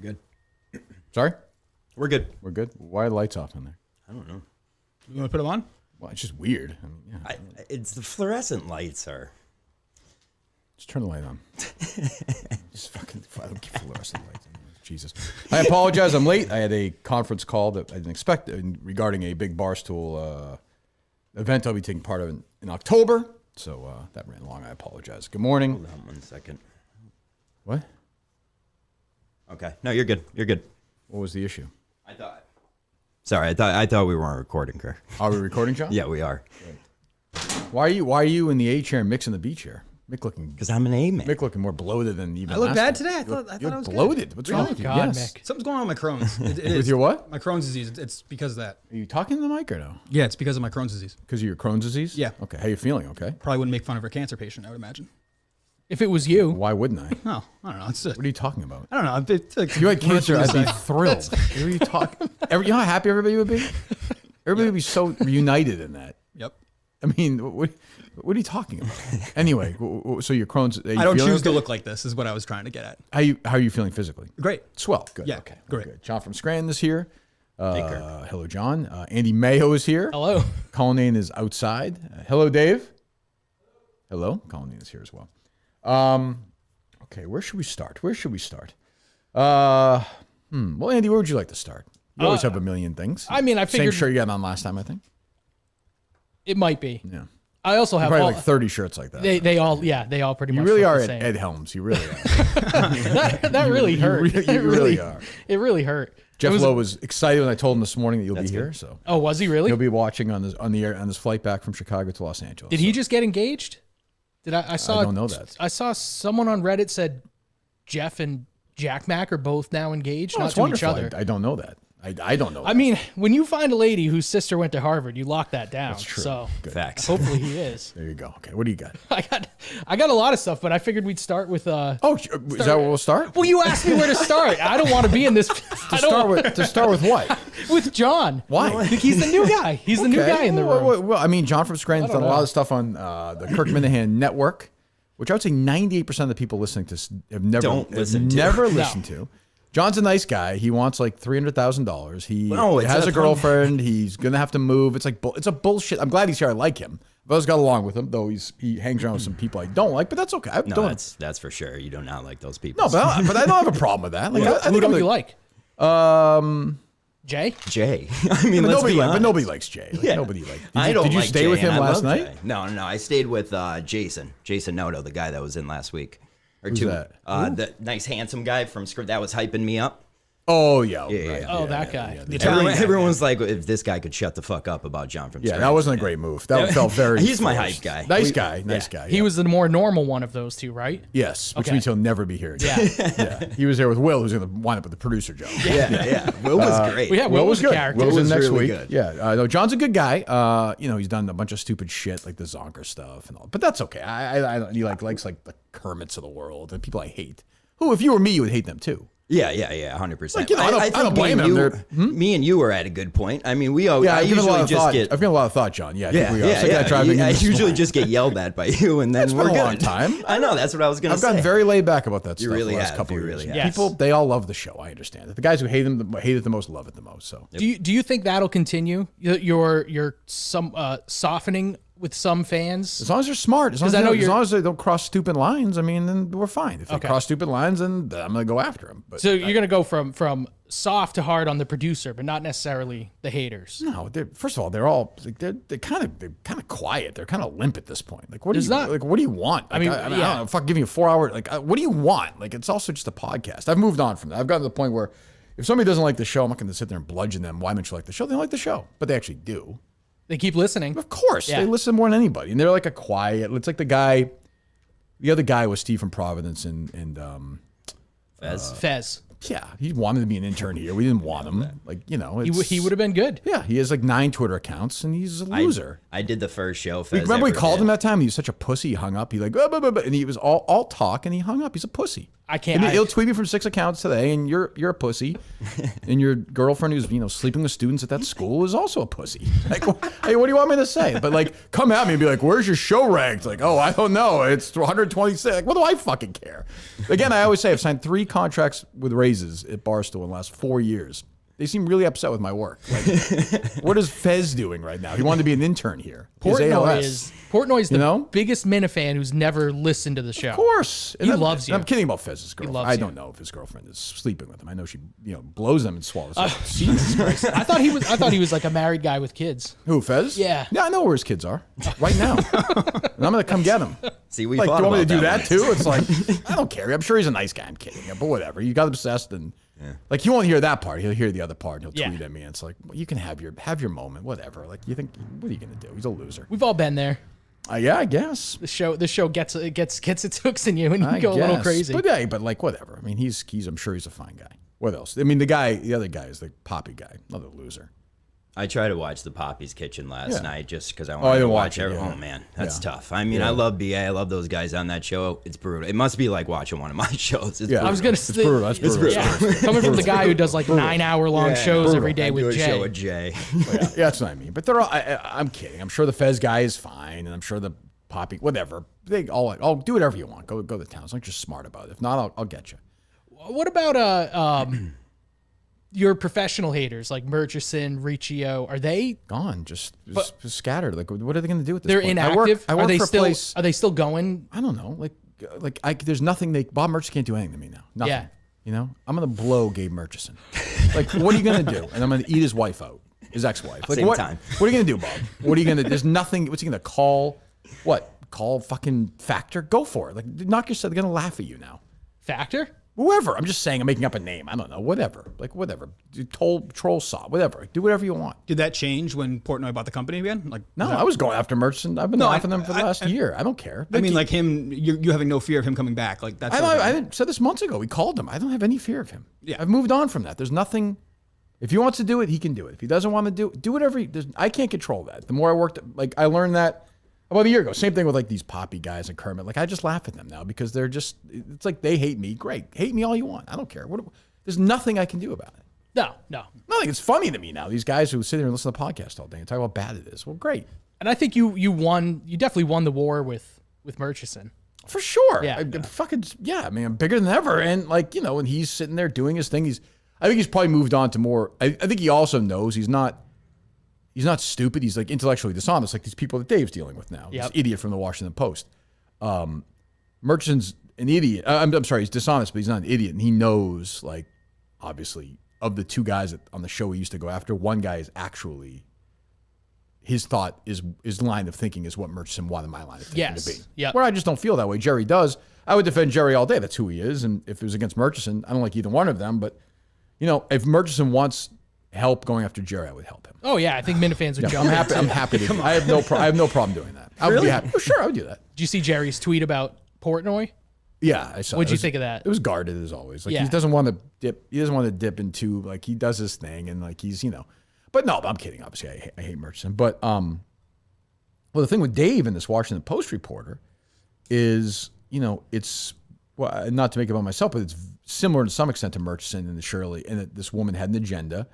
good. Sorry? We're good. We're good? Why are the lights off in there? I don't know. You want to put them on? Well, it's just weird. I mean, yeah. It's the fluorescent lights are. Just turn the light on. Just fucking, I don't keep fluorescent lights. Jesus. I apologize. I'm late. I had a conference call that I didn't expect regarding a big Barstool event I'll be taking part of in October. So that ran long. I apologize. Good morning. Hold on 1 second. What? Okay. No, you're good. You're good. What was the issue? Sorry, I thought we weren't recording, Kerr. Are we recording, John? Yeah, we are. Why are you in the A chair and Mick's in the B chair? Mick looking. Because I'm an A man. Mick looking more bloated than even. I look last bad time. today. I thought I was bloated. good. What's wrong with you? God, Yes. Mick. Something's going on with my Crohn's. It With is. your what? My Crohn's disease. It's because of that. Are you talking to the mic or no? Yeah, it's because of my Crohn's disease. Because of your Crohn's disease? Yeah. Okay. How you feeling? Okay. Probably wouldn't make fun of a cancer patient, I would imagine. If it was you, Why wouldn't I? No, I don't know. It's What are you talking about? I don't know. If you had cancer, I'd be thrilled. What are you talking? You know how happy everybody would be? Everybody would be so united in that. Yep. I mean, what are you talking about? Anyway, so your Crohn's. I don't choose to look like this, is what I was trying to get at. How are you feeling physically? Great. Swell. Good. Yeah, Okay. great. Good. Jon From Scranton is here. Hello, John. Andy Mayo is here. hello. Colleen is outside. Hello, Dave. Hello. Colleen is here as well. Okay, where should we start? Well, Andy, where would you like to start? You always have a million things. I mean, I Same figured shirt you got on last time, I think. it might be. Yeah. I also have Probably all, like 30 shirts like that. they all pretty you much. really look are the at same. Ed Helms. You really are. that really hurt. You really are. It really hurt. Jeff Lowe was excited when I told him this morning that you'll be here. So Oh, was he really? he'll be watching on his flight back from Chicago to Los Angeles. Did he just get engaged? I saw. I don't know that. I saw someone on Reddit said Jeff and Jack Mack are both now engaged, Oh, not it's to wonderful. each other. I don't know that. I don't know. I mean, when you find a lady whose sister went to Harvard, you lock that down. That's true. So Good. Facts. hopefully he is. There you go. Okay, what do you got? I got a lot of stuff, but I figured we'd start with. Oh, is that where we'll start? Well, you asked me where to start. I don't want to be in this. To start with what? With John. Why? He's the new guy. He's the new guy in the room. Well, I mean, Jon From Scranton's done a lot of stuff on the Kirk Minahan Network, which I would say 98% of the people listening to have never listened to. John's a nice guy. He wants like $300,000. He has a girlfriend. He's gonna have to move. It's like it's a bullshit. I'm glad he's here. I like him. I've always got along with him, though he hangs around with some people I don't like, but that's okay. That's for sure. You do not like those people. No, but I don't have a problem with that. Like, Who don't you like? Jay? Jay. I mean, but nobody likes Jay. Like, Yeah. Nobody likes. Did Did you stay with him last night? Jay. No. I stayed with Jason Noto, the guy that was in last week. Who's that? The nice handsome guy from Script that was hyping me up. Oh yeah. Yeah. Oh, that guy. The Italian guy. Everyone's like, if this guy could shut the fuck up about Jon From Scranton. Yeah, that wasn't a great move. That felt very. He's my forced. hype guy. Nice guy. He was the more normal one of those two, right? Yes, which Okay. means he'll never be here again. Yeah. Yeah. He was there with Will, who's going to wind up with the producer job. Yeah. Will was great. Will was a good. character. Will's in was next really week. good. Yeah. No, John's a good guy. He's done a bunch of stupid shit like the Zonker stuff and all, but that's okay. He likes like the Kermits of the world and people I hate. Who, if you were me, you would hate them too. Yeah, 100%. Like, I don't blame him. Me and you are at a good point. I mean, I I've given usually just get. I've given a lot of thought, John. Yeah, I think Yeah, we are. It's like that driving I in the usually storm. just get yelled at by you, and then It's we're been a good. long time. I know. That's what I was gonna I've say. gotten very laid back about that You stuff really the last have. couple You of really years. have. Yes. People, they all love the show. I understand it. The guys who hate it the most love it the most. So Do you think that'll continue? Your some softening with some fans? as long as they're smart, as long I know as they don't cross stupid lines, I mean, then we're fine. If they Okay. cross stupid lines, then I'm going to go after them. But So you're gonna go from soft to hard on the producer, but not necessarily the haters. no, first of all, they're all like, they're kind of quiet. They're kind of limp at this point. Like, what do There's you not- like? What do you want? Like, mean, I yeah. don't know. Fuck, give me a 4 hour. Like, what do you want? Like, it's also just a podcast. I've moved on from that. I've gotten to the point where if somebody doesn't like the show, I'm not going to sit there and bludgeon them. Why don't you like the show? They don't like the show, but they actually do. They keep listening. Of course, Yeah. they listen more than anybody, and they're like a quiet. It's like the other guy was Steve from Providence, and Fez. yeah, he wanted to be an intern here. We didn't want him. Like, He would have been good. Yeah, he has like 9 Twitter accounts, and he's a loser. I did the first show. Fez Remember we ever called did. him that time? He was such a pussy. He hung up. He like, and he was all talk, and he hung up. He's a pussy. I can't. He'll tweet me from 6 accounts today, and you're a pussy, and your girlfriend who's sleeping with students at that school is also a pussy. Like, hey, what do you want me to say? But like, come at me and be like, where's your show ranked? Like, oh, I don't know. It's 126. Like, what do I fucking care? Again, I always say I've signed 3 contracts with raises at Barstool in the last 4 years. They seem really upset with my work. Like, what is Fez doing right now? He wanted to be an intern here. Portnoy's the biggest Minifan who's never listened to the show. Of course. He loves you. I'm kidding about Fez's girlfriend. I don't know if his girlfriend is sleeping with him. I know she, blows them and swallows them. Jesus Christ. I thought he was like a married guy with kids. Who, Fez? Yeah. Yeah, I know where his kids are right now. And I'm going to come get him. See, we like, thought do you want me to do about that too? It's like, I don't care. I'm sure he's a nice guy. I'm kidding. But whatever. You got obsessed and like, he won't hear that part. He'll hear the other part. And he'll tweet at me. And it's like, well, you can have your moment, whatever. Like, you think, what are you going to do? He's a loser. We've all been there. Yeah, I guess. The show gets its hooks in you and you go a little crazy. But like, whatever. I mean, he's I'm sure he's a fine guy. What else? I mean, the other guy is the Poppy guy. Another loser. I tried to watch the Poppy's Kitchen last night just because I wanted to watch it. Oh, man, that's tough. I mean, I love BA. I love those guys on that show. It's brutal. It must be like watching one of my shows. It's brutal. I was going to say, it's brutal. It's brutal. Yeah. Coming from the guy who does like 9-hour-long shows every day with Jay. Show with Jay. Yeah, that's what I mean. But they're all, I'm kidding. I'm sure the Fez guy is fine, and I'm sure the Poppy, whatever. They all do whatever you want. Go to town. As long as you're smart about it. If not, I'll get you. What about your professional haters like Murchison, Riccio? Are they gone? Just scattered. Like, what are they going to do with this? They're point? inactive. I work for a still? place. Are they still going? I don't know. There's nothing. Bob Murchison can't do anything to me now. Nothing. Yeah. I'm going to blow Gabe Murchison. Like, what are you going to do? And I'm going to eat his wife out, his ex-wife. Like, Same time. What are you going to do, Bob? What are you going to? There's nothing. What's he going to call? What? Call fucking Factor? Go for it. Like, knock yourself. They're going to laugh at you now. Factor? Whoever. I'm just saying. I'm making up a name. I don't know. Whatever. Like, whatever. Troll saw. Whatever. Do whatever you want. Did that change when Portnoy bought the company again? Like, no, I was going after Murchison. I've been after them for the last year. I don't care. I mean, like him, you having no fear of him coming back. Like that's. I said this months ago. We called him. I don't have any fear of him. Yeah. I've moved on from that. There's nothing. If he wants to do it, he can do it. If he doesn't want to do whatever. I can't control that. The more I worked, like I learned that about a year ago. Same thing with like these Poppy guys and Kermit. Like I just laugh at them now because they're just. It's like they hate me. Great, hate me all you want. I don't care. There's nothing I can do about it. No. Nothing. It's funny to me now. These guys who sit there and listen to the podcast all day and talk about how bad it is. Well, great. And I think you won. You definitely won the war with Murchison. For sure. Yeah. I mean, I'm bigger than ever. And like, and he's sitting there doing his thing. I think he's probably moved on to more. I think he also knows he's not stupid. He's like intellectually dishonest, like these people that Dave's dealing with now. Yep. This idiot from the Washington Post. Murchison's an idiot. I'm sorry, he's dishonest, but he's not an idiot. And he knows, like, obviously, of the 2 guys on the show he used to go after, one guy is actually, his thought is line of thinking is what Murchison wanted my line of thinking to be. Yep. Where I just don't feel that way. Jerry does. I would defend Jerry all day. That's who he is. And if it was against Murchison, I don't like either one of them. But, if Murchison wants help going after Jerry, I would help him. Oh yeah, I think Minifans would jump. I'm happy to. I have no problem doing that. I would be happy. Oh, sure, I would do that. Did you see Jerry's tweet about Portnoy? Yeah, I saw. What'd you think of that? It was guarded as always. Like Yeah. he doesn't want to dip. He doesn't want to dip into like he does his thing and like he's But no, I'm kidding. Obviously, I hate Murchison. But well, the thing with Dave and this Washington Post reporter is it's not to make it about myself, but it's similar to some extent to Murchison and the Shirley. And that this woman had an agenda.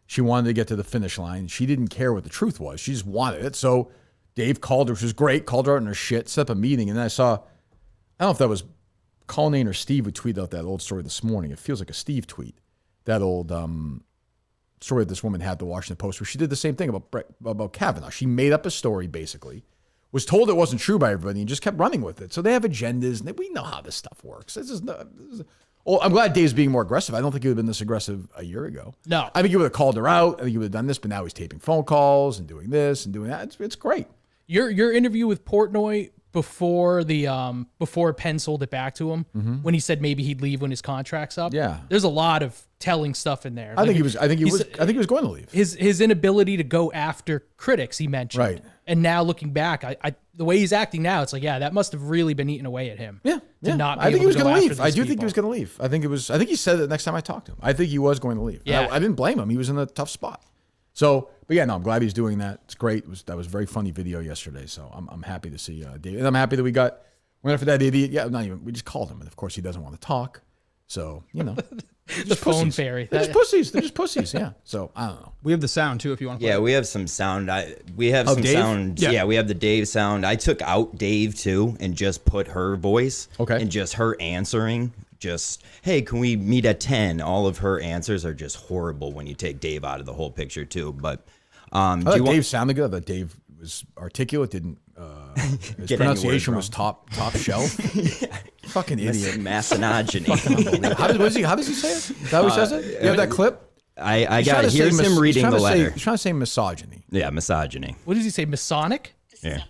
She wanted to get to the finish line. She didn't care what the truth was. She just wanted it. So Dave called her, which was great, called her out in her shit, set up a meeting. And then I don't know if that was Colleen or Steve who tweeted out that old story this morning. It feels like a Steve tweet. That old story that this woman had at the Washington Post where she did the same thing about Kavanaugh. She made up a story, basically, was told it wasn't true by everybody and just kept running with it. So they have agendas. And we know how this stuff works. I'm glad Dave's being more aggressive. I don't think he would have been this aggressive a year ago. No. I think he would have called her out. I think he would have done this, but now he's taping phone calls and doing this and doing that. It's great. Your interview with Portnoy before Penn sold it back to him, when he said maybe he'd leave when his contract's up. Yeah. There's a lot of telling stuff in there. I think he was going to leave. His inability to go after critics, he mentioned. Right. And now looking back, the way he's acting now, it's like, yeah, that must have really been eating away at him. Yeah. Not I think he was going to leave. I do think think he was going to leave. I think he said it next time I talked to him. I think he was going to leave. Yeah. I didn't blame him. He was in a tough spot. So, but yeah, no, I'm glad he's doing that. It's great. That was a very funny video yesterday. So I'm happy to see Dave. And I'm happy that we went after that idiot. Yeah, not even, we just called him. And of course he doesn't want to talk. So, you know. The phone fairy. They're just pussies. They're just pussies, yeah. So, I don't know. We have the sound, too, if you want to play. Yeah, we have some sound. We have some Dave? sound. Yeah, we have the Dave sound. I took out Dave, too, and just put her voice. Okay. And just her answering. Just, hey, can we meet at 10? All of her answers are just horrible when you take Dave out of the whole picture, too. But Dave sounded good. I thought Dave was articulate, didn't his pronunciation was top shelf. Fucking idiot. Misogyny. How does he say it? Is that how he says it? You have that clip? I got it. Here's him reading the letter. He's trying to say misogyny. Yeah, misogyny. What does he say? Masonic? Yeah.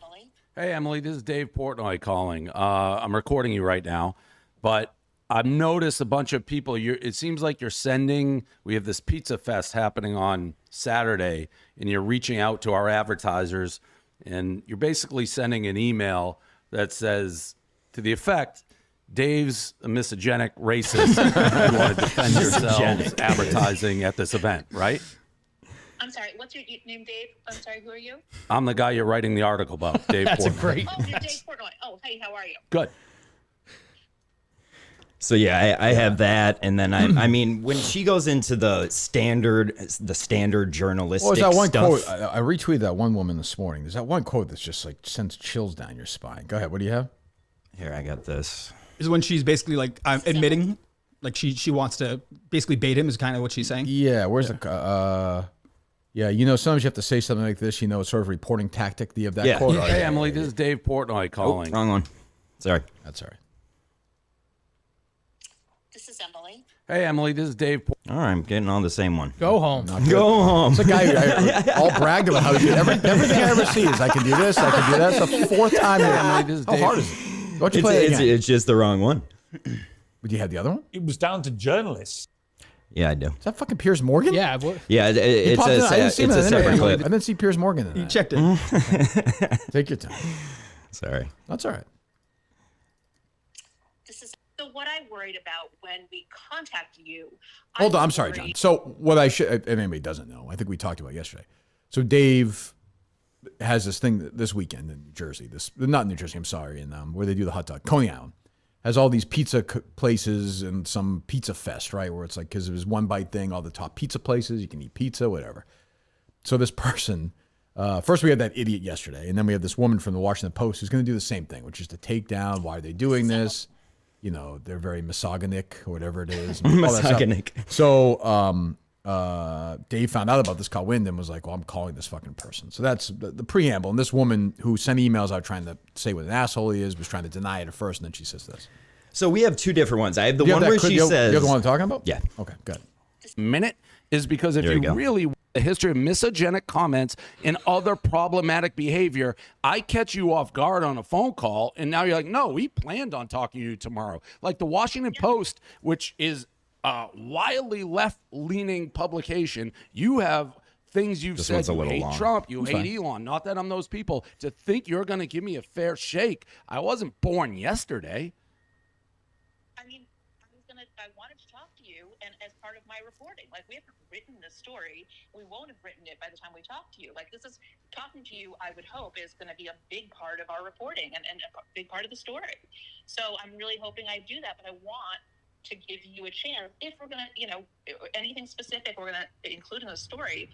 Hey, Emily, this is Dave Portnoy calling. I'm recording you right now, but I've noticed a bunch of people. It seems like you're sending. We have this pizza fest happening on Saturday, and you're reaching out to our advertisers, and you're basically sending an email that says, to the effect, Dave's a misogenic racist. You want to defend yourselves advertising at this event, right? I'm sorry, what's your name, Dave? I'm sorry, who are you? I'm the guy you're writing the article about, Dave That's Portnoy. great. Oh, you're Dave Portnoy. Oh, hey, how are you? Good. So yeah, I have that, and then I mean, when she goes into the standard journalistic What was that one stuff, quote? I retweeted that one woman this morning. There's that one quote that's just like sends chills down your spine. Go ahead. What do you have? Here, I got this. Is when she's basically like admitting, like she wants to basically bait him is kind of what she's saying. Yeah. Where's the? Yeah, you know, sometimes you have to say something like this. You know, it's sort of a reporting tactic. Do you have that quote? Hey, Emily, this is Dave Portnoy calling. Wrong one. Sorry. That's all right. This is Emily. Hey, Emily, this is Dave. All right, I'm getting on the same one. Go home. Go home. It's a guy who all bragged about how he did everything I ever see is I can do this, I can do that. It's the fourth time. How hard is it? Why don't you play it again? It's just the wrong one. Would you have the other one? It was down to journalists. Yeah, I do. Is that fucking Piers Morgan? Yeah. What? Yeah, it's I didn't see him in a that separate interview. clip. I didn't see Piers Morgan in that. You checked it. Take your time. Sorry. That's all right. So what I worried about when we contacted you. Hold on, I'm sorry, John. So what I should, if anybody doesn't know, I think we talked about it yesterday. So Dave has this thing this weekend in New Jersey. Not New Jersey. I'm sorry, in where they do the hot dog, Coney Island, has all these pizza places and some pizza fest, right? Where it's like because of his one bite thing, all the top pizza places, you can eat pizza, whatever. So this person, first we had that idiot yesterday, and then we have this woman from the Washington Post who's going to do the same thing, which is to take down why are they doing this. You know, they're very misogynic or whatever it is. Misogynic. So Dave found out about this call wind and was like, well, I'm calling this fucking person. So that's the preamble. And this woman who sent emails out trying to say what an asshole he is was trying to deny it at first, and then she says this. So we have two different ones. I have the one where she says... You have the one I'm talking about? Yeah. Okay, good. Minute is because if you really want a history of misogenic comments and other problematic behavior, I catch you off guard on a phone call, and now you're like, no, we planned on talking to you tomorrow. Like the Washington Post, which is a wildly left-leaning publication, you have things you've said. You hate Trump, you hate Elon. Not that I'm those people. To think you're going to give me a fair shake. I wasn't born yesterday. I wanted to talk to you, and as part of my reporting, like we haven't written this story, we won't have written it by the time we talk to you. Like this is talking to you, I would hope, is going to be a big part of our reporting and a big part of the story. So I'm really hoping I do that, but I want to give you a chance if we're going to, you know, anything specific we're going to include in the story.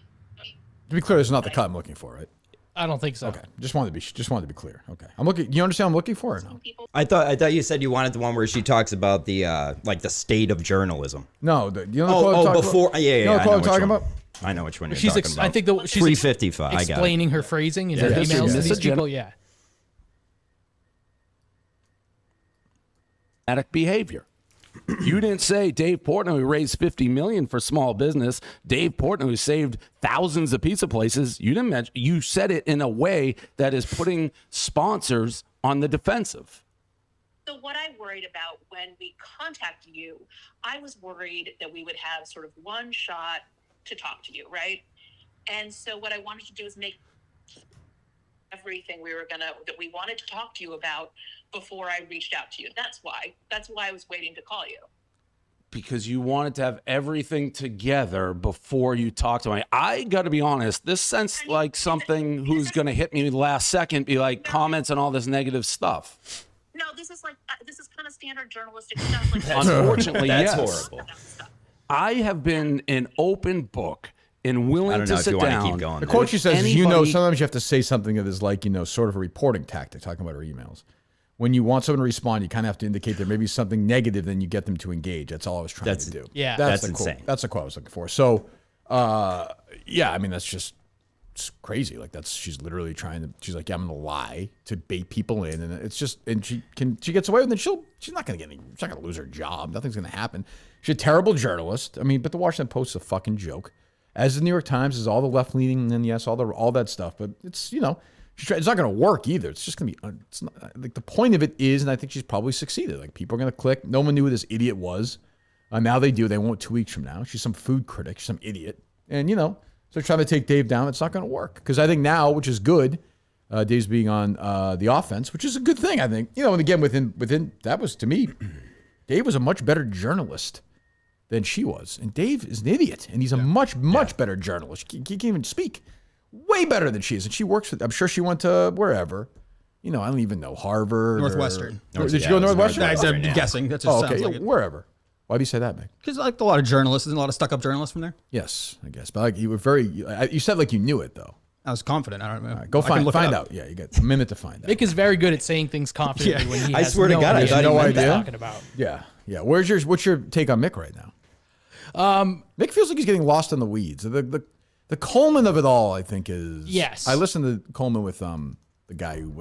To be clear, this is not the cut I'm looking for, right? I don't think so. Okay, just wanted to be clear. Okay, I'm looking. You understand what I'm looking for or no? I thought you said you wanted the one where she talks about the like the state of journalism. No, you know the before about? yeah. You know what I'm talking about? I know which one you're She's talking about. I think she's 355. I got explaining her phrasing in her emails to these people. Yeah. Behavior. You didn't say Dave Portnoy raised $50 million for small business. Dave Portnoy saved thousands of pizza places. You didn't mention. You said it in a way that is putting sponsors on the defensive. So what I worried about when we contacted you, I was worried that we would have sort of one shot to talk to you, right? And so what I wanted to do is make everything that we wanted to talk to you about before I reached out to you. That's why I was waiting to call you. Because you wanted to have everything together before you talk to me. I got to be honest, this sounds like something who's going to hit me last second, be like comments on all this negative stuff. no, this is kind of standard journalistic stuff. Like, unfortunately, that's yes. horrible. I have been an open book and willing to sit down. Keep going, the quote she says is, sometimes you have to say something that is like, sort of a reporting tactic, talking about her emails. When you want someone to respond, you kind of have to indicate there may be something negative, then you get them to engage. That's all I was trying to do. Yeah. That's insane. That's the quote I was looking for. So, yeah, I mean, that's just it's crazy. Like she's literally she's like, yeah, I'm going to lie to bait people in. And it's just, and she gets away with it. She's not going to she's not going to lose her job. Nothing's going to happen. She's a terrible journalist. I mean, but the Washington Post is a fucking joke. As the New York Times is all the left leaning, and yes, all that stuff. But it's, it's not going to work either. It's just going to be, it's not, like the point of it is, and I think she's probably succeeded. Like people are going to click. No one knew who this idiot was. Now they do. They won't 2 weeks from now. She's some food critic. She's some idiot. And, so they're trying to take Dave down. It's not going to work. Because I think now, which is good, Dave's being on the offense, which is a good thing, I think. And again, within that was, to me, Dave was a much better journalist than she was. And Dave is an idiot. And he's a much better journalist. He can't even speak. Way better than she is. And she works with, I'm sure she went to wherever. I don't even know, Harvard. Northwestern. Did you go Northwestern? I'm guessing. That's just okay. sounds like it. Wherever. Why do you say that, Mick? Because like a lot of journalists, there's a lot of stuck-up journalists from there. Yes, I guess. But like you were you said like you knew it though. I was confident. I don't know. All right, go find out. Yeah, you got a minute to find out. Mick is very good at saying things confidently when he has I swear to God, I got no idea. talking about. Yeah. What's your take on Mick right now? Mick feels like he's getting lost in the weeds. The Coleman of it all, I think, is yes. I listened to Coleman with the guy who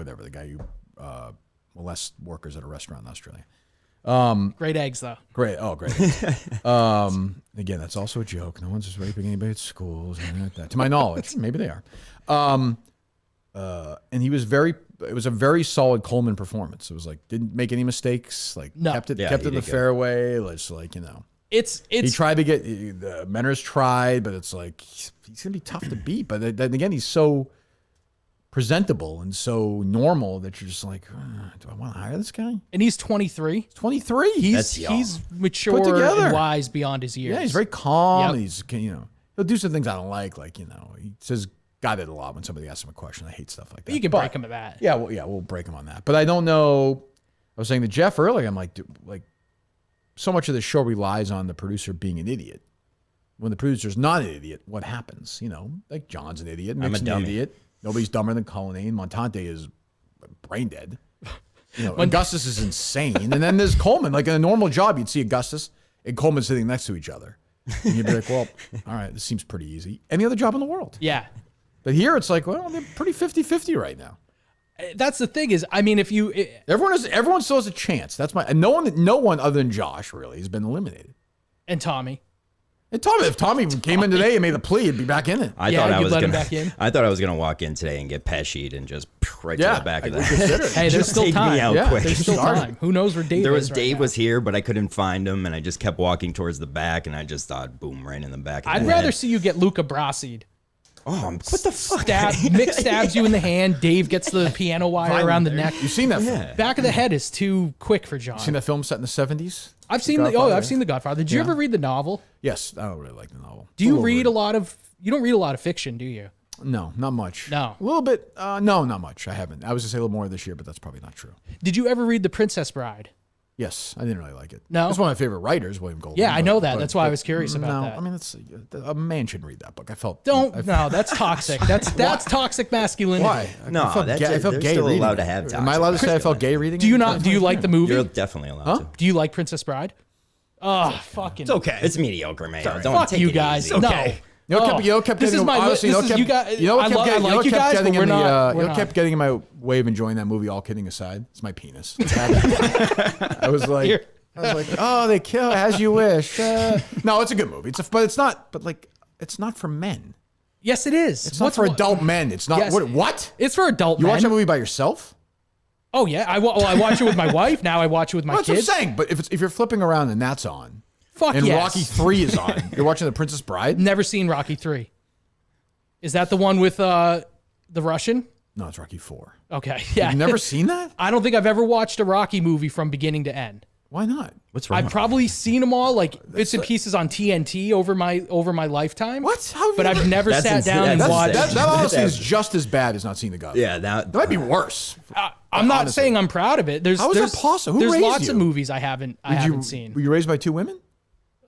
molests workers at a restaurant in Australia. Great eggs, though. Great. Again, that's also a joke. No one's just raping anybody at schools. To my knowledge, maybe they are. And he was it was a very solid Coleman performance. It was like, didn't make any mistakes. Like kept it in the fairway. It's like, It's he tried to get, the Menner's tried, but it's like, he's going to be tough to beat. But then again, he's so presentable and so normal that you're just like, do I want to hire this guy? And he's 23. 23. He's mature and wise beyond his years. Yeah, he's very calm. Yep. He's, he'll do some things I don't like. Like, he says got it a lot when somebody asks him a question. I hate stuff like that. But you can break him at that. Yeah, we'll break him on that. But I don't know. I was saying to Jeff earlier, I'm like, so much of the show relies on the producer being an idiot. When the producer's not an idiot, what happens? Like John's an idiot, Mick's an idiot. Nobody's dumber than Cullinane. Montante is brain dead. Augustus is insane. And then there's Coleman. Like in a normal job, you'd see Augustus and Coleman sitting next to each other. And you'd be like, well, all right, this seems pretty easy. Any other job in the world. Yeah. But here it's like, well, they're pretty 50-50 right now. That's the thing is, I mean, if you... Everyone still has a chance. That's and no one other than Josh really has been eliminated. And Tommy. And if Tommy came in today and made a plea, he'd be back in it. I thought I was gonna walk in today and get Pesci'd and just right to the back of the head. Hey, there's still time. Quick. There's still time. Who knows where Dave is? Dave was here, but I couldn't find him, and I just kept walking towards the back, and I just thought, boom, right in the back. I'd rather see you get Luca Brassi'd. Oh, what the fuck? Mick stabs you in the hand. Dave gets the piano wire around the neck. You've seen that film? Back of the head is too quick for John. You seen that film set in the 70s? I've seen The Godfather. Did you ever read the novel? Yes, I don't really like the novel. Do you read you don't read a lot of fiction, do you? No, not much. No. A little bit. No, not much. I haven't. I was going to say a little more this year, but that's probably not true. Did you ever read The Princess Bride? Yes, I didn't really like it. No? It's one of my favorite writers, William Goldman. Yeah, I know that. That's why I was curious about that. I mean, a man shouldn't read that book. That's toxic. That's toxic masculinity. Why? No, I felt gay reading allowed it. to have toxic. Am I allowed to say I felt gay reading it? Do you not? Do you like the movie? You're definitely allowed to. Do you like Princess Bride? Oh, fucking. It's okay. It's mediocre, man. Don't Fuck take you it guys. easy. No. You know, kept getting in my way of enjoying that movie. All kidding aside, it's my penis. I was like, oh, they kill as you wish. No, it's a good movie. It's not for men. Yes, it is. It's not for adult men. It's not. Yes. What? It's for adult men. You watch that movie by yourself? Oh yeah, I watch it with my wife. Now I watch it with my kids. That's what I'm saying. But if you're flipping around and that's on, and yes. Rocky 3 is on, you're watching The Princess Bride. Never seen Rocky 3. Is that the one with the Russian? No, it's Rocky 4. Okay, yeah. You've never seen that? I don't think I've ever watched a Rocky movie from beginning to end. Why not? What's wrong? I've probably seen them all, like bits and pieces on TNT over my lifetime. What? But I've never sat down and watched. That honestly is just as bad as not seeing The Godfather. Yeah, that might be worse. I'm not saying I'm proud of it. How is that possible? Who There's raised lots you? of movies I haven't seen. Were you raised by two women?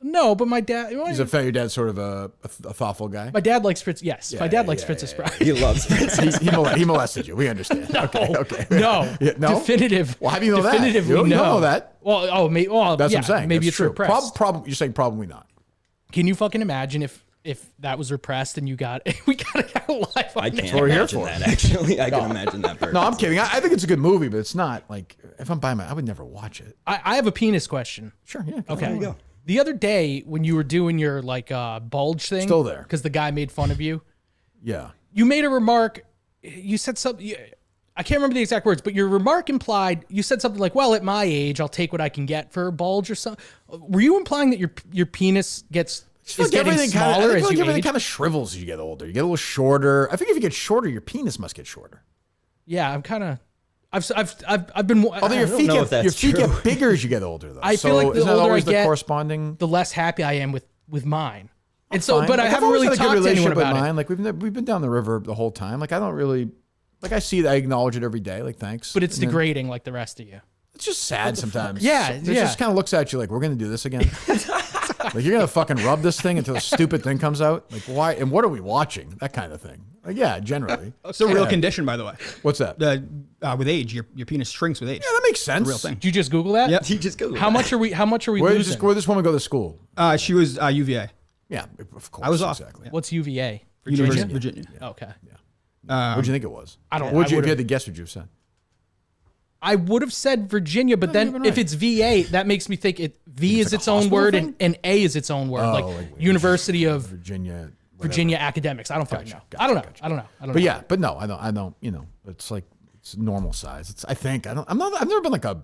No, but my dad. Your dad's sort of a thoughtful guy. My dad likes Fritz. Yes, my dad likes Princess Bride. He loves Princess. He molested you. We understand. No, okay. No, Yeah, no? definitive. Well, how do you know that? Definitively, You don't no. know that. Well, That's what I'm saying. Maybe That's it's true. repressed. You're saying probably not. Can you fucking imagine if that was repressed and we got a live on I air? can't we're here imagine for. that, actually. I can imagine that perfectly. No, I'm kidding. I think it's a good movie, but it's not like if I'm buying I would never watch it. I have a penis question. Sure, yeah. Okay. There you go. The other day when you were doing your bulge thing, Still there. because the guy made fun of you. Yeah. You made a remark. You said something. I can't remember the exact words, but your remark implied you said something like, "Well, at my age, I'll take what I can get for a bulge or something." Were you implying that your penis is getting smaller as you everything age? kind of shrivels as you get older. You get a little shorter. I think if you get shorter, your penis must get shorter. Yeah, I'm kind of. I've been. Although your feet get bigger as you get older, though. I feel like the isn't that older I always the get, corresponding. the less happy I am with mine. And so, Fine. but I Like, I've haven't always really had a good talked to anyone relationship with about it. mine. Like we've been down the river the whole time. Like I don't really, like I see that, I acknowledge it every day. Like thanks. But it's And then degrading like the rest of you. It's just sad sometimes. Yeah, It yeah. just kind of looks at you like we're gonna do this again. Like you're gonna fucking rub this thing until a stupid thing comes out. Like why? And what are we watching? That kind of thing. Like yeah, generally. It's a real condition, by the way. What's that? With age, your penis shrinks with age. Yeah, that makes sense. Real thing. Did you just Google that? Yep. He just goes. How much are we Where losing? did this woman go to school? She was UVA, Yeah, of course. I was off. Exactly. What's UVA? University Virginia? of Virginia. Okay. What'd you think it was? I don't- If I you would've- had to guess, what you said? I would have said Virginia, but you've then been if right. it's VA, that makes me think V is like a its own hospital word thing? and A is its own word, like like University of Virginia. Virginia Academics. I don't fucking know. I don't know. I don't know. But yeah, but no, I don't. You know, it's like it's normal size. It's. I think I don't. I'm not. I've never been like a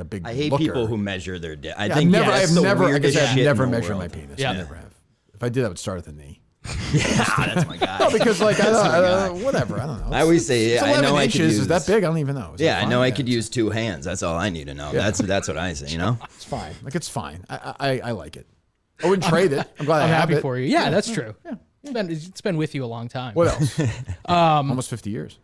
big. I hate looker. people who measure their dick. I Yeah, think I've that's the never. Like I weirdest said, I've shit never in the measured my world. penis. Yeah. I never have. If I did, I would start at the knee. Yeah, that's my guy. No, because like I don't, whatever. I don't know. I always say, it's I 11 know I inches. could use. Is that big? I don't even know. Is Yeah, that I know fine? I could use two hands. That's all I need to know. Yeah. That's what I say. You know. It's fine. Like it's fine. I like it. I wouldn't trade it. I'm glad I'm I have happy it. for you. Yeah, that's true. Yeah. It's been with you a long time. What else? Almost 50 years.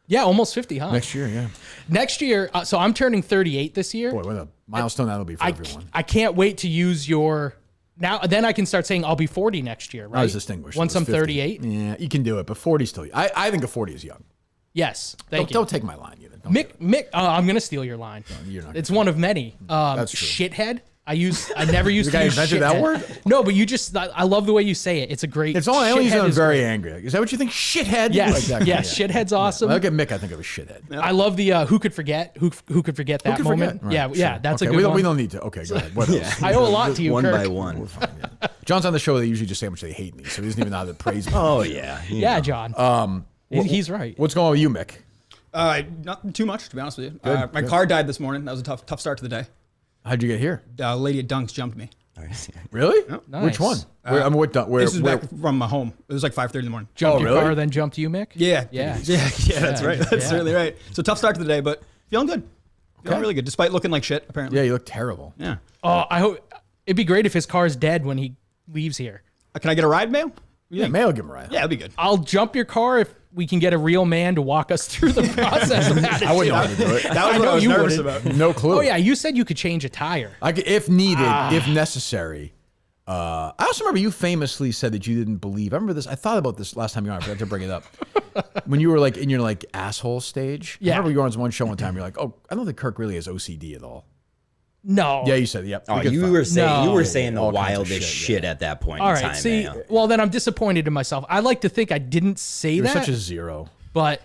Yeah, almost 50, huh? Next year, yeah. Next year, so I'm turning 38 this year. Boy, what a milestone that'll be for everyone. I can't wait to use your now. Then I can start saying I'll be 40 next year, right? I was distinguished. Once It was I'm 50. 38. Yeah, you can do it, but 40 still. I think a 40 is young. Yes, thank you. Don't take my line either. Don't do it. Mick, I'm gonna steal your line. you're not It's one of many. That's true. Shithead. I never used The to guy use invented that shithead. word? No, but I love the way you say it. It's a great. It's only I only use it shithead when I'm is very great. angry. Is that what you think? Shithead? Yes, Like that kind yes. of- Shithead's awesome. When I look at Mick, I think of a shithead. I love the who could forget that Who can moment. forget? Right, Yeah, yeah, sure. that's Okay, a good one. We don't need to. Okay, go ahead. What else? I owe a lot to you, One Kirk. by one. We're fine, yeah. John's on the show. They usually just say how much they hate me, so he doesn't even know how to praise me. Oh yeah. you Yeah, know. John. He's right. What's going on with you, Mick? Not too much, to be honest with you. Good, My good. car died this morning. That was a tough start to the day. How'd you get here? A lady at Dunk's jumped me. Really? Nice. Which one? Where, what, where, This is where, back from my home. It was like 5:30 in the morning. Jumped your really? car, then jumped you, Mick. Yeah. Yeah. Yeah, that's right. That's Yeah. certainly right. So tough start to the day, but feeling good. Feeling really good, despite looking like shit, apparently. Yeah, you look terrible. Yeah. Oh, I hope it'd be great if his car's dead when he leaves here. Can I get a ride, Mayo? Yeah, Mayo give him a ride. Yeah, that'd be good. I'll jump your car if we can get a real man to walk us through the process of that. I wouldn't know how to do it. That was I what know I was you nervous wouldn't. about. No clue. Oh yeah, you said you could change a tire. If needed, if necessary. I also remember you famously said that you didn't believe. I remember this. I thought about this last time you were on. I forgot to bring it up. When you were like in your like asshole stage. Yeah. I remember you were on one show one time. You're like, oh, I don't think Kirk really has OCD at all. No. Yeah, you said, yep. Oh, We get you fucked. were saying No. you were saying the All kinds of wildest shit, shit at that point All in right. time. See, Mayo. well then I'm disappointed in myself. I like to think I didn't say You're that, such a zero. but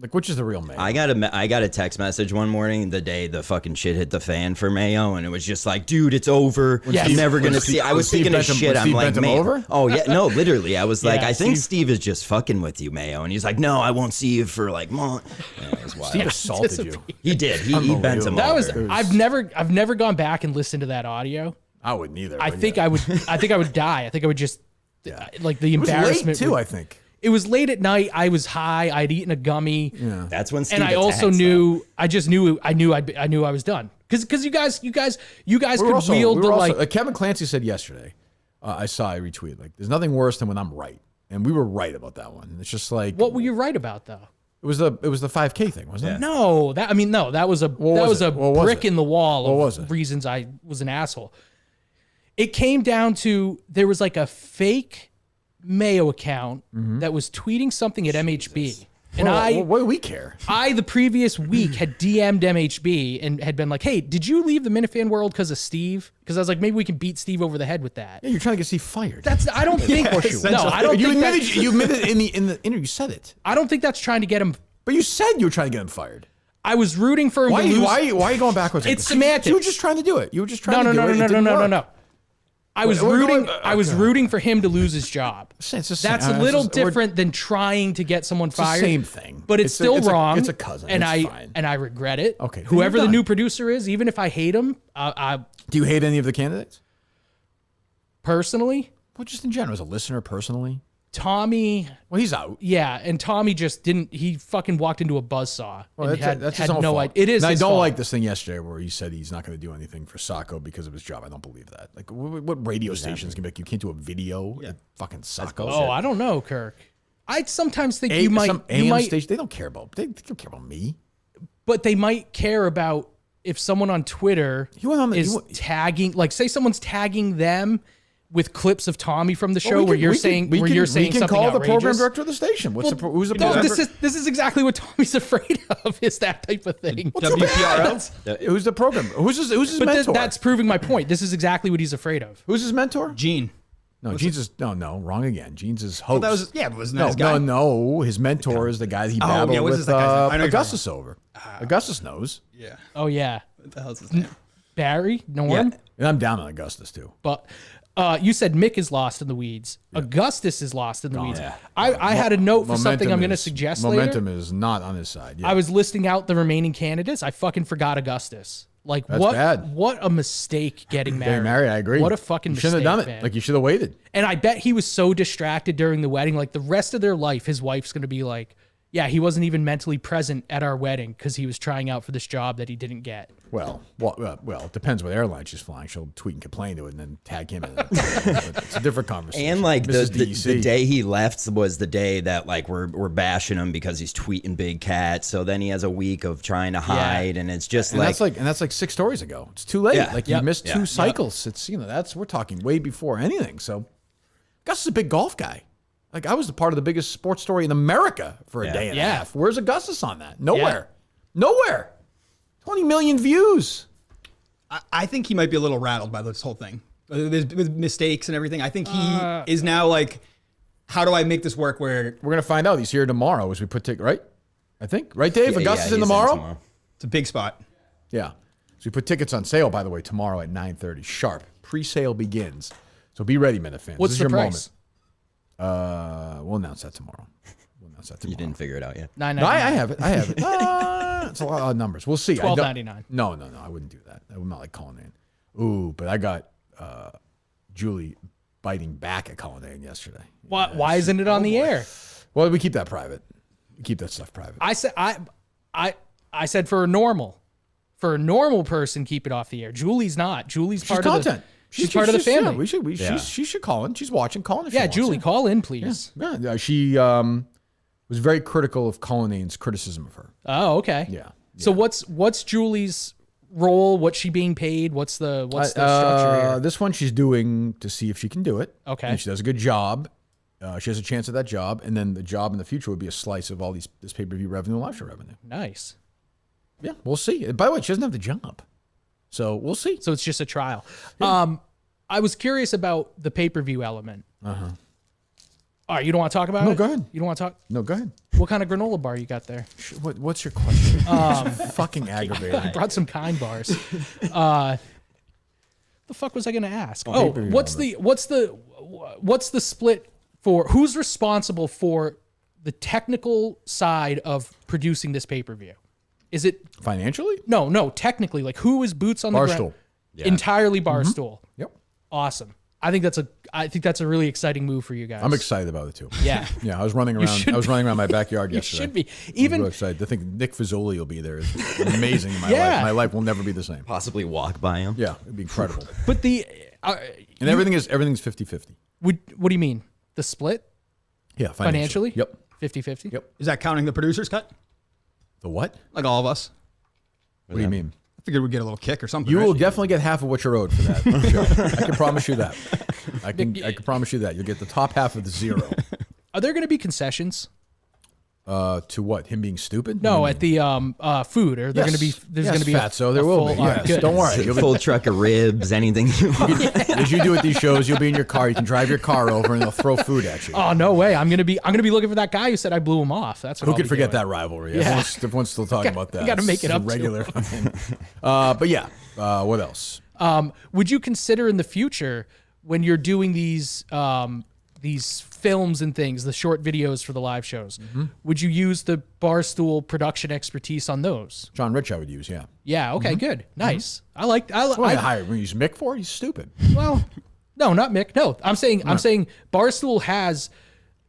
Like, which is the real Mayo? I got a text message one morning the day the fucking shit hit the fan for Mayo, and it was just like, dude, it's over. Yes. I'm never gonna When see. Steve- I was when Steve thinking of bent him- shit. when I'm Steve like, bent him man. over? Oh yeah, no, literally. I was like, Yeah, I think Steve- Steve is just fucking with you, Mayo, and he's like, no, I won't see you for like months. It was wild. Steve assaulted you. He did. He bent him that was over. I've never gone back and listened to that audio. I wouldn't either. I but think yeah. I would die. I think I would just like the It was embarrassment late, too, would- I think. It was late at night. I was high. I'd eaten a gummy. Yeah. That's when Steve And I also attacks, knew. I just knew. I knew I was done. Because you guys We could were also- wield we the were also- like. Kevin Clancy said yesterday, I retweeted, like, there's nothing worse than when I'm right. And we were right about that one. It's just like, What were you right about though? It was the 5K thing, wasn't it? No, that was a brick in the wall of reasons I was an asshole. It came down to there was like a fake Mayo account that was tweeting something at MHB. And what do we care? The previous week had DM'd MHB and had been like, "Hey, did you leave the Minifan world because of Steve?" Because I was like, maybe we can beat Steve over the head with that. Yeah, you're trying to get Steve fired. I don't think. No, I don't. You admitted in the interview. You said it. I don't think that's trying to get him. But you said you were trying to get him fired. I was rooting for him to lose. Why are you going backwards? It's semantics. You were just trying to do it. You were just trying to do it. No. I was rooting for him to lose his job. That's a little different than trying to get someone fired. The same thing. But it's still wrong. It's a cousin. And fine. I regret it. Okay. Whoever the new producer is, even if I hate him, do you hate any of the candidates? Personally? Well, just in general, as a listener, personally. Tommy. Well, he's out. Yeah, and Tommy just didn't. He fucking walked into a buzzsaw. Well, that's his own no fault. idea. It is. And I don't fault. like this thing yesterday where he said he's not going to do anything for Sacco because of his job. I don't believe that. Like, what radio stations can be like, you can't do a video at fucking Sacco? Oh, I don't know, Kirk. I sometimes think Some you might. Station, they don't care about. They don't care about me. But they might care about if someone on Twitter is tagging, like, say someone's tagging them with clips of Tommy from the show where you're saying something outrageous. We can call the program director of the station. Who's the program? This is exactly what Tommy's afraid of, is that type of thing. WPRL? Who's the program? Who's his mentor? That's proving my point. This is exactly what he's afraid of. Who's his mentor? Gene. No, Gene's is wrong again. Gene's his host. Well, wasn't that his guy? No. His mentor is the guy that he battled with Augustus over. Augustus knows. Yeah. Oh yeah. What the hell's his name? Barry? Norm? Yeah. And I'm down on Augustus too. But you said Mick is lost in the weeds. Yeah. Augustus is lost in the weeds. Yeah. I had a note for something I'm going to suggest later. Momentum is not on his side. Yeah. I was listing out the remaining candidates. I fucking forgot Augustus. Like, that's bad. What a mistake getting married. Getting married, I agree. What a fucking mistake. You shouldn't have done it. Man. Like, you should have waited. And I bet he was so distracted during the wedding. Like, the rest of their life, his wife's going to be like, yeah, he wasn't even mentally present at our wedding because he was trying out for this job that he didn't get. Well, it depends what airline she's flying. She'll tweet and complain to it and then tag him in it. It's a different conversation. And like the day he left was the day that like we're bashing him because he's tweeting Big Cat. So then he has a week of trying to hide, and it's just that's like 6 stories ago. It's too late. Yeah, like you missed 2 cycles. It's we're talking way before anything. So Gus is a big golf guy. Like, I was a part of the biggest sports story in America for a day and a half. Where's Augustus on that? Nowhere. Nowhere. 20 million views. I think he might be a little rattled by this whole thing. With mistakes and everything. I think he is now like, how do I make this work where... We're going to find out. He's here tomorrow as we put tickets, right? I think. Right, Dave? Augustus in tomorrow? It's a big spot. Yeah. So we put tickets on sale, by the way, tomorrow at 9:30 sharp. Pre-sale begins. So be ready, Minifans. What's the price? We'll announce that tomorrow. You didn't figure it out yet. $9.99. No, I have it. It's a lot of numbers. We'll see. $12.99. No. I wouldn't do that. I would not like Cullinane. Ooh, but I got Julie biting back at Cullinane yesterday. Why isn't it on the air? Well, we keep that private. We keep that stuff private. I said for a normal person, keep it off the air. Julie's not. Julie's part of content. She's part of the family. She should call in. She's watching. Call in. Julie, call in, please. Yeah. She was very critical of Cullinane's criticism of her. Oh, okay. Yeah. So what's Julie's role? What's she being paid? What's the structure here? This one she's doing to see if she can do it. Okay. And she does a good job. She has a chance at that job, and then the job in the future would be a slice of all this pay-per-view revenue, live show revenue. Nice. Yeah, we'll see. By the way, she doesn't have the job. So we'll see. So it's just a trial. Yeah. I was curious about the pay-per-view element. Uh-huh. All right, you don't want to talk about it? No, go ahead. You don't want to talk? No, go ahead. What kind of granola bar you got there? What's your question? Fucking aggravating. I brought some Kind bars. The fuck was I going to ask? What's the split for who's responsible for the technical side of producing this pay-per-view? Is it financially? No, technically. Like, who is boots on the ground? Barstool. Yeah. Entirely Barstool. Yep. Awesome. I think that's a really exciting move for you guys. I'm excited about it too. Yeah. Yeah, I was running around my backyard yesterday. You should be. I'm really excited. I think Nick Fazoli will be there. It's amazing in my life. My life will never be the same. Possibly walk by him. Yeah, it'd be incredible. But everything's 50-50. What do you mean? The split? Yeah, financially? Yep. 50-50? Yep. Is that counting the producer's cut? The what? Like all of us? What do you mean? I figured we'd get a little kick or something. You right? will definitely get half of what you're owed for that. For sure. I can promise you that. I can promise you that. You'll get the top half of the zero. Are there going to be concessions? To what? Him being stupid? No, at the food. Are there going to be? There's going to be fatso. There will be. Yes. Don't worry. You'll full truck of ribs, anything you want. As you do at these shows, you'll be in your car. You can drive your car over, and they'll throw food at you. Oh no way! I'm gonna be looking for that guy who said I blew him off. That's what Who I'll could be forget doing. that rivalry? Yeah. Everyone's still talking about that. You got to make it up. Regular. But yeah. What else? Would you consider in the future when you're doing these films and things, the short videos for the live shows, would you use the Barstool production expertise on those? John Rich, I would use. Yeah. Yeah. Okay. Good. Nice. I like. What are you hiring? We use Mick for? He's stupid. Well, no, not Mick. No, I'm saying Barstool has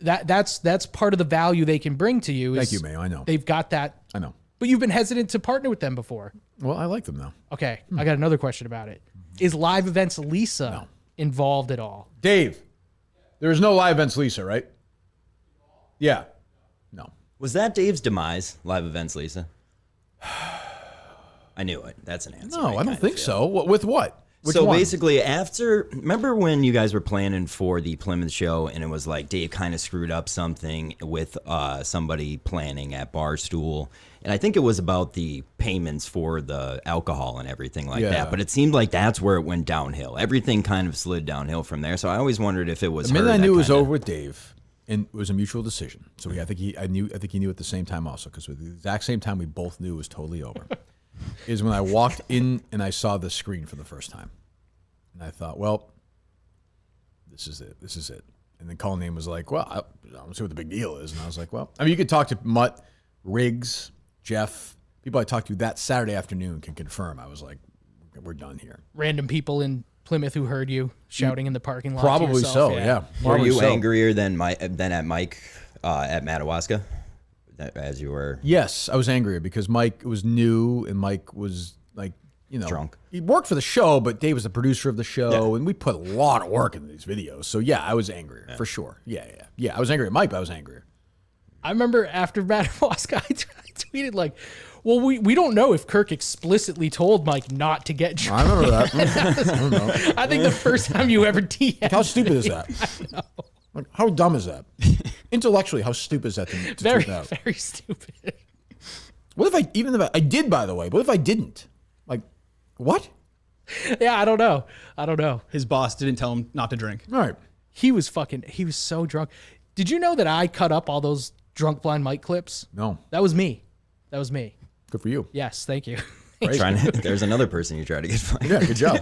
that. That's part of the value they can bring to you. Thank you, Mayo. I know. They've got that. I know. But you've been hesitant to partner with them before. Well, I like them now. Okay, I got another question about it. Is Live Events Lisa involved at all? Dave, there is no Live Events Lisa, right? Yeah. No. Was that Dave's demise, Live Events Lisa? I knew it. That's an answer. No, I don't think so. With what? Which so one? basically, remember when you guys were planning for the Plymouth show and it was like Dave kind of screwed up something with somebody planning at Barstool? And I think it was about the payments for the alcohol and everything like that. But it seemed like that's where it went downhill. Everything kind of slid downhill from there. So I always wondered if it was the minute I knew it was over with Dave, and it was a mutual decision. So I think he knew at the same time also, because at the exact same time we both knew it was totally over. Is when I walked in and I saw the screen for the first time. And I thought, well, this is it. This is it. And then Colin Name was like, well, I don't see what the big deal is. And I was like, well, I mean, you could talk to Mutt, Riggs, Jeff, people I talked to that Saturday afternoon can confirm. I was like, we're done here. Random people in Plymouth who heard you shouting in the parking lot. Probably to yourself. so, yeah. Were you angrier than at Mike at Madawaska? As you were? Yes, I was angrier because Mike was new and Mike was like, drunk. He worked for the show, but Dave was the producer of the show, and we put a lot of work into these videos. So yeah, I was angrier for sure. Yeah. I was angry at Mike, but I was angrier. I remember after Madawaska, I tweeted like, well, we don't know if Kirk explicitly told Mike not to get drunk. I remember that. I don't know. I think the first time you ever DM'd how stupid is that? I know. Like, how dumb is that? Intellectually, how stupid is that to very, tweet out? very stupid. What if I did, by the way, what if I didn't? Like, what? Yeah, I don't know. His boss didn't tell him not to drink. All right. He was so drunk. Did you know that I cut up all those Drunk Blind Mike clips? No. That was me. Good for you. Yes, thank you. There's another person you try to get fired. Yeah, good job.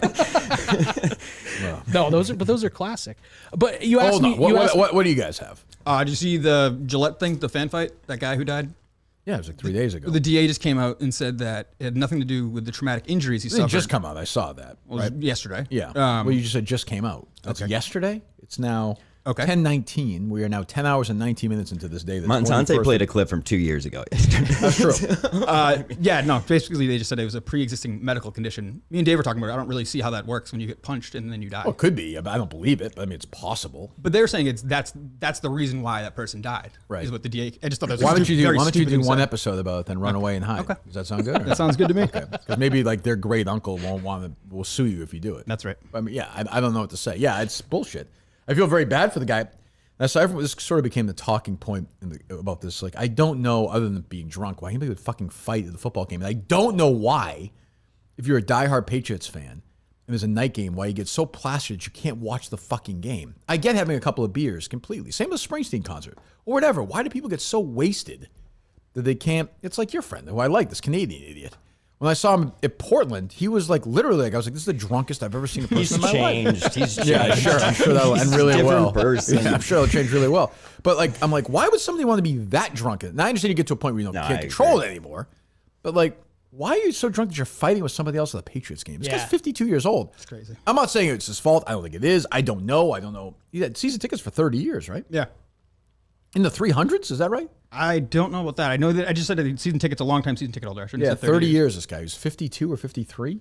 No, those are classic. But you asked me. What do you guys have? Did you see the Gillette thing, the fan fight, that guy who died? Yeah, it was like 3 days ago. The DA just came out and said that it had nothing to do with the traumatic injuries he It didn't suffered. just come out. I saw that. It was yesterday. Yeah. Well, you just said just came out. That's yesterday? It's now 10:19. We are now 10 hours and 19 minutes into this day. Montante played a clip from 2 years ago yesterday. That's true. Yeah, no, basically they just said it was a pre-existing medical condition. Me and Dave were talking about it. I don't really see how that works when you get punched and then you die. Well, it could be. I don't believe it, but I mean, it's possible. But they're saying that's the reason why that person died. Right. Is what the DA. I just thought that was Why don't you very do stupid one thing. episode about it, then run away and hide? Okay. Does that sound good? That sounds good to me. Because maybe like their great uncle will sue you if you do it. That's right. I mean, yeah, I don't know what to say. Yeah, it's bullshit. I feel very bad for the guy. So this sort of became the talking point about this. Like, I don't know, other than being drunk, why anybody would fucking fight at the football game. And I don't know why, if you're a diehard Patriots fan and there's a night game, why you get so plastered that you can't watch the fucking game. I get having a couple of beers completely. Same with a Springsteen concert or whatever. Why do people get so wasted that they can't? It's like your friend, who I like, this Canadian idiot. When I saw him at Portland, he was like literally like, I was like, this is the drunkest I've ever seen a person in my life. He's changed. Yeah, sure. I'm sure that'll end really Different well. person. Yeah, I'm sure it'll change really well. But like, I'm like, why would somebody want to be that drunk? And I understand you get to a point where you can't control it anymore. But like, why are you so drunk that you're fighting with somebody else at the Patriots game? This guy's 52 years old. It's crazy. I'm not saying it's his fault. I don't think it is. I don't know. He had season tickets for 30 years, right? Yeah. In the 300s, is that right? I don't know about that. I know that I just said that season ticket's a long time season ticket holder. I shouldn't Yeah, have said 30 years. This guy who's 52 or 53,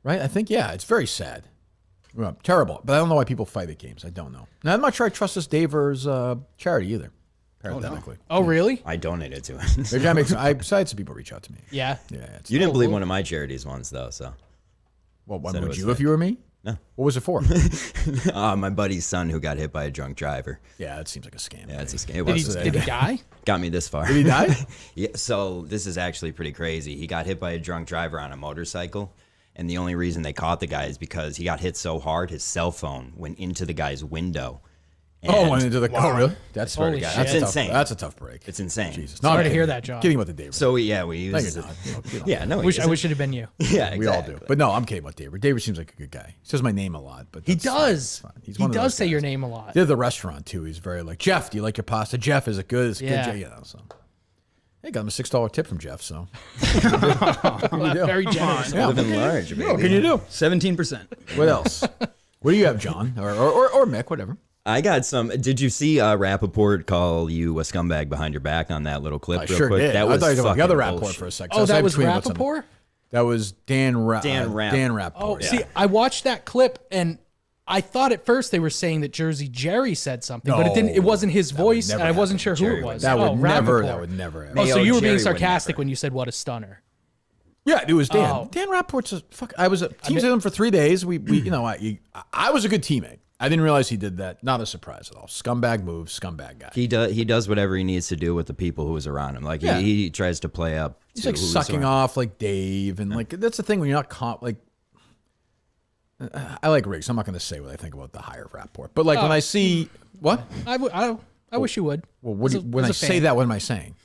right? I think it's very sad. Well, terrible. But I don't know why people fight at games. I don't know. Now I'm not sure I trust this Daver's charity either. parenthetically. Oh, really? I donated to Maybe it. I had some people reach out to me. Yeah. Yeah. You didn't believe one of my charities once, though, so. Well, why Said it would was you fake. if you were me? No. What was it for? My buddy's son who got hit by a drunk driver. Yeah, that seems like a scam. Yeah, it's a scam. It Did was. he die? Got me this far. Did he die? Yeah, so this is actually pretty crazy. He got hit by a drunk driver on a motorcycle, and the only reason they caught the guy is because he got hit so hard his cell phone went into the guy's window. Went into the. Oh, really? That's Holy shit. That's That's a tough- insane. That's a tough break. It's insane. Jesus. Sorry I'm to kidding. hear that, John. Kidding about the David. So yeah, we no, used. you're not. You don't. Yeah, no, I wish it had been you. Yeah, exactly. We all do. But no, I'm kidding about David. David seems like a good guy. He says my name a lot, but He that's fine. does. It's fine. He's He one of does those say your guys. name a lot. They're the restaurant too. He's very like, Jeff, do you like your pasta? Jeff, is it good? It's Yeah. good. You know, so. Hey, got him a $6 tip from Jeff. So Very generous. yeah, Living large, baby. what can you do? 17%. What else? What do you have, John, or Mick, whatever? I got some. Did you see Rappaport call you a scumbag behind your back on that little clip? I real sure quick? did. That I was thought you were talking about the other fucking Rapport bullshit. for a second. Oh, that was between about something. Rappaport? That was Dan Rapport. Dan Rapport. Oh, yeah. see, I watched that clip and I thought at first they were saying that Jersey Jerry said something, but it didn't. It wasn't his voice, never and I wasn't happen. sure who Jerry it was. That would never. Rappaport. That would never happen. Oh, so Mayo you were being Jerry would sarcastic never. when you said what a stunner. Yeah, it was Dan. Oh. Dan Rapport's a fuck. I was a teamed with him for 3 days. We you know, I was a good teammate. I didn't realize he did that. Not a surprise at all. Scumbag move, scumbag guy. He does whatever he needs to do with the people who is around him. Like Yeah. he tries to play up. He's to like who's sucking around. off like Dave, and like that's the thing when you're not like. I like Riggs. I'm not going to say what I think about the hire of Rapport, but like when I see what, I wish you would. well, what do you, when As I a say fan, that, what am I saying?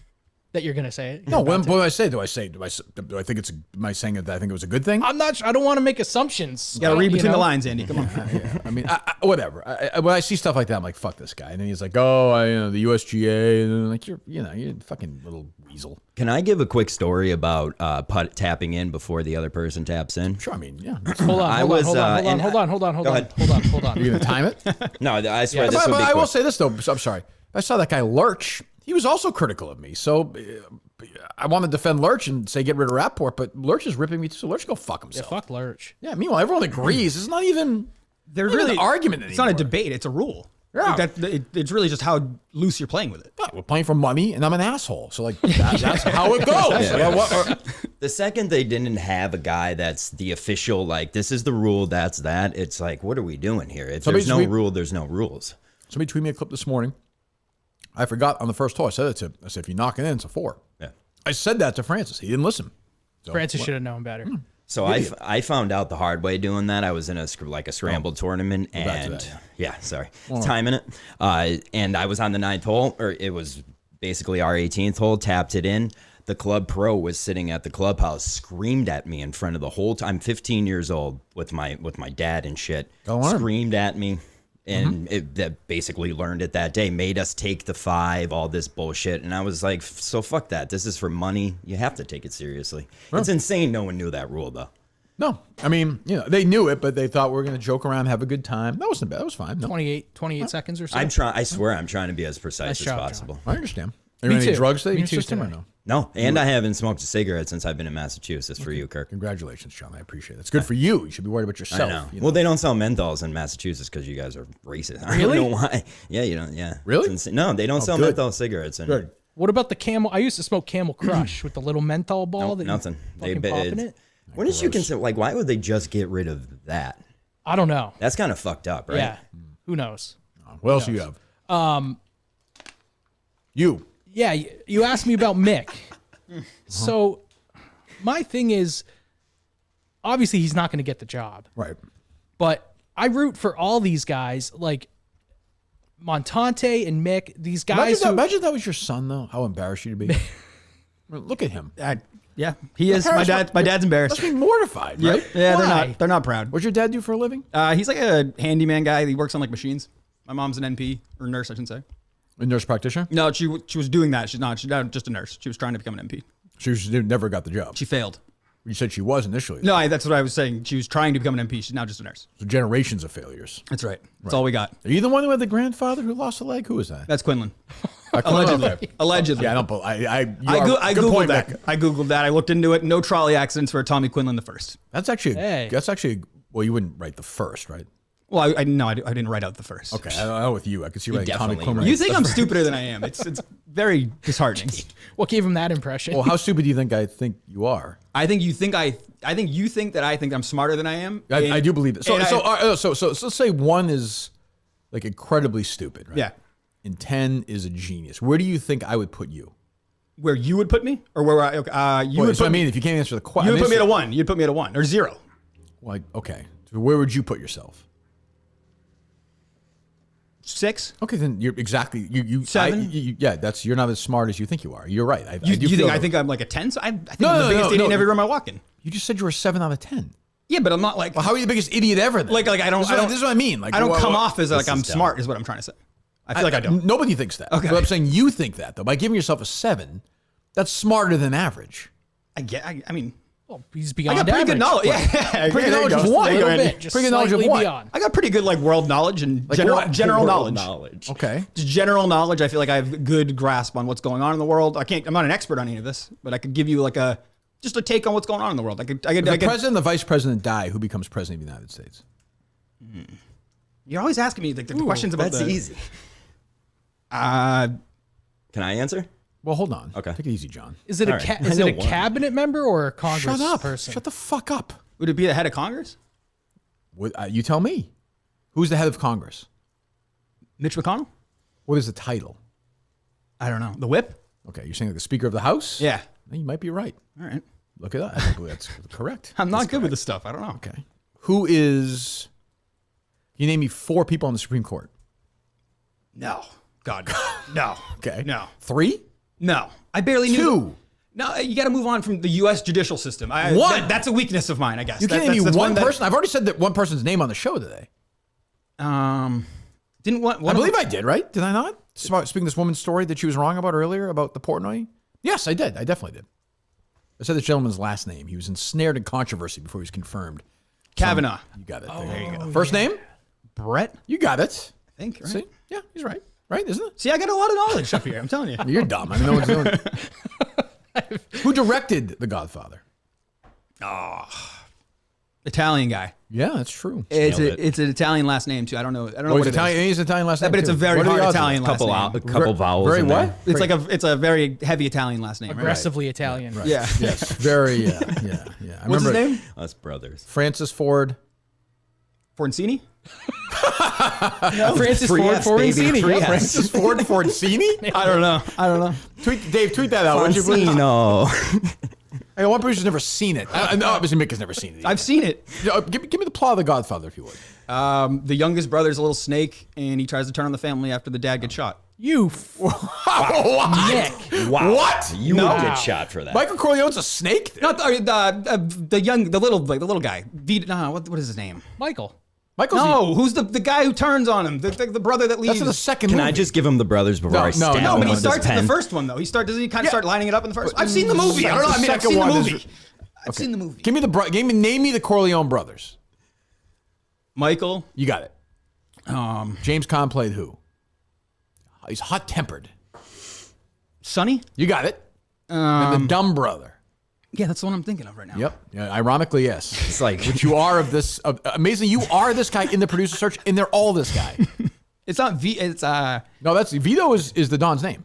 that you're gonna say it. No, what do I say? Do I think it's? Am I saying that I think it was a good thing? I'm not. I don't want to make assumptions. You got to read You between know? the lines, Andy. Come on. I mean, whatever. When I see stuff like that, I'm like, fuck this guy. And then he's like, oh, the USGA, and then like you're a fucking little weasel. Can I give a quick story about tapping in before the other person taps in? Sure, I mean, yeah. Hold on. I Hold was, on. and- Hold on. Hold on. Hold Go on. ahead. Hold on. You gonna time it? No, I swear Yeah. this But will be I will quick. say this though. I'm sorry. I saw that guy Lurch. He was also critical of me. So I want to defend Lurch and say get rid of Rapport, but Lurch is ripping me too. So Lurch go fuck Yeah, himself. fuck Lurch. Yeah. Meanwhile, everyone agrees. It's not even. They're not even really an argument It's not a anymore. debate. It's a rule. Yeah. Like it's really just how loose you're playing with it. We're playing for money, and I'm an asshole. So like that's how it goes. Yeah, The second they didn't have a guy that's the official, like, this is the rule, that's that, it's like, what are we doing here? If Somebody there's no tweet- rule, there's no rules. Somebody tweeted me a clip this morning. I forgot on the first hole. I said it to him. I said, if you knock it in, it's a 4. Yeah. I said that to Francis. He didn't listen. So, Francis should have known better. So I found out the hard way doing that. I was in a scrambled tournament, back to and that. yeah, sorry, timing it. And I was on the 9th hole, or it was basically our 18th hole. Tapped it in. The club pro was sitting at the clubhouse, screamed at me in front of the whole time. I'm 15 years old with my dad and shit. Go on. Screamed at me. And that basically learned it that day, made us take the 5, all this bullshit. And I was like, so fuck that. This is for money. You have to take it seriously. It's insane no one knew that rule, though. No, I mean, they knew it, but they thought we were going to joke around, have a good time. That wasn't bad. That was fine. No, 28 seconds or so. I swear I'm trying to be as precise Nice as job, possible. I understand. Are Me there any too. drugs that in Me your too system or today. no? No, and I haven't smoked a cigarette since I've been in Massachusetts for you, Kirk. Congratulations, John. I appreciate it. It's good for you. You should be worried about yourself. I know. you Well, they don't sell menthols in Massachusetts because you guys are racist. I Really? don't know why. Yeah, you don't. Yeah. Really? It's insane. No, they don't sell good. menthol cigarettes. And Good. What about the Camel? I used to smoke Camel Crush with the little menthol ball. Nope, that nothing. You fucking pop in it. When did you consider, like, why would they just get rid of that? I don't know. That's kind of fucked up, right? Yeah. Who knows? What else do you have? You. Yeah, you asked me about Mick. So my thing is, obviously he's not going to get the job, Right. but I root for all these guys like Montante and Mick. These guys Imagine that was your son, though. How embarrassed you'd be. Look at him. Yeah, he is. My dad's Must embarrassed. be mortified, right? Yeah, Why? they're not proud. What's your dad do for a living? He's like a handyman guy. He works on like machines. My mom's an NP or nurse, I should say. A nurse practitioner? No, she was doing that. She's not just a nurse. She was trying to become an NP. She never got the job. She failed. You said she was initially. No, that's what I was saying. She was trying to become an NP. She's now just a nurse. So generations of failures. That's right. That's all we got. Are you the one who had the grandfather who lost a leg? Who was that? That's Quinlan. Allegedly. Allegedly. Allegedly. Yeah, I don't. I I good googled point, that. Mick. I googled that. I looked into it. No trolley accidents for Tommy Quinlan the first. That's actually. Hey. That's actually. Well, you wouldn't write the first, right? Well, I didn't write out the first. Okay, I know with you. I could see writing Tommy definitely Clooney. You think I'm stupider than I am. It's very disheartening. What gave him that impression? Well, how stupid do you think I think you are? I think you think that I think I'm smarter than I am. I do believe it. So let's say 1 is like incredibly stupid, right? Yeah. And 10 is a genius. Where do you think I would put you? Where you would put me, or where you would put me? If you can't answer the question, You would put me at a 1. You'd put me at a 1 or 0. Like, okay. So where would you put yourself? 6. Okay, then you're exactly you 7. You're not as smart as you think you are. You're right. I do You feel think I think I'm like a 10? So I think No, I'm the no, biggest no, idiot no. in every room I walk in. you just said you were a 7 out of 10. Yeah, but I'm not like Well, how are you the biggest idiot ever? Then? like I don't. This is what I mean. Like I don't what- come what- off as like I'm is dumb. smart. Is what I'm trying to say. I feel like I don't. Nobody thinks that. Okay. But I'm saying you think that though. By giving yourself a 7, that's smarter than average. I mean, Well, he's I beyond got pretty average. good knowlage. Yeah, Pretty good knowledge of There you what? go, A little Andy. bit, just Pretty good knowledge of slightly what? beyond. I got pretty good like world knowledge and Like general what? general World knowledge. Okay. Just general knowledge. I feel like I have a good grasp on what's going on in the world. I'm not an expert on any of this, but I could give you like just a take on what's going on in the world. If the president and the vice president die, who becomes president of the United States? You're always asking me like the questions about That's easy. Uh, Can I answer? Well, hold on. Okay. Take it easy, John. Is it All a right. is I it a know one. cabinet member or a Congress Shut up. person? Shut the fuck up. would it be the head of Congress? You tell me. Who's the head of Congress? Mitch McConnell? What is the title? I don't know. The whip? Okay, you're saying like the Speaker of the House? Yeah. You might be right. All right. Look at that. I believe that's correct. I'm not good with this stuff. I don't know. Okay. Who is... You name me 4 people on the Supreme Court. No. God. No. Okay. No. 3? No. I barely knew. 2. No, you got to move on from the U.S. judicial system. One. That's a weakness of mine, I guess. You can't name me that's one that- person. I've already said that one person's name on the show today. Didn't one I of believe them- I did, right? Did I not? Speaking of this woman's story that she was wrong about earlier about the Portnoy? Yes, I did. I definitely did. I said this gentleman's last name. He was ensnared in controversy before he was confirmed. Kavanaugh. You got it. There you go. First name? Brett, You got it. I think. Right? See? Yeah, he's right. Right, isn't it? See, I got a lot of knowledge up here. I'm telling you. You're dumb. I mean, no one's doing it. Who directed The Godfather? Italian guy. Yeah, that's true. It's Nailed it. it's an Italian last name too. I don't know. I don't know Oh, what he's it Italian. is. He's Italian last name. But it's too. a very What are the hard odds of Italian that? last Couple name. couple vowels. Very in what? there. It's a very heavy Italian last name. Right? Aggressively Italian. Yeah. Yes, very. Yeah. I What's his remember name? Us brothers. Francis Ford. Forncini? Francis Three Ford Fs, baby. Forcini. Three Yep. Fs. Francis Ford Forcini? I don't know. Tweet that out. would you please? Foncino. Hey, one person's never seen it. No, obviously Mick has never seen it. I've seen it. Give me the plot of The Godfather, if you would. The youngest brother's a little snake, and he tries to turn on the family after the dad gets shot. You Nick. Wow. What? You No. would get shot for that. Michael Corleone's a snake? Not the little guy. What is his name? Michael. Michael's No, who's the guy who turns on him? The brother that leaves. That's in the second Can movie. I just give him the brothers before I stab no, him No, but he with this starts in the pen? first one though. Doesn't he kind of Yeah. start lining it up in the first? I've seen the movie. I don't know. I mean, I've second seen the one is- movie. I've seen the movie. Give me name me the Corleone brothers. Michael. You got it. James Caan played who? He's hot-tempered. Sonny? You got it. And the dumb brother. Yeah, that's the one I'm thinking of right now. Yep. Yeah, ironically, yes. It's like Which you are of this. Amazing. You are this guy in the producer search, and they're all this guy. It's not V. It's No, that's Vito is the Don's name.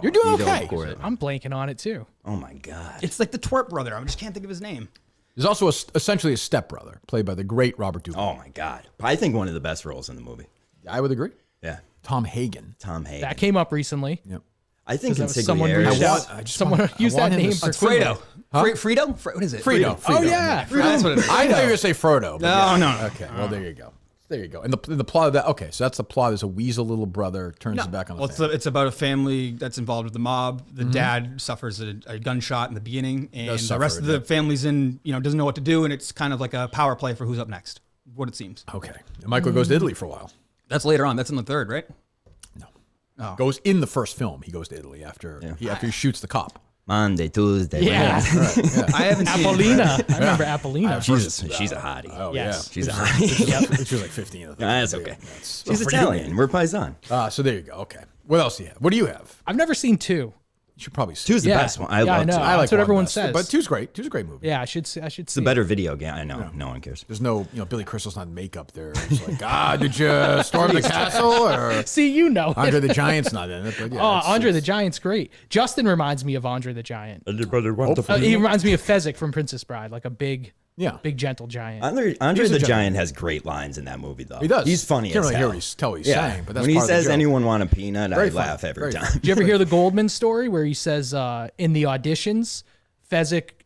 You're doing Vito okay. Corleone. I'm blanking on it too. Oh my god. It's like the twerp brother. I just can't think of his name. There's also essentially a stepbrother played by the great Robert Duvall. Oh my god. I think one of the best roles in the movie. I would agree. Yeah. Tom Hagen. Tom Hagen. That came up recently. Yep. I think That was someone Consigliere. reached out. I just Someone want- I used want that him to name s- for Fredo. Huh? Fredo? What is it? Fredo. Oh yeah. That's what it is. I thought you were gonna say Frodo. but No, yeah. no. Okay, well there you go. There you go. And the plot of that. Okay, so that's the plot. Is a weasel little brother turns his back on the Well, family. it's about a family that's involved with the mob. The dad suffers a gunshot in the beginning, and the suffer rest it, of the yeah. family's doesn't know what to do, and it's kind of like a power play for who's up next. What it seems. Okay. And Michael goes to Italy for a while. That's later on. That's in the third, right? No. Oh. Goes in the first film. He goes to Italy after he shoots the cop. Monday, Tuesday. Yeah. Wednesday. I haven't seen it. Apollina. I remember Apollina. She's a hottie. Oh Yes. She's a hottie. She was like 15. I think. That's okay. She's forgive Italian. We're paisan. So there you go. Okay. What else do you have? What do you have? I've never seen 2. should probably see. Two's the Yeah. best one. I Yeah, I love know. two. I like That's what one everyone best, says. but two's great. Two's a great movie. Yeah, I should see. It's a better video game. I know. No one cares. There's no, Billy Crystal's not in makeup there. It's like, did you storm the castle? Or See, you know. Andre the Giant's not in it. But yeah, Andre the Giant's great. Justin reminds me of Andre the Giant. He reminds me of Fezzik from Princess Bride, like a big gentle giant. Andre the Giant has great lines in that movie, though. He does. He's funny Can't as really hell. hear what he's saying, but that's when he part of the says joke. anyone want a peanut, Very I funny. laugh every Very time. funny. Did you ever hear the Goldman story where he says in the auditions,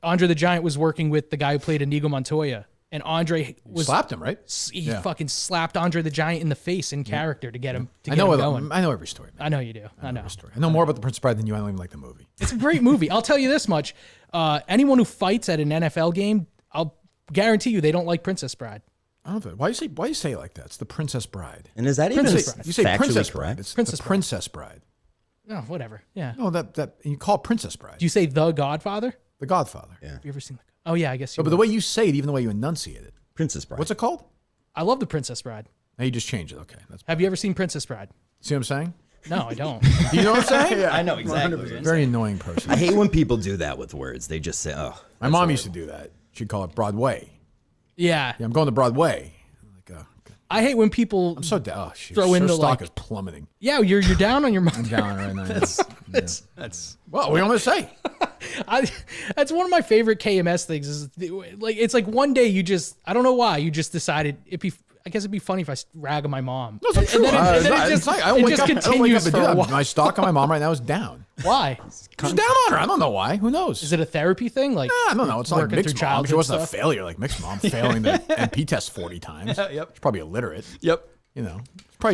Andre the Giant was working with the guy who played Inigo Montoya, and Andre slapped him, right? He fucking slapped Andre the Giant in the face in character to get him to I get know him going. I know every story. Man. I know you do. I know. I know more about the Princess Bride than you. I don't even like the movie. It's a great movie. I'll tell you this much: anyone who fights at an NFL game, I'll guarantee you they don't like Princess Bride. I don't know. Why you say it like that? It's the Princess Bride. And is that Princess even Bride. You say factually Princess correct? Bride. It's Princess the Bride. Princess Bride. No, whatever. Yeah. No, that you call it Princess Bride. Do you say The Godfather? The Godfather. Yeah. Have you ever seen? Oh yeah, I guess you. No, but the way you say it, even the way you enunciate it, Princess Bride. what's it called? I love The Princess Bride. Now you just change it. Okay, Have you ever seen Princess Bride? see what I'm saying? No, I don't. Do you know what I'm saying? I know exactly. what you're Very annoying person. I hate when people do that with words. They just say, "Oh." My mom used to do that. She'd call it Broadway. Yeah. Yeah, I'm going to Broadway. I'm like, okay. I hate when people. I'm so down. Oh, Throw in her the, stock like- is plummeting. Yeah, you're down on your mind. Down right now. That's Well, what do you want to say? That's one of my favorite KMS things. Is like it's like one day you just I don't know why you just decided I guess it'd be funny if I rag on my mom. No, it's not true. And then it It's just, not- I don't it wake just up- I don't wake continues up and for do a that. while. My stock on my mom right now is down. Why? She's down on her. I don't know why. Who knows? Is it a therapy thing? Like I don't know. It's not like working Mick's through mom. She childhood wasn't stuff? a failure like Mick's mom, failing the MP test 40 times. Yep. She's probably illiterate. yep. You know,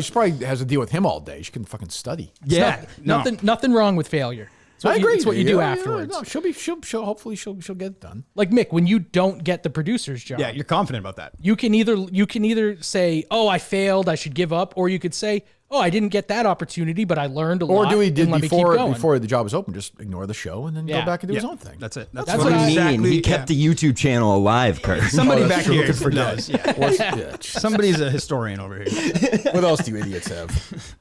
she probably has to deal with him all day. She couldn't fucking study. Yeah. No. Nothing wrong with failure. It's what I agree. It's what you do Yeah, afterwards. no, she'll hopefully she'll get it done. Like Mick, when you don't get the producer's job, Yeah, you're confident about that. you can either say, "Oh, I failed, I should give up," or you could say, "Oh, I didn't get that opportunity, but I learned a Or lot." do he did and let me keep going." before the job was open? Just ignore the show and then Yeah. go back and do his Yeah. own thing. That's it. That's What do what you I- mean? exactly- He kept the YouTube channel alive, Kurt. Somebody that's back true. here Looking for knows. Yeah. Yeah. Somebody's a historian over here. What else do you idiots have?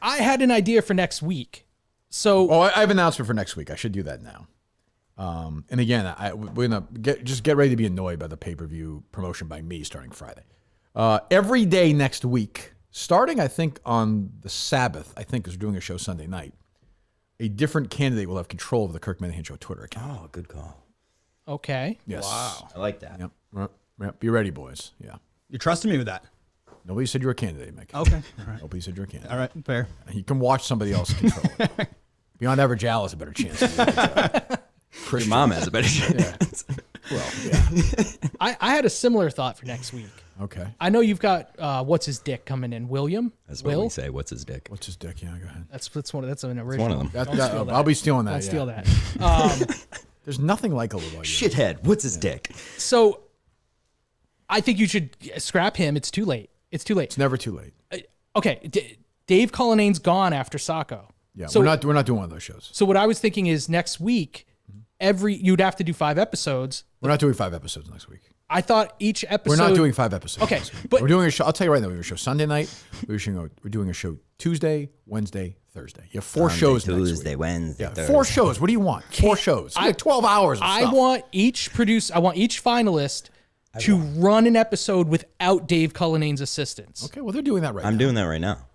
I had an idea for next week. So Oh, I have an announcement for next week. I should do that now. And again, we're gonna get ready to be annoyed by the pay-per-view promotion by me starting Friday. Every day next week, starting I think on the Sabbath, I think because we're doing a show Sunday night, a different candidate will have control of the Kirk Minahan Show Twitter account. Oh, good call. okay, Yes. I like that. Yep. Be ready, boys. Yeah. You're trusting me with that. Nobody said you're a candidate, Mick. Okay. All right. Nobody said you're a candidate. All right. Fair. You can watch somebody else control it. Beyond Average Al has a better chance. Your mom has a better chance. Well, yeah. I had a similar thought for next week. Okay. I know you've got what's his dick coming in, William. That's what Will. we say. What's his dick? What's his dick? Yeah, go ahead. That's an original. one of them. Don't steal that. I'll be stealing that. Don't steal yeah. that. There's nothing like a little you. Shithead. What's his dick? So, I think you should scrap him. It's too late. It's too late. It's never too late. Okay, Dave Cullinane's gone after Sacco. Yeah, So we're not doing one of those shows. So what I was thinking is next week, you'd have to do 5 episodes. We're not doing 5 episodes next week. I thought each episode. We're not doing 5 episodes. Okay, next week. but- we're doing a show. I'll tell you right now. We're doing a show Sunday night. We're doing a show Tuesday, Wednesday, Thursday. You have 4 shows next Tuesday, week. Wednesday, Yeah, Thursday. 4 shows. What do you want? 4 shows. I 12 hours. Of I stuff. want each finalist to run an episode without Dave Cullinane's assistance. Okay, well they're doing that right I'm now. doing that right now.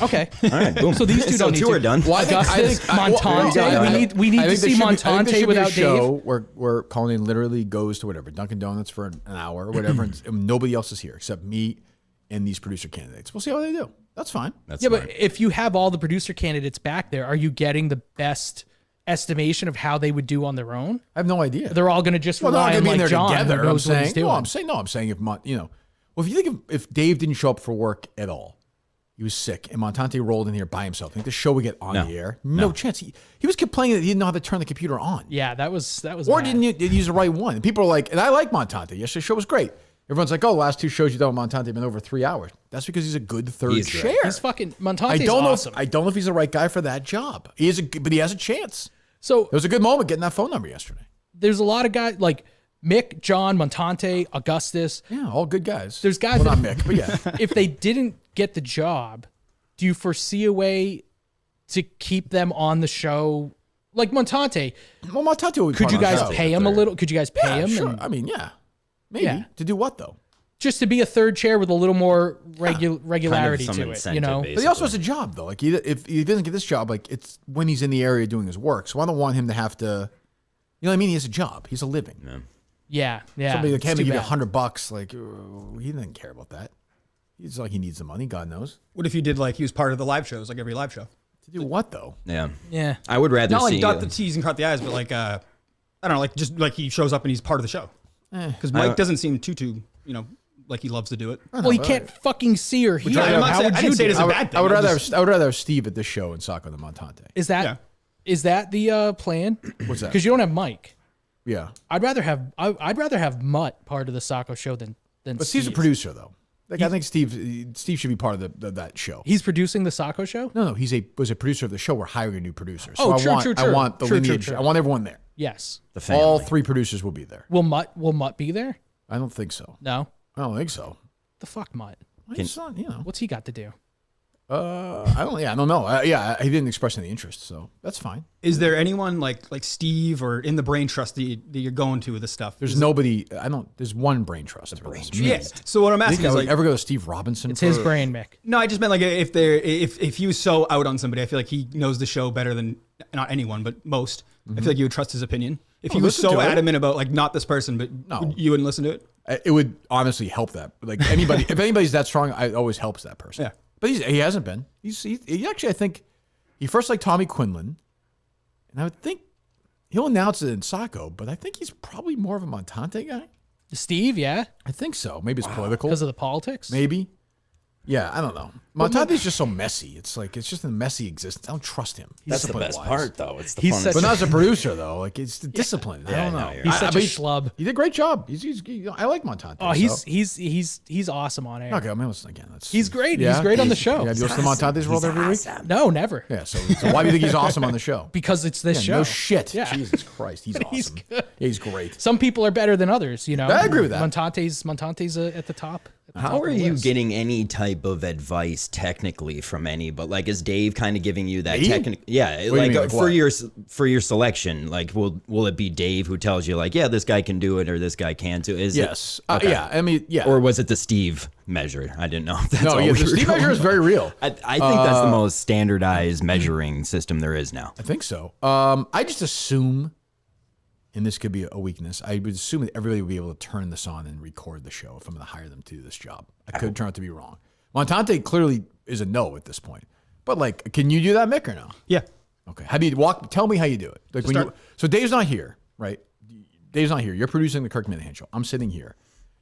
Okay. All right, boom. So these two don't need two to. are done. Well, I think- Augustus, Montante. We need I to think see there should be Montante a without show Dave. where Colleen literally goes to whatever Dunkin' Donuts for an hour or whatever, and nobody else is here except me and these producer candidates. We'll see how they do. That's fine. That's Yeah, smart. but if you have all the producer candidates back there, are you getting the best estimation of how they would do on their own? I have no idea. They're all going to just Well, they're not rely going on to be in like there John, together. who I'm knows what he's saying. doing. No, I'm saying well, if you think if Dave didn't show up for work at all, he was sick, and Montante rolled in here by himself. Think the show would get on No. the air? No chance. He was complaining that he didn't know how to turn the computer on. Yeah, that was. Or bad. didn't use the right one. And people are like, and I like Montante. Yesterday's show was great. Everyone's like, oh, the last 2 shows you done with Montante have been over 3 hours. That's because he's a good third He's chair. great. He's fucking I Montante's don't awesome. know. I don't know if he's the right guy for that job. But he has a chance. So It was a good moment getting that phone number yesterday. there's a lot of guys like Mick, John, Montante, Augustus. Yeah, all good guys. There's guys well, that not Mick, but yeah. if they didn't get the job, do you foresee a way to keep them on the show? Like Montante. Well, Montante would be Could part you of the guys show. pay him a little? Could you guys pay him? Sure. And I mean, yeah. Maybe. Yeah. To do what, though? just to be a third chair with a little more regularity some to it, incentive, you know? basically. But he also has a job, though. Like, if he doesn't get this job, like, it's when he's in the area doing his work. So I don't want him to have to, you know what I mean? He has a job. He's a living. Yeah. Somebody that it's came to too give you bad. $100, like, he didn't care about that. He's like, he needs the money, God knows. What if you did like he was part of the live shows, like every live show? To do what, though? Yeah. I would rather Not see like dot the T's and cross the I's, but like I don't know, like just like he shows up and he's part of the show. Because Mike doesn't seem too, you know, like he loves to do it. Well, he can't fucking see or hear. I'm not How saying- would I you didn't say do it as it? a bad thing. I would I'm rather just- I would rather have Steve at this show and Sacco than Montante. Is that the plan? What's that? Because you don't have Mike. Yeah. I'd rather have Mutt part of the Sacco show than But Steve's a Steve. producer, though. Like, I think Steve should be part of that show. He's producing the Sacco show. No, was a producer of the show. We're hiring a new producer. So Oh, I true, want true, I true. want the True, true, lineage. true. I want everyone there. Yes. The family. All 3 producers will be there. Will Mutt be there? I don't think so. No. I don't think so. The fuck Mutt? It's not, you know. What's he got to do? I don't know. He didn't express any interest, so that's fine. Is there anyone like Steve or in the brain trust that you're going to with this stuff? There's nobody. There's one brain trust. The brain trust. Yes. So what I'm I asking think I is would like, ever go to Steve Robinson? It's his brain, Mick. no, I just meant like if he was so out on somebody, I feel like he knows the show better than not anyone, but most. I feel like you would trust his opinion. If he was listen so to it. adamant about like not this person, but No. you wouldn't listen to it. It would honestly help that. Like anybody, if anybody's that strong, it always helps that person. Yeah. But he hasn't been. He actually, I think, he first liked Tommy Quinlan, and I would think he'll announce it in Sacco, but I think he's probably more of a Montante guy. Steve, yeah, I think so. Maybe it's political. because of the politics. Maybe. Yeah, I don't know. Montante's just so messy. It's just a messy existence. I don't trust him. That's the best Discipline-wise. part, though. It's the He's funnest. such But not as a producer, though. Like, it's the discipline. I don't know. you're He's such a but schlub. He did a great job. I like Montante. Oh, so. he's awesome on air. Okay, I mean, listen again. He's great. He's great on the show. Yeah, do you listen to Montante's World every week? No, never. Yeah, so why do you think he's awesome on the show? Because it's this show. No shit. Yeah. Jesus Christ, he's awesome. He's good. Yeah, he's great. Some people are better than others, you know. I agree with that. Montante's at the top. How are you getting any type of advice technically from any? But like, is Dave kind of giving you that Me? technical? Yeah, What do you like, mean, like for what? your selection. Like, will it be Dave who tells you like, yeah, this guy can do it or this guy can't do it? Is Yes. It, okay. Yeah. I mean, yeah. Or was it the Steve measure? I didn't know. If that's no, all yeah, we the were Steve going measure is with. very real. I think that's the most standardized measuring system there is now. I think so. I just assume, and this could be a weakness, I would assume that everybody would be able to turn this on and record the show if I'm going to hire them to do this job. I could turn out to be wrong. Montante clearly is a no at this point. But like, can you do that, Mick, or no? Yeah. Okay. How do you tell me how you do it. Like when so Dave's not here, right? Dave's not here. You're producing the Kirk Minahan show. I'm sitting here.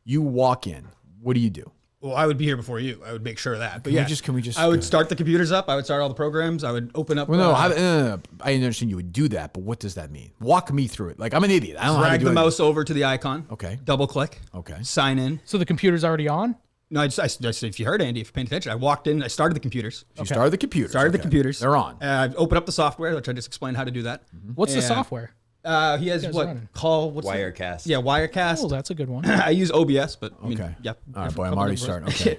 You walk in. What do you do? Well, I would be here before you. I would make sure of that. But Can we just? I would start the computers up. I would start all the programs. I would open up. Well, no, I understand you would do that, but what does that mean? Walk me through it. Like, I'm an idiot. I don't know how to drag do the it. mouse over to the icon. Okay. Double click. Okay. Sign in. So the computer's already on? No, I just if you heard Andy, if you're paying attention, I walked in. I started the computers. You started the computers. Started the Okay. computers. They're on. I opened up the software, which I just explained how to do that. What's the Yeah. software? He has guys what running? what's Wirecast. Yeah, Wirecast. Oh, that's a good one. I use OBS, but I mean, Okay. yeah. All right, boy, a I'm couple already of starting. those. Okay.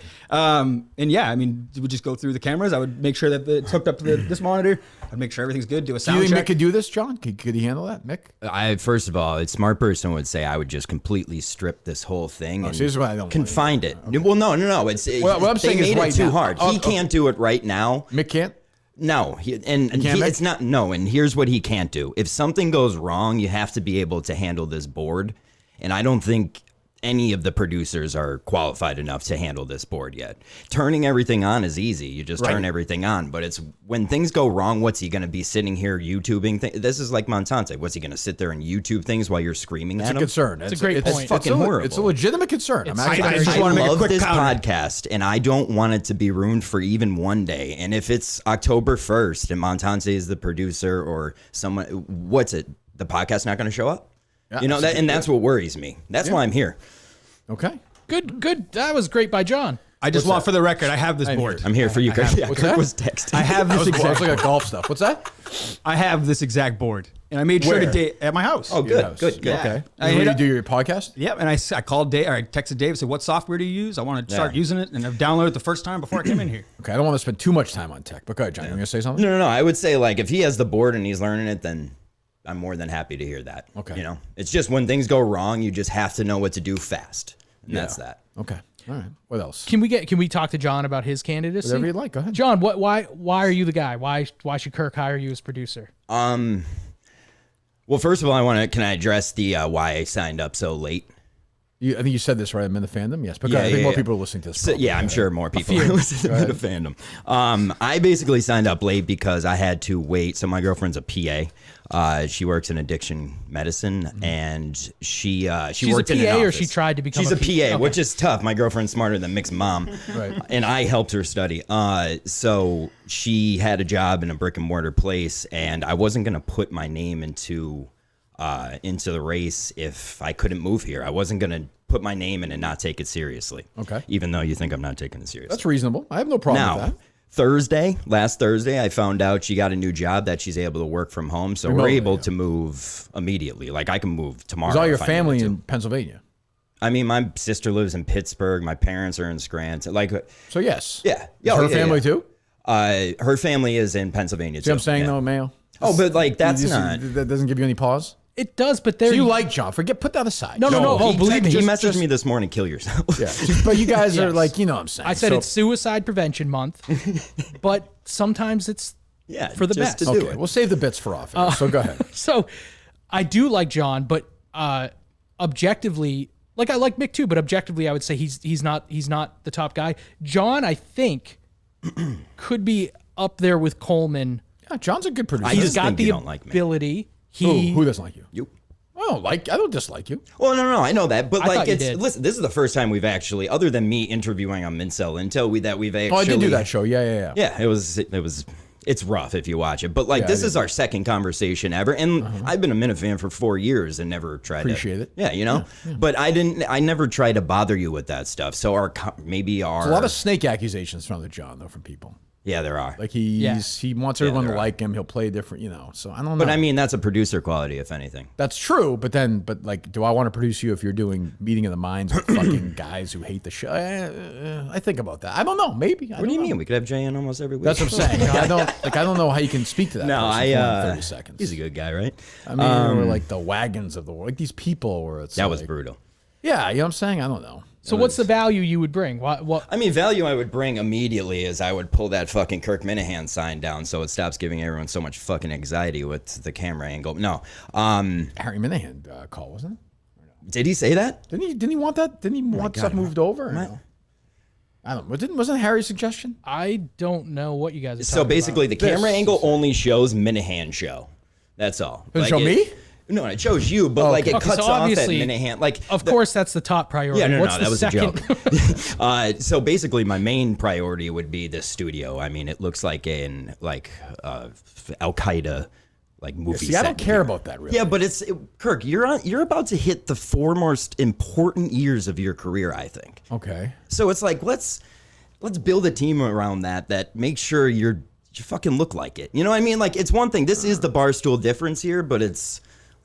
And yeah, I mean, we would just go through the cameras. I would make sure that it's hooked up to this monitor. I'd make sure everything's good. Do a Do you sound think Mick check. could do this, John? Could he handle that, Mick? First of all, a smart person would say I would just completely strip this whole thing and so this is why I don't confine it. Well, no. What I'm they saying is made right it too now. hard. Oh, He okay. can't do it right now. Mick can't? No, Mick? it's not. No, and here's what he can't do. If something goes wrong, you have to be able to handle this board. And I don't think any of the producers are qualified enough to handle this board yet. Turning everything on is easy. You just turn everything on. But it's when things go wrong, what's he going to be sitting here YouTubing? This is like Montante. What's he going to sit there and YouTube things while you're screaming at It's a him? concern. It's a great point. fucking horrible. It's a legitimate concern. It's- I'm actually I just I wanna make a love quick this counter. podcast, and I don't want it to be ruined for even one day. And if it's October 1st and Montante is the producer or someone, what's it? The podcast's not going to show up? Yeah, You know, that's what worries me. That's why I'm here. Okay. Good. That was great by John. I just want for the record, I have this board. I'm here for you, Kirk. Yeah, What's Kirk that? was texting. I have this It's exact. like a golf stuff. What's that? I have this exact board, and I made sure to Where? date at my house. Oh, good, good. Yeah. Okay. I Where hit you up- do your podcast? Yep, and I called Dave, or I texted Dave, said, what software do you use? I want to start using it, and I've downloaded it the first time before I came in here. Okay, I don't want to spend too much time on tech, but go ahead, John. You going to say something? No. I would say like if he has the board and he's learning it, then I'm more than happy to hear that. Okay. You know, it's just when things go wrong, you just have to know what to do fast, and that's that. Okay. All right. What else? Can we talk to John about his candidacy? Whatever you like. Go ahead. John, why are you the guy? Why should Kirk hire you as producer? Well, first of all, can I address the why I signed up so late? I think you said this right. I'm in the fandom. Yes, but Yeah, I think more yeah. people are listening to this. So, yeah, I'm sure more people are listening to the fandom. I basically signed up late because I had to wait. So my girlfriend's a PA. She works in addiction medicine, and she She's worked a in an PA, or office. she tried to become She's a a PA? PA, Okay. which is tough. My girlfriend's smarter than Mick's mom, Right. and I helped her study. So she had a job in a brick and mortar place, and I wasn't gonna put my name into the race if I couldn't move here. I wasn't gonna put my name in and not take it seriously. Okay. Even though you think I'm not taking it seriously. That's reasonable. I have no problem with Now, that. last Thursday, I found out she got a new job that she's able to work from home. So Remotely, we're able yeah. to move immediately. Like I can move tomorrow. Is all your if I needed family to. in Pennsylvania? I mean, my sister lives in Pittsburgh. My parents are in Scranton. Like, So yes. yeah. Is her family too? Her family is in Pennsylvania See too. what I'm saying yeah. though, Mayo? Oh, but like that's not. That doesn't give you any pause? It does, but there So you like John. Put that aside. No. Oh, believe me. He Just- messaged me this morning. Kill yourself. Yeah. But you guys are Yes. like, you know what I'm saying. I said So- it's Suicide Prevention Month, but sometimes it's Yeah, for the just best. to do Okay, it. we'll save the bits for off air. So go ahead. So I do like John, but objectively, like I like Mick too, but objectively, I would say he's not the top guy. John, I think, could be up there with Coleman. Yeah, John's a good producer. I He's just got think the you don't like me. ability. Who doesn't like you? You. I don't dislike you. Well, no, I know that, but I like, thought you it's did. listen. This is the first time we've actually, other than me interviewing on Mincel Intel, we've actually. Oh, I did do that show. Yeah. Yeah, it was. It's rough if you watch it, but like Yeah, this I is our second conversation ever, and I've been a Minute fan for 4 years and never tried Appreciate to it. Yeah, you know, but I never tried to bother you with that stuff. So maybe our A lot of snake accusations from the John though from people. yeah, there are. Like he wants everyone to there are. like him. He'll play different, So I don't know. But I mean, that's a producer quality, if anything. That's true. But like, do I want to produce you if you're doing Meeting of the Minds with fucking guys who hate the show? I think about that. I don't know. Maybe. What do you mean? We could have Jay in almost every week. That's what I'm saying. I don't know how you can speak to that. No, person for 30 seconds. He's a good guy, right? I mean, or like the wagons of the world, like these people where it's That was like- brutal. Yeah, you know what I'm saying? I don't know. So what's the value you would bring? What? I mean, value I would bring immediately is I would pull that fucking Kirk Minahan sign down so it stops giving everyone so much fucking anxiety with the camera angle. No. Harry Minahan call, wasn't it? Did he say that? Didn't he want that? Didn't he want stuff moved over? Or no? I don't know. Wasn't Harry's suggestion? I don't know what you guys are So talking basically, about. the camera angle only shows Minahan show. That's all. Does it show me? No, it shows you, but like it Okay, cuts so off at obviously- Minahan. Like, Of course, that's the top priority. yeah, no, What's that the was second? a joke. So basically, my main priority would be this studio. I mean, it looks like an Al Qaeda movie. See, I set don't care here. about that really. Yeah, but Kirk. You're about to hit the 4 most important years of your career, I think. Okay. So it's like let's build a team around that makes sure you fucking look like it. You know what I mean? Like it's one thing. This is the Barstool difference here, but it's.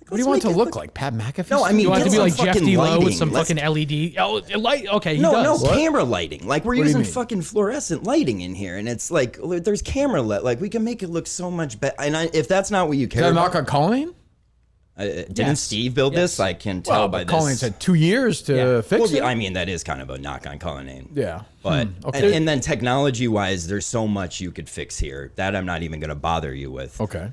What do you want it to look like? Pat McAfee? No, I mean, You want it to be get like some Jeff fucking D. Lowe lighting. with some Let's- fucking LED. Oh, light. Okay, he No, does. camera lighting. Like we're do you using mean? fucking fluorescent lighting in here, and it's like there's camera lit. Like we can make it look so much better. And if that's not what you Is care that a about, knock on Colleen? didn't Yes. Steve build this? I can tell Well, by but Colleen's this. had 2 years to Yeah. fix Well, it. I mean, that is kind of a knock on Cullinane. Yeah. But Okay. and then technology wise, there's so much you could fix here that I'm not even going to bother you with. Okay.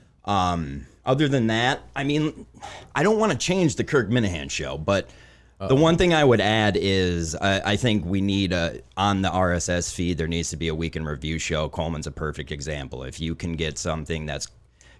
Other than that, I mean, I don't want to change the Kirk Minahan show, but the one thing I would add is I think we need on the RSS feed, there needs to be a week in review show. Coleman's a perfect example. If you can get something that's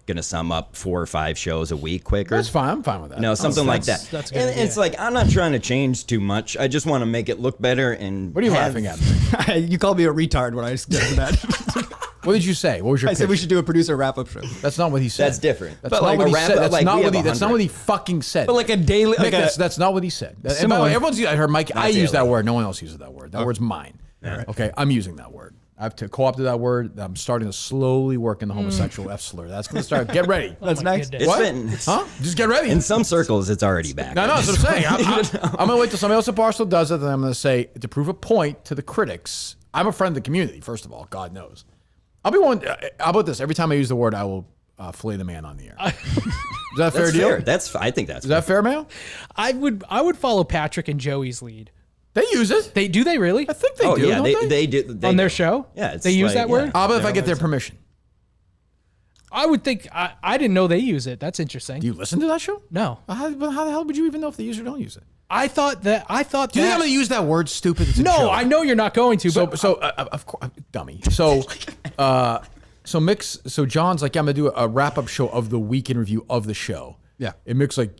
going to sum up 4 or 5 shows a week quicker. That's fine. I'm fine with that. No, something like that. that's a good and idea. it's like, I'm not trying to change too much. I just want to make it look better. And What are you have- laughing at? You called me a retard when I suggested that. What did you say? What was your I said we pitch? should do a producer wrap-up show. That's not what he said. That's different. That's But not like what a he wrap said. up, That's like, not we what he. have That's not 100. what he fucking said. But like a daily, Nick, like that's not what he said. And by the way, everyone's. I heard Mike. I use that word. No one else uses that word. That word's mine. Okay, I'm using that word. I've co-opted that word. I'm starting to slowly work in the homosexual F slur. That's going to start. Get ready. That's nice. It's What? been, Huh? Just get ready. in some circles, it's already back. No, that's what I'm saying. I'm going to wait till somebody else at Barstool does it, then I'm going to say, to prove a point to the critics, I'm a friend of the community, first of all. God knows. I'll be one. How about this? Every time I use the word, I will fillet the man on the air. Is that a fair That's deal? fair. I think that's Is that fair, Mayo? I would follow Patrick and Joey's lead. They use it. Do they really? I think they do. yeah, don't they do. On their show? Yeah, it's they use like, that word? yeah. How about if I get their permission? I would think, I didn't know they use it. That's interesting. Do you listen to that show? No. How the hell would you even know if they use it or don't use it? I thought Do you think I'm that. going to use that word stupid? It's a No, joke. I know you're not going to, but So of course, dummy. So Mick's, so John's like, yeah, I'm gonna do a wrap up show of the week in review of the show. Yeah. And Mick's like,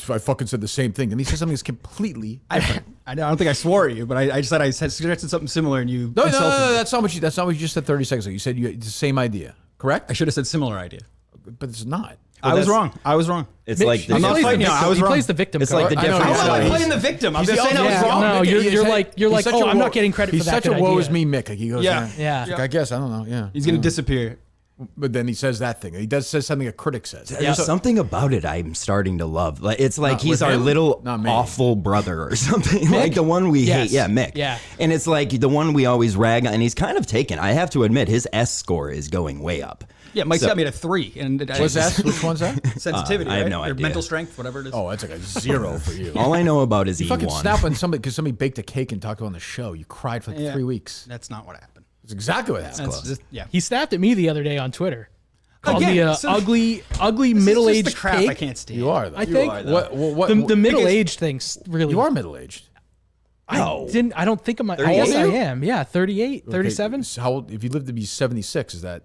I fucking said the same thing, and he said something that's completely different. I don't think I swore at you, but I just said I suggested something similar, and you No, insulted me. that's not what you just said 30 seconds ago. You said it's the same idea, correct? I should have said similar idea. But it's not. I was that's- wrong. It's like I'm not fighting you. I was he wrong. plays the victim It's card. like the I know, difference. I know. I'm He's- playing the victim. I'm He's just saying I was yeah, wrong. no, Mick, you're like, he's such a I'm woe- not getting credit he's for that such a good woe idea. is me Mick. Like he goes, Yeah. Yeah. Like, I guess, I don't know. Yeah. He's gonna disappear. But then he says that thing. He says something a critic says. There's something about it I'm starting to love. Like it's like Not he's with our him? little Not me. awful brother or something. Like the one we Yes. hate. Yeah, Mick. Yeah. And it's like the one we always rag on. And he's kind of taken. I have to admit, his S score is going way up. Yeah, Mike's So- got me at a 3. And What's that? Which one's that? sensitivity, I have right? no Or idea. mental strength, whatever it is. Oh, that's like a 0 for you. All I know about is You fucking E1. snap on somebody because somebody baked a cake and talked on the show. You cried for like Yeah. 3 weeks. That's not what happened. That's exactly what happened. That's just, yeah. He snapped at me the other day on Twitter. Called Again, me a so- ugly This is just middle-aged the crap pig. I can't stand. You are, though. I think are, though. What, the middle-aged thing's really. You are middle-aged. No. I don't think I'm. I 38? guess I am. Yeah, 38, 37. Okay, so how old, if you live to be 76, is that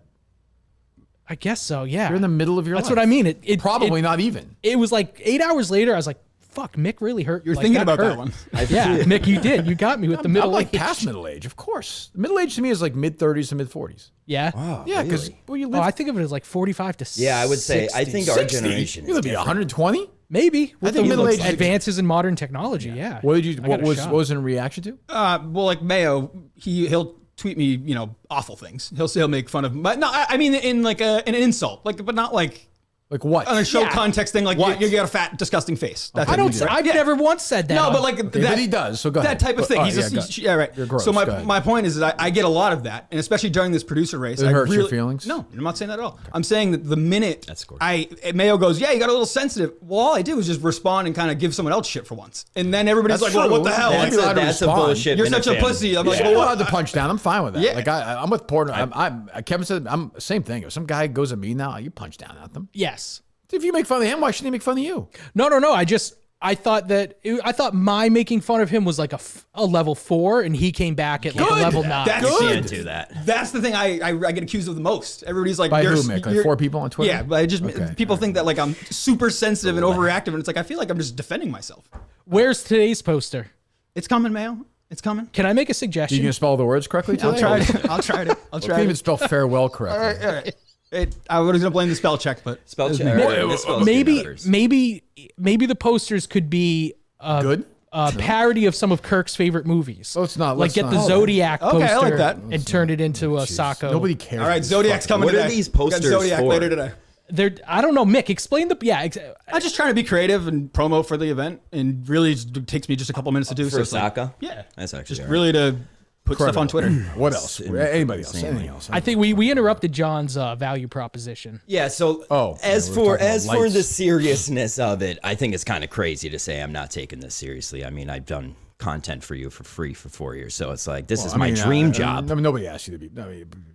I guess so. Yeah. you're in the middle of your That's life? what I mean. It Probably it, not even. It was like 8 hours later. I was like, "Fuck, Mick really hurt." You're like, thinking about hurt. that one. Yeah, Mick, you did. You got me with the I'm middle like age. past middle age, of course. Middle age to me is like mid 30s to mid 40s. Yeah. Yeah, because really? well, you Oh, live. I think of it as like 45 to. Yeah, I would say. I 60. think our 60? generation. You live to be 120. maybe with think the middle-aged- advances in modern technology. Yeah. What did you? I What got a was shot. what was in reaction to? Well, like Mayo, he'll tweet me, awful things. He'll make fun of, but no, I mean in like in an insult, like, but not like Like what? on a show Yeah. context thing, like What? you got a fat, disgusting face. That I type don't. of thing. I've never once said that. No, on- but like Okay, that, but he does. So go ahead. that type of thing. All He's right, just yeah, yeah, right. You're gross. So Go ahead. my point is that I get a lot of that, and especially during this producer race, It I hurts your really, feelings? No, I'm not saying that at all. I'm saying that the minute That's gorgeous. Mayo goes, yeah, you got a little sensitive. Well, all I did was just respond and kind of give someone else shit for once, and then everybody's That's like, well, true. what the hell? That's Like, allowed to That's a respond. bullshit. You're in a such a family. pussy. I'm like, You're well, allowed what? to punch down. I'm fine with that. Yeah. Like I'm with Portnoy. Kevin said I'm same thing. If some guy goes at me now, you punch down at them. yes. If you make fun of him, why shouldn't he make fun of you? No. I thought my making fun of him was like a level 4, and he came back at like a Good. level 9. That's You good. can't do that. That's the thing I get accused of the most. Everybody's like, By you're, who, Mick? Like you're- 4 people on Twitter? Yeah, but Okay. people think that like I'm super sensitive and overreactive, and it's like I feel like I'm just defending myself. Where's today's poster? It's coming, Mayo. It's coming. Can I make a You suggestion? gonna spell the words correctly today? I'll try it. I'll try it. I'll Can't try even it. spell farewell correctly. All right. I was gonna blame the spell check, but Spell check. maybe the posters could be Good. a parody of some of Kirk's favorite movies. Oh, it's not. Like let's get not. the Zodiac Okay, poster I like that. and turn it into a Sacco. Nobody cares. all right, Zodiac's coming What are today. these We got posters Zodiac for? later today. I don't know, Mick. Explain the I'm just trying to be creative and promo for the event, and really it takes me just a couple minutes to do. For it's like- Saka? yeah, That's actually just all right. really to put stuff on Twitter. What else? Anybody else? Insanely. Anything else? I think we interrupted John's value proposition. Yeah. So Oh, as yeah, for we're talking as about for lights. the seriousness of it, I think it's kind of crazy to say I'm not taking this seriously. I mean, I've done content for you for free for 4 years, so it's like this is my dream job. I mean, nobody asked you to be.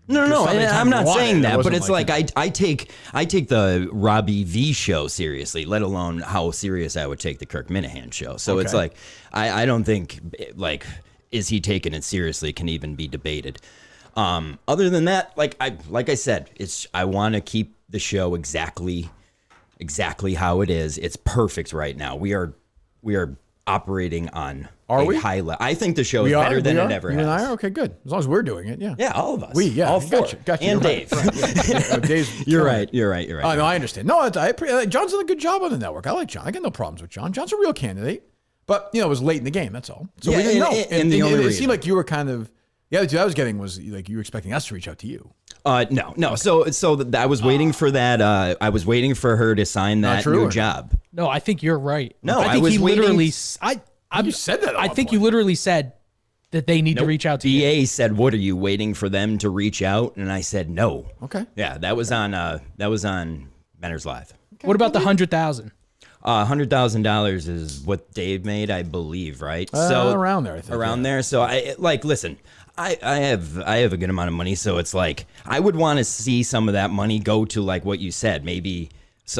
No, and I'm not saying that, but wasn't it's like I take the Robbie V show seriously, let alone how serious I would take the Kirk Minahan show. So it's Okay. like I don't think like is he taking it seriously can even be debated. Other than that, like I said, I want to keep the show exactly how it is. It's perfect right now. We are operating on we? high level. I think the show We is are. better than we it are? ever You has. and I are okay. Good. As long as we're doing it. Yeah. Yeah, all of us. All four. Gotcha. You're And right. Dave. Dave's You're right. You're right. Oh, no, I understand. No, John's done a good job on the network. I like John. I got no problems with John. John's a real candidate. But, it was late in the game. That's all. So Yeah, we didn't know. and the only it reason. seemed like you were kind of The other two I was getting was like you were expecting us to reach out to you. No. So I was waiting for that. I was waiting for her to sign that new job. No, I think you're right. No, I think was he waiting. literally. You said that. I think you literally said that they need to reach out to you. BA said, "What are you waiting for them to reach out?" And I said, "No." Okay. Yeah, that was on Menner's Live. What about the 100,000? $100,000 is what Dave made, I believe, right? Around there, I think. Around there. So listen. I have a good amount of money, so it's like I would want to see some of that money go to like what you said, maybe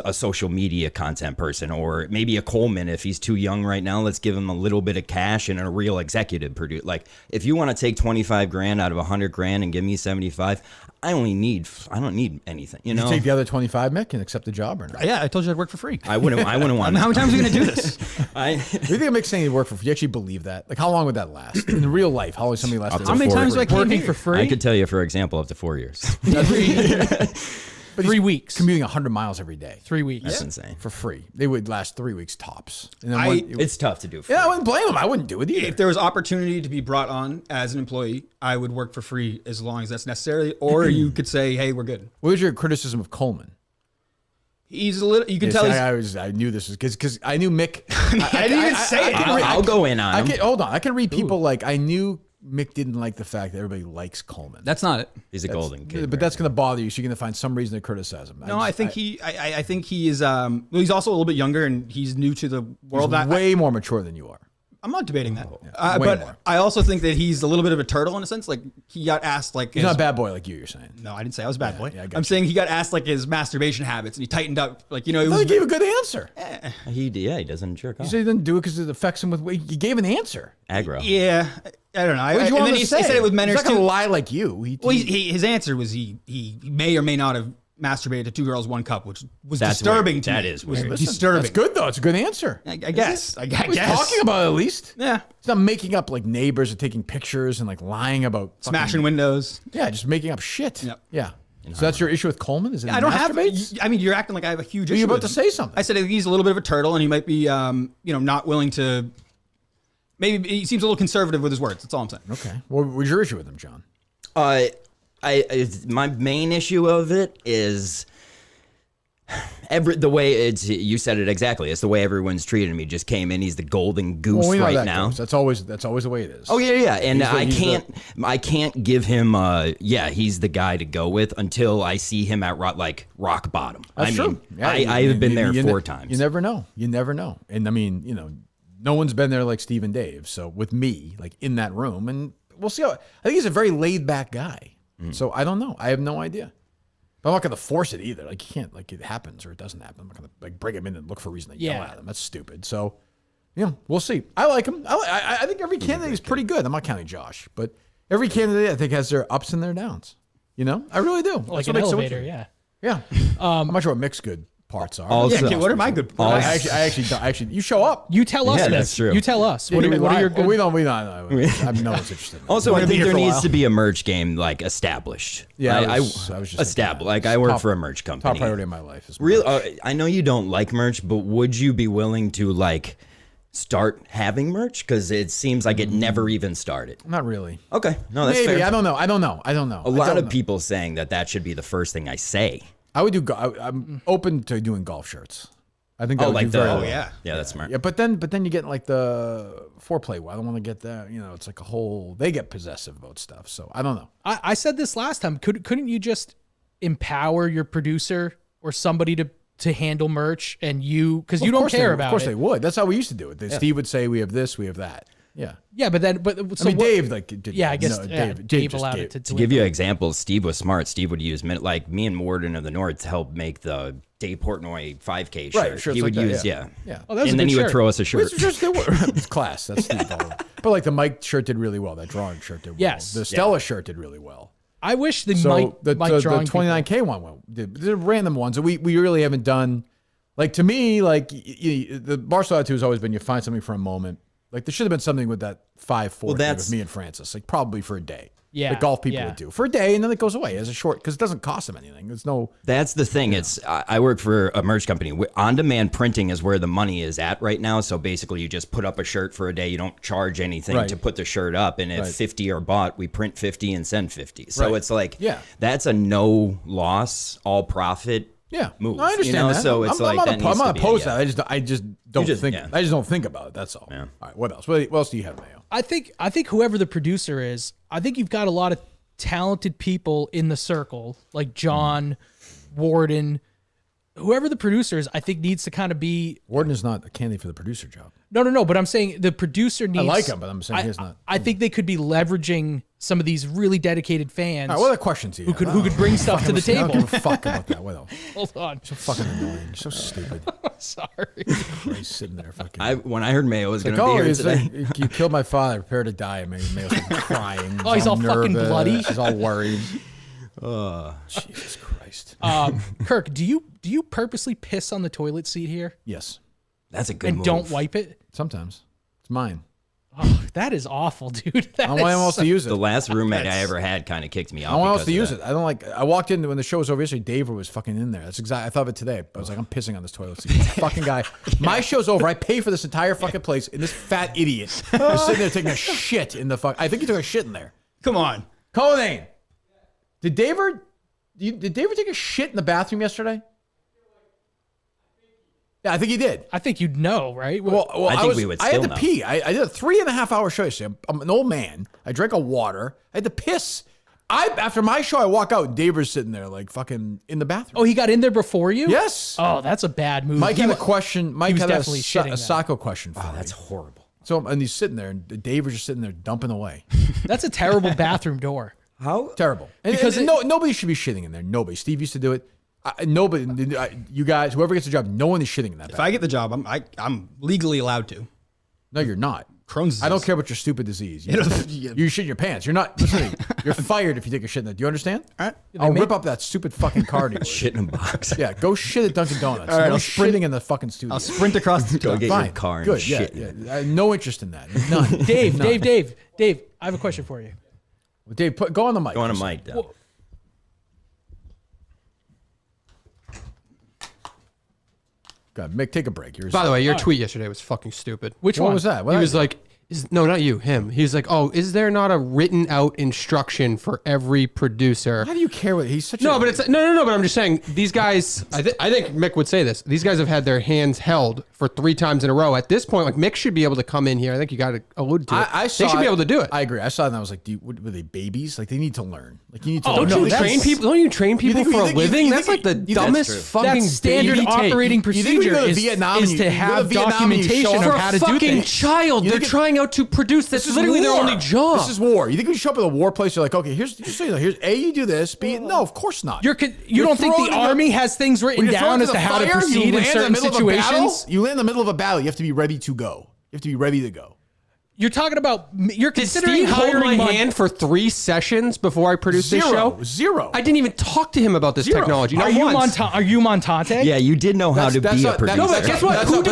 a social media content person, or maybe a Coleman if he's too young right now. Let's give him a little bit of cash and a real executive producer. Like if you want to take 25 grand out of 100 grand and give me 75, I don't need anything. You know, take the other 25, Mick, and accept the job or not? Yeah, I told you I'd work for free. I wouldn't want. How many times are you going to do this? Do you think Mick's saying he'd work for free? Do you actually believe that? Like, how long would that last in real life? How long somebody lasts? How many times do I came Working here? for free? I could tell you, for example, up to 4 years. But 3 weeks. Commuting 100 miles every day 3 weeks. That's insane. for free. They would last 3 weeks tops. And then It's tough to do. I wouldn't blame him. I wouldn't do it either. If there was opportunity to be brought on as an employee, I would work for free as long as that's necessary. Or you could say, "Hey, we're good." What was your criticism of Coleman? He's a little. You can Yes, tell. I knew this was because I knew Mick. I didn't even say it. I'll go in on him. Hold on. I can read people like I knew Mick didn't like the fact that everybody likes Coleman. That's not it. He's a golden kid. But that's going to bother you. So you're going to find some reason to criticize him. No, I think he is. Well, he's also a little bit younger and he's new to the world. He's way more mature than you are. I'm not debating that. way But more. I also think that he's a little bit of a turtle in a sense. Like he got asked, like He's not a bad boy like you're saying. No, I didn't say I was a bad boy. yeah, I got I'm you. saying he got asked like his masturbation habits and he tightened up. Like he No, was. he gave a good answer. He doesn't jerk You off. said he didn't do it because it affects him with. He gave an answer. Aggro. Yeah, I don't know. What did you and want then him he to say? said it with He's Menners not going too. to lie like you. Well, his answer was he may or may not have masturbated to 2 girls, 1 cup, which was That's disturbing weird. to me. That is was weird. disturbing. That's good though. It's a good answer. I guess. I He's guess. talking about it at least. Yeah. He's not making up like neighbors are taking pictures and like lying about Smashing windows. Yeah, just making up shit. Yep. Yeah. So that's your issue with Coleman? Is it I don't have. masturbates? I mean, you're acting like I have a huge Are issue. you about with to him. say something? I said he's a little bit of a turtle, and he might be, not willing to. Maybe he seems a little conservative with his words. That's all I'm saying. Okay. What was your issue with him, John? My main issue of it is the way it's. You said it exactly. It's the way everyone's treated me. Just came in. He's the golden goose we know right that now. goes. That's always the way it is. Oh yeah. And I can't give him. He's the guy to go with until I see him at rock bottom. That's true. Yeah, I've been there 4 times. You never know. And I mean, no one's been there like Steve and Dave. So with me, like in that room, and we'll see how. I think he's a very laid back guy. So I don't know. I have no idea. But I'm not going to force it either. Like you can't. Like it happens or it doesn't happen. I'm not going to like bring him in and look for a reason to yell at him. That's stupid. So, we'll see. I like him. I think every candidate is pretty good. I'm not counting Josh, but every candidate I think has their ups and their downs. I really do. Like That's an what makes it elevator, interesting. yeah. Yeah. I'm not sure what Mick's good parts are. Also- Yeah, what are my good? I actually don't. You show up. You tell us. Yeah, Mick. that's true. You tell us. What are your good? We don't. I'm no one's interested. In that. Also, I be think here there for a needs while. to be a merch game like established. Yeah, I was just thinking established. that. Like I work Top- for a merch company. Top priority in my life is Real. merch. I know you don't like merch, but would you be willing to like start having merch? Because it seems like it never even started. Not really. Okay, no, that's Maybe fair. I don't know. A lot of people saying that should be the first thing I say. I would do. I'm open to doing golf shirts. I think that would do like very the well. yeah, that's smart. Yeah, but then you get like the foreplay. I don't want to get that. It's like a whole. They get possessive about stuff. So I don't know. I said this last time. Couldn't you just empower your producer or somebody to handle merch and because you don't care about it? Of course they would. That's how we used to do it. Steve would say, "We have this, we have that." Yeah. Yeah, but So Dave did. Yeah, I guess Dave just allowed gave. it to To give you an example, Steve was smart. Steve would use like me and Morden of the North helped make the Dave Portnoy 5K shirt. Right, shirts He would like that, use yeah. Oh, that was a and then good he would shirt. throw us a shirt. It's class. That's Steve. But like the Mike shirt did really well. That drawing shirt did well. Yes. The Stella shirt did really well. I wish the So Mike the drawing 29K one the random ones that we really haven't done. Like to me, like the Barstool attitude has always been you find something for a moment. Like there should have been something with that 5-4 Well, that's- with me and Francis, like probably for a day. Yeah, that golf people would do for a day, and then it goes away as a short because it doesn't cost them anything. There's no. That's the thing. I work for a merch company. On-demand printing is where the money is at right now. So basically, you just put up a shirt for a day. You don't charge anything to put the shirt up, and if 50 are bought, we print 50 and send 50. So it's like, that's a no loss, all profit. Move. No, I understand that. So it's I'm not opposed to that. I just don't think. Yeah. I just don't think about it. That's all. Yeah. All right. What else? What else do you have, Mayo? I think whoever the producer is, I think you've got a lot of talented people in the circle, like John, Warden, whoever the producer is. I think needs to kind of be. Warden is not a candidate for the producer job. No. But I'm saying the producer needs. I like him, but I'm saying he's not. I think they could be leveraging some of these really dedicated fans. All right, what other questions do you have? Who could bring stuff to the I table? don't give a fuck about that. What else? Hold on. You're so fucking annoying. You're so stupid. Sorry. He's sitting there fucking. When I heard Mayo was going to be here he's today. like, you killed my father. Prepare to die. And Mayo's like crying. Oh, he's all fucking nervous. bloody. He's all worried. Jesus Christ. Kirk, do you purposely piss on the toilet seat here Yes. That's a good and move. don't wipe it? Sometimes. It's mine. Oh, that is awful, dude. I don't want anyone else to use it. The last roommate I ever had kind of kicked me out. I don't want else because to of use that. it. I don't like. I walked in when the show was over yesterday. Dave was fucking in there. That's exactly. I thought of it today. But I was like, I'm pissing on this toilet seat. This fucking guy. My show's over. I pay for this entire fucking place, and this fat idiot is sitting there taking a shit in the fuck. I think he took a shit in there. Come on. Conan, did Dave ever take a shit in the bathroom yesterday? Yeah, I think he did. I think you'd know, right? Well, I think we would I had still to know. pee. I did a 3.5 hour show yesterday. I'm an old man. I drank a water. I had to piss. After my show, I walk out. Dave was sitting there like fucking in the bathroom. Oh, he got in there before you? Yes. Oh, that's a bad move. Mike had a question. Mike was had a definitely shitting Sacco question for me. That's horrible. So, and he's sitting there, and Dave was just sitting there dumping away. That's a terrible bathroom door. How? Terrible. Because nobody should be shitting in there. Nobody. Steve used to do it. Nobody. You guys, whoever gets the job, no one is shitting in that. If I get the job, I'm legally allowed to. No, you're not. Crohn's disease. I don't care about your stupid disease. You shit in your pants. You're not. Listen, you're fired if you take a shit in there. Do you understand? All right. I'll rip up that stupid fucking card. of yours. Shit in a box. Yeah, go shit at Dunkin' Donuts. All right, no I'll shitting in the fucking studio. I'll sprint across the Go get Fine. your car and Good. shit. Yeah. No interest in that. None. Dave, None. Dave, I have a question for you. Well, Dave, go on the mic. Go on a mic, though. Go ahead, Mick, take a break. By the way, your tweet yesterday was fucking stupid. Which What one was that? He was like, no, not you, him. He's like, oh, is there not a written out instruction for every producer? How do you care what he's such? No, but it's no. But I'm just saying these guys. I think Mick would say this. These guys have had their hands held for 3 times in a row. At this point, like Mick should be able to come in here. I think you got to allude to it. I saw they should be able to do it. I agree. I saw it and I was like, were they babies? Like they need to learn. Like you need to. Don't learn. you train people? Don't you train people think- for you a think- living? you That's think- like the you- that's dumbest true. fucking That's standard baby take. operating You think when you procedure go to is, Vietnam is and to you go to have Vietnam and you show documentation up of For how a to do fucking things. child, they're trying out to produce. That's literally their only job. This is war. You think when you show up at a war place, you're like, okay, here's A, you do this. B, no, of course not. You don't think thrown the in army has things written when you're thrown down into as to the how to fire, proceed you in land the certain middle of a battle, situations? You land in the middle of a battle. You have to be ready to go. You have to be ready to go. You're talking about. You're Did considering Steve hold my hiring hand for 3 sessions before I produced this show? Zero. I didn't even talk to him about this Zero. technology. Not Are you once. Are you Montante? Yeah, you did know how to be a producer. No, but guess what? Who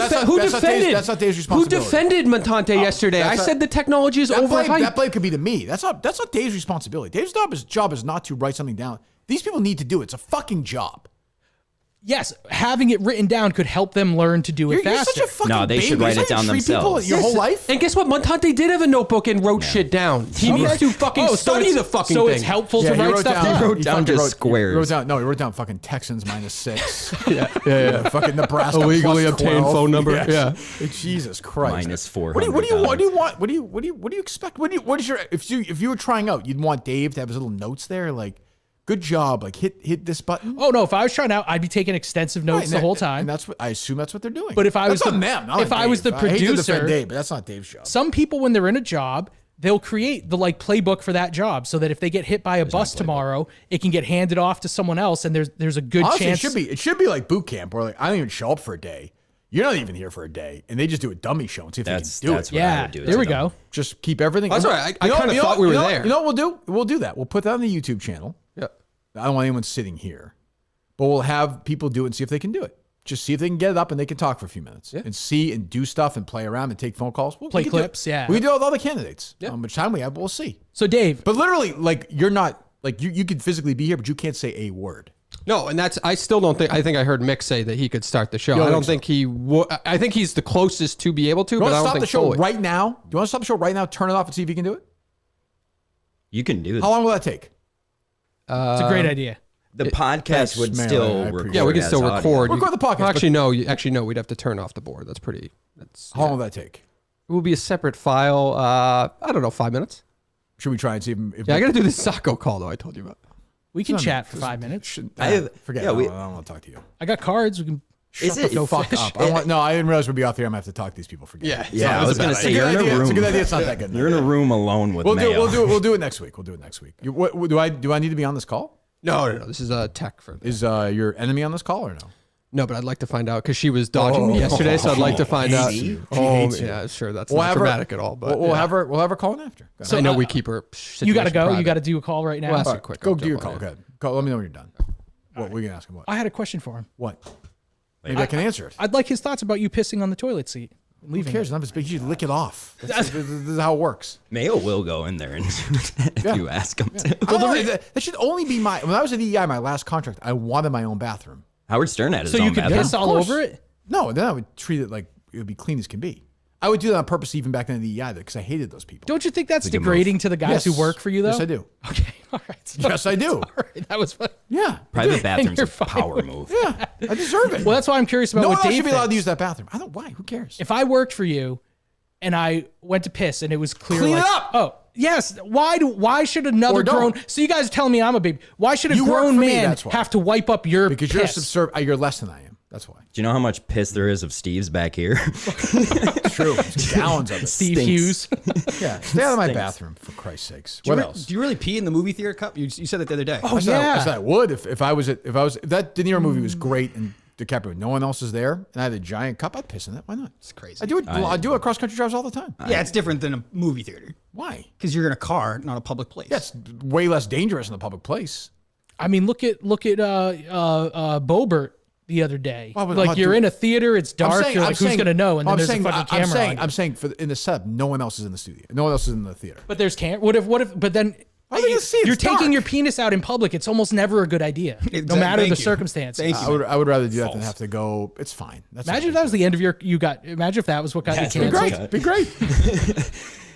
defended? That's not Dave's Who responsibility. defended Montante yesterday? I that's said the technology is That overhyped. blame could be to me. That's not Dave's responsibility. Dave's job is not to write something down. These people need to do it. It's a fucking job. Yes, having it written down could help them learn to do it You're faster. such a fucking No, they should baby. write Is it that how down you treat people themselves. your whole life? And guess what? Montante did have a notebook and wrote shit down. He needs to fucking study the fucking so thing. it's helpful Yeah, to he write wrote stuff down- down. He wrote down fucking just squares. He wrote down fucking Texans -6. yeah. Fucking Nebraska Illegally plus obtained 12. phone number. Yes. Jesus Christ. Minus What do you want? $400. What do you expect? What is your if you were trying out, you'd want Dave to have his little notes there, like good job, like hit this button. Oh no! If I was trying out, I'd be taking extensive notes Right, the whole and time. that's what I assume that's what they're doing. But if I was That's the- on them, not if on I was Dave. the I hate to defend producer- Dave, but that's not Dave's job. Some people, when they're in a job, they'll create the playbook for that job, so that if they get hit by a bus tomorrow, it can get handed off to someone else, and there's a good Honestly, chance. it should be like boot camp, where like I don't even show up for a day. You're not even here for a day, and they just do a dummy show and see if That's they can do that's it. what I Yeah, would do. there we to them. go. Just keep everything. That's right. I kind of thought we were there. You know what we'll do? We'll do that. We'll put that on the YouTube channel. Yeah. I don't want anyone sitting here, but we'll have people do it and see if they can do it. just see if they can get it up and they can talk for a few minutes and see and do stuff and play around and take phone calls. Play clips, yeah. We can do it with all the candidates. How much time we have, we'll see. So Dave, But literally, like, you're not, like, you could physically be here, but you can't say a word. No, and I still don't think. I think I heard Mick say that he could start the show. I don't think he would. I think he's the closest to be able to. You But want I to don't stop think the show fully. right now? Do you want to stop the show right now? Turn it off and see if you can do it. You can do How that. long will that take? it's a great idea. The podcast would Mayo, I still appreciate record. Yeah, we can as still audio. record. Record the podcast, Well, actually, no. Actually, no. We'd have to turn off the board. That's pretty. That's. How long will that take? It will be a separate file. I don't know. 5 minutes. Should we try and see if Yeah, I got to do this Sacco call though. I told you about. We can chat for 5 minutes. Forget yeah, it. we- I don't want to talk to you. I got cards. We can. Is it? Go fuck up. I didn't realize we'd be out there. I'm going to have to talk to these people. Forget it. Yeah, I was gonna say It's a you're good in a idea. room. It's a good idea. It's not that good. You're in a room alone with We'll do Mayo. it. We'll do it next week. We'll do it next week. Do I need to be on this call? No. This is a tech for. Is your enemy on this call or no? No, but I'd like to find out because she was dodging me yesterday, so I'd like to find out. Yeah, sure. That's not dramatic at all, but we'll have her call in after. So I know we keep her. You got to situation go. You private. got to do a call right now. Well, that's a quick. Go I'll do your jump call. on Go it. ahead. Let me know when you're done. What we can ask him? What? I had a question for him. What? Maybe I can answer it. I'd like his thoughts about you pissing on the toilet seat. And Who leaving cares? it. None of it's big. You lick it off. This is how it works. Mayo will go in there and if Yeah. you ask him to. That should only be my. When I was at EEI, my last contract, I wanted my own bathroom. Howard Stern had his So own you could bathroom. piss all course. over it? No, then I would treat it like it would be clean as can be. I would do that on purpose even back then at EEI because I hated those people. Don't you think that's a good degrading to the guys who Yes. work for you, though? Yes, I do. Okay, all right. Yes, I do. All right, that was fun. Yeah. Private bathrooms you're a fine power with- move. Yeah. I deserve it. Well, that's why I'm curious about no one what else Dave should be allowed to thinks. use that bathroom. I don't. Why? Who cares? If I worked for you and I went to piss and it was clear, Clean it like, up. oh, yes. Why should another Or don't. grown? So you guys are telling me I'm a baby. Why should a You work grown for me, man that's why. have to wipe up your Because piss? you're less than I am. That's why. Do you know how much piss there is of Steve's back here? It's true. It's gallons of it. Steve Stinks. Hughes. Yeah. Stay out of my Stinks. bathroom for Christ's sakes. Do What you else? Do you really pee in the movie theater cup? You said that the other day. Oh, I said yeah. I would if that De Niro movie was great and DiCaprio, no one else is there, and I had a giant cup, I'd piss in it. Why not? It's crazy. I do it cross country drives all the time. Yeah, it's different than a movie theater Why? because you're in a car, not a public place. Yeah, it's way less dangerous in a public place. I mean, look at Bobert the other day. Well, but like what you're do- in a theater, it's dark. You're like, who's gonna know? And then there's a fucking camera. on you. I'm saying in the setup, no one else is in the studio. No one else is in the theater. But there's can't. What if? But then How are they gonna see? you're It's taking dark. your penis out in public. It's almost never a good idea, no Exactly. matter Thank the you. circumstances. Thank you. I would rather do that than have to go. It's fine. That's Imagine if that was the end of your. Imagine if that was what got you That's what canceled. Be great.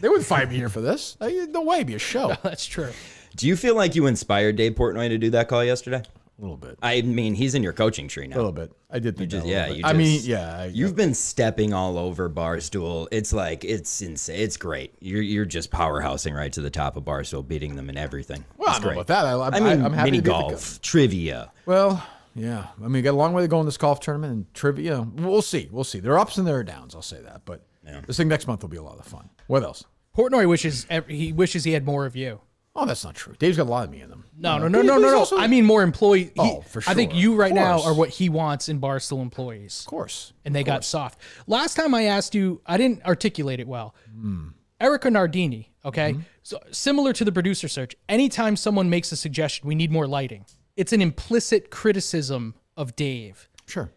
They wouldn't fire me here for this. No way. It'd be a show. That's true. Do you feel like you inspired Dave Portnoy to do that call yesterday? A little bit. I mean, he's in your coaching tree A now. little bit. I did think Just, that a little yeah, bit. you I mean, just- yeah. You've been stepping all over Barstool. It's like it's insane. It's great. You're just powerhousing right to the top of Barstool, beating them in everything. Well, It's I don't know great. about that. I mean, I'm happy mini to be the golf, trivia. Well, yeah. I mean, we got a long way to go in this golf tournament and trivia. We'll see. We'll see. There are ups and there are downs. I'll say that. But this thing next month will be a lot of fun. What else? Portnoy wishes he had more of you. Oh, that's not true. Dave's got a lot of me in them. No. He's also- I mean more employee. Oh, for I think sure. you Of right now course. are what he wants in Barstool employees. Of course. And they got soft. Last time I asked you, I didn't articulate it well. Erica Nardini, okay? So similar to the producer search, anytime someone makes a suggestion, we need more lighting. It's an implicit criticism of Dave. Sure.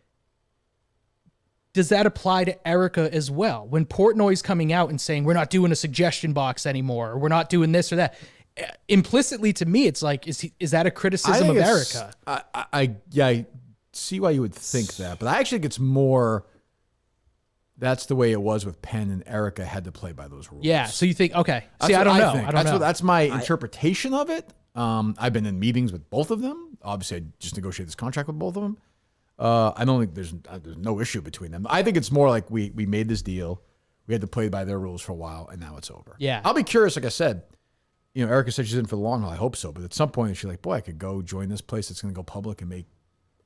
Does that apply to Erica as well? When Portnoy's coming out and saying, we're not doing a suggestion box anymore, or we're not doing this or that, implicitly to me, it's like, is that a criticism of Erica? I see why you would think that, but I actually think it's more. That's the way it was with Penn and Erica had to play by those rules. Yeah. So you think, okay. That's See, I what don't know. think. I don't know. That's my interpretation of it. I've been in meetings with both of them. Obviously, I just negotiated this contract with both of them. I don't think there's no issue between them. I think it's more like we made this deal. We had to play by their rules for a while, and now it's over. Yeah. I'll be curious. Like I said, Erica said she's in for the long haul. I hope so. But at some point, she's like, boy, I could go join this place that's going to go public and make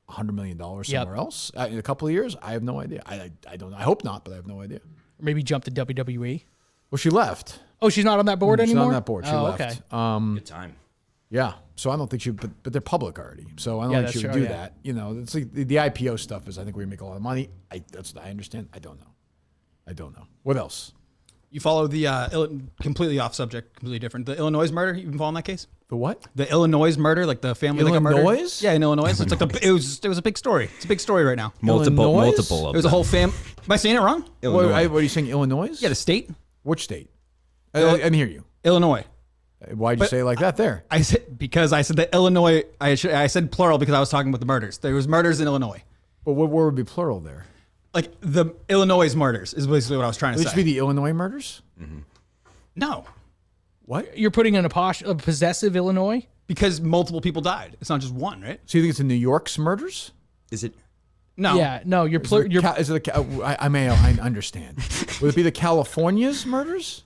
$100 million somewhere else in a couple of years. I have no idea. I don't know. I hope not, but I have no idea. Maybe jump to WWE. Well, she left. Oh, she's not on that board She's anymore? not on that board. She left. Okay. Good time. Yeah. So I don't think she, but they're public already. So I don't Yeah, think she would that's do true, yeah. that. It's like the IPO stuff is, I think we make a lot of money. That's what I understand. I don't know. What else? You follow the completely off subject, completely different. The Illinois murder. You been following that case? The what? The Illinois murder, like the family that got murdered. Illinois? Yeah, in Illinois. It's like it was a big story. It's a big story right now. Illinois? Multiple of It was a whole fam. Am I saying it wrong? What are you saying? Illinois? Yeah, the state. Which state? I didn't hear you. Illinois. Why'd you say it like that there? I said the Illinois. I said plural because I was talking about the murders. There was murders in Illinois. But what word would be plural there? Like the Illinois murders is basically what I was trying to Would say. it be the Illinois murders? No, What? You're putting in a possessive Illinois? because multiple people died. It's not just one, right? So you think it's in New York's murders? Is it? No. Yeah, no, you're Is it I understand. Would it be the California's murders?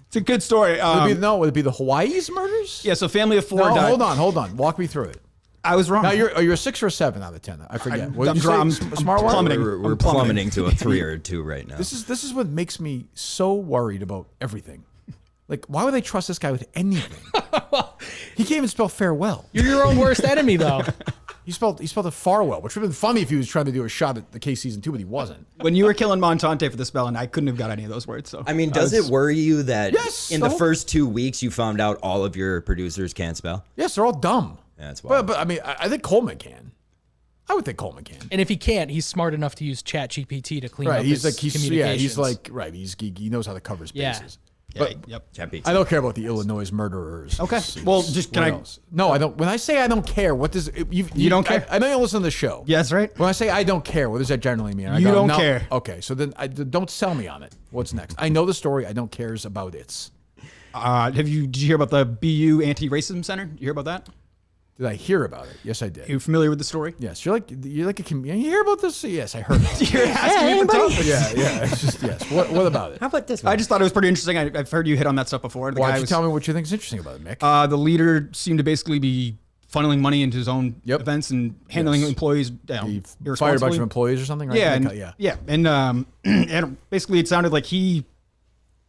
It's a good story. Would it be the Hawaii's murders? Yeah. So family of 4 No, died. hold on. Walk me through it. I was wrong. Now you're a 6 or a 7 out of 10. I forget. What did you say? I'm Smart one? plummeting. We're plummeting to a 3 or a 2 right now. This is what makes me so worried about everything. Like, why would they trust this guy with anything? He can't even spell farewell. You're your own worst enemy, though. He spelled it Farwell, which would have been funny if he was trying to do a shot at the Case season 2, but he wasn't. When you were killing Montante for the spelling, I couldn't have got any of those words. So I mean, does it worry you that Yes, in the first 2 weeks you found out all of your producers can't spell? Yes, they're all dumb. Yeah, that's wild. But I mean, I think Coleman can. I would think Coleman can. And if he can't, he's smart enough to use ChatGPT to clean up Right, he's his communications. He knows how to cover his Yeah. bases. Yep. Championship. I don't care about the Illinois murderers. Okay. Well, just can What I? else? No, I don't. When I say I don't care, what does you don't care? I know you listen to the show. Yeah, that's right. When I say I don't care, what does that generally mean? I You don't no. care. Okay, so then don't sell me on it. What's next? I know the story. I don't cares about it. Did you hear about the BU Anti-Racism Center? Did you hear about that? Did I hear about it? Yes, I did. You familiar with the story? Yes, you're like a comedian. You hear about this? Yes, I heard. About it. You're asking me for topics. Yeah. It's just yes. What about it? How about this I one? just thought it was pretty interesting. I've heard you hit on that stuff before. The Why guy don't you was, tell me what you think is interesting about it, Mick? the leader seemed to basically be funneling money into his own Yep. events and handling Yes. employees He fired a bunch irresponsibly. of employees or something, right? Yeah, Like, yeah. And basically it sounded like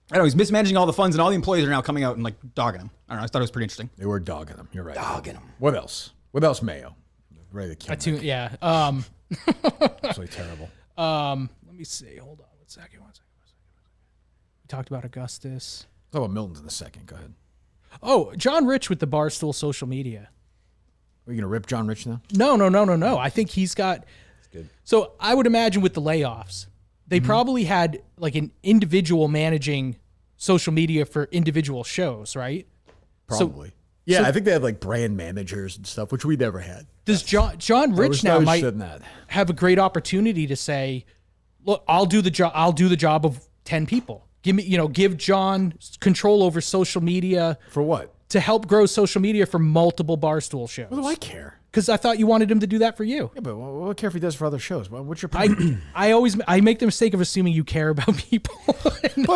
I don't know, he's mismanaging all the funds and all the employees are now coming out and like dogging him. I don't know, I thought it was pretty interesting. They were dogging him. You're right. Dogging him. What else? What else, Mayo? Ready to kill Mick. Yeah. Absolutely terrible. Let me see. Hold on one second. We talked about Augustus. Talk about Miltons in a second. Go ahead. Oh, John Rich with the Barstool social media. Are you gonna rip John Rich now? No. I think he's got. good. So I would imagine with the layoffs, they probably had like an individual managing social media for individual shows, right? Probably. Yeah, I think they had like brand managers and stuff, which we never had. Does John Rich now might interested in that. have a great opportunity to say, "Look, I'll do the job. I'll do the job of 10 people. Give John control over social media For what? to help grow social media for multiple Barstool shows." What do I care? Because I thought you wanted him to do that for you. Yeah, but what do I care if he does for other shows? What's your point? I make the mistake of assuming you care about people and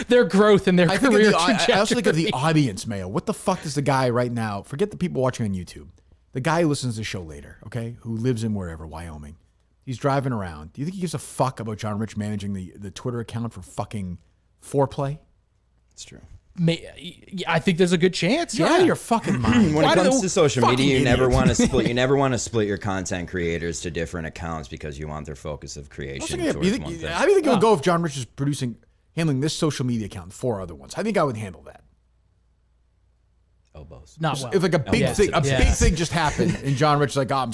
their growth and their I think career of trajectory. I also think of the audience, Mayo. What the fuck does the guy right now? Forget the people watching on YouTube. The guy who listens to the show later, okay, who lives in wherever, Wyoming. He's driving around. Do you think he gives a fuck about John Rich managing the Twitter account for fucking foreplay? It's true. I think there's a good chance. You're Yeah. out of your fucking mind. When Why it do comes the to social fucking media, you never idiot. want to split. You never want to split your content creators to different accounts because you want their focus of creation You towards think- one thing. how do you think it would go if John Rich is handling this social media account and 4 other ones? How do you think I would handle that? Elbows. Not well. If like a big Yeah. thing, Yeah. big thing just happened, and John Rich is like, I'm